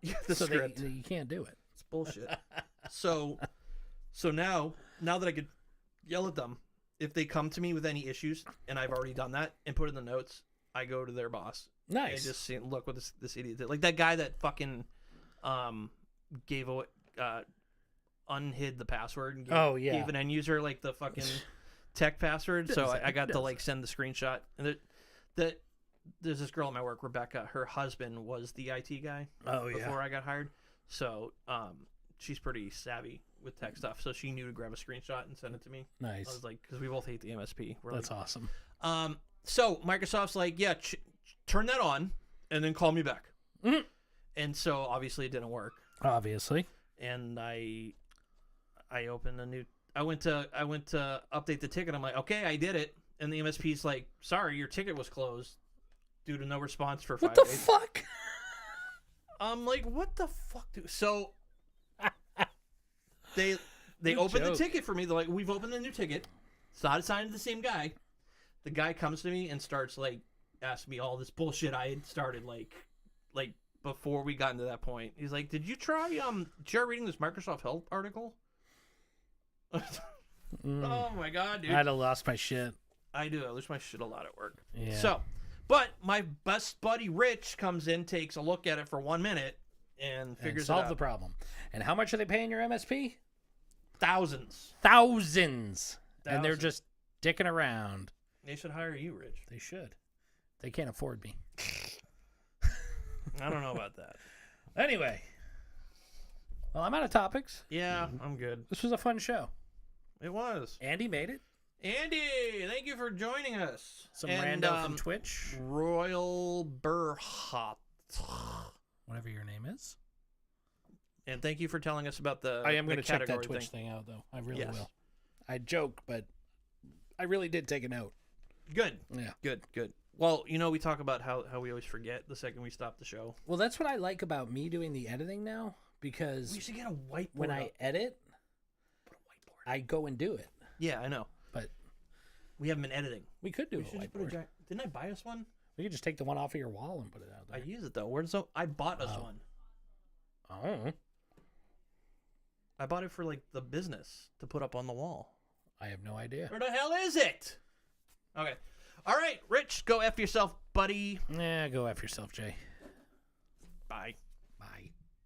[SPEAKER 1] Yeah, the
[SPEAKER 2] so
[SPEAKER 1] script.
[SPEAKER 2] you can't do it.
[SPEAKER 1] It's bullshit. so now that I could yell at them, if they come to me with any issues, and I've already done that and put in the notes, I go to their boss.
[SPEAKER 2] Nice.
[SPEAKER 1] And just see, look what this idiot did. Like that guy that fucking gave away, unhid the password. And gave an end user like the fucking tech password. So I got to like send the screenshot. And there's this girl at my work, Rebecca. Her husband was the IT guy before I got hired. So she's pretty savvy with tech stuff. So she knew to grab a screenshot and send it to me.
[SPEAKER 2] Nice.
[SPEAKER 1] I was like, because we both hate the MSP.
[SPEAKER 2] That's awesome.
[SPEAKER 1] So Microsoft's like, yeah, turn that on and then call me back.
[SPEAKER 2] Mhm.
[SPEAKER 1] And so obviously it didn't work.
[SPEAKER 2] Obviously.
[SPEAKER 1] And I opened a new. I went to update the ticket. I'm like, okay, I did it. And the MSP's like, sorry, your ticket was closed due to no response for 5
[SPEAKER 2] What the
[SPEAKER 1] days.
[SPEAKER 2] fuck?
[SPEAKER 1] I'm like, what the fuck, dude? So they
[SPEAKER 2] Good
[SPEAKER 1] opened the
[SPEAKER 2] joke.
[SPEAKER 1] ticket for me. They're like, we've opened a new ticket. It's not assigned to the same guy. The guy comes to me and starts like asking me all this bullshit I had started like before we got into that point. He's like, did you try reading this Microsoft Help article? Oh my god, dude.
[SPEAKER 2] I'd have lost my shit.
[SPEAKER 1] I do. I lose my shit a lot at work.
[SPEAKER 2] Yeah.
[SPEAKER 1] So, but my best buddy Rich comes in, takes a look at it for 1 minute, and figures
[SPEAKER 2] solve
[SPEAKER 1] it out.
[SPEAKER 2] the problem. And how much are they paying your MSP?
[SPEAKER 1] Thousands.
[SPEAKER 2] Thousands. And they're
[SPEAKER 1] Thousands.
[SPEAKER 2] just dicking around.
[SPEAKER 1] They should hire you, Rich.
[SPEAKER 2] They should. They can't afford me.
[SPEAKER 1] I don't know about that.
[SPEAKER 2] Anyway. Well, I'm out of topics.
[SPEAKER 1] Yeah, I'm good.
[SPEAKER 2] This was a fun show.
[SPEAKER 1] It was.
[SPEAKER 2] Andy made it.
[SPEAKER 1] Andy, thank you for joining us.
[SPEAKER 2] Some
[SPEAKER 1] And,
[SPEAKER 2] rando from Twitch.
[SPEAKER 1] Royal Burhot.
[SPEAKER 2] Whatever your name is.
[SPEAKER 1] And thank you for telling us about the
[SPEAKER 2] I am going to check that
[SPEAKER 1] category
[SPEAKER 2] Twitch
[SPEAKER 1] thing.
[SPEAKER 2] thing out, though. I really
[SPEAKER 1] Yes.
[SPEAKER 2] will. I joke, but I really did take a note.
[SPEAKER 1] Good.
[SPEAKER 2] Yeah.
[SPEAKER 1] Good. Well, we talk about how we always forget the second we stop the show.
[SPEAKER 2] Well, that's what I like about me doing the editing now, because
[SPEAKER 1] We should get a whiteboard.
[SPEAKER 2] when I
[SPEAKER 1] up.
[SPEAKER 2] edit,
[SPEAKER 1] Put a whiteboard.
[SPEAKER 2] I go and do it.
[SPEAKER 1] Yeah, I know.
[SPEAKER 2] But
[SPEAKER 1] We haven't been editing.
[SPEAKER 2] we could do
[SPEAKER 1] We
[SPEAKER 2] a
[SPEAKER 1] should just put a
[SPEAKER 2] whiteboard.
[SPEAKER 1] giant... Didn't I buy us one?
[SPEAKER 2] We could just take the one off of your wall and put it out
[SPEAKER 1] I
[SPEAKER 2] there.
[SPEAKER 1] use it though. Where's the? I bought us
[SPEAKER 2] Oh.
[SPEAKER 1] one.
[SPEAKER 2] Oh,
[SPEAKER 1] I bought it for like the business to put up on the wall.
[SPEAKER 2] I have no idea.
[SPEAKER 1] Where the hell is it? Okay. All right, Rich, go F yourself, buddy.
[SPEAKER 2] Yeah, go F yourself, Jay.
[SPEAKER 1] Bye.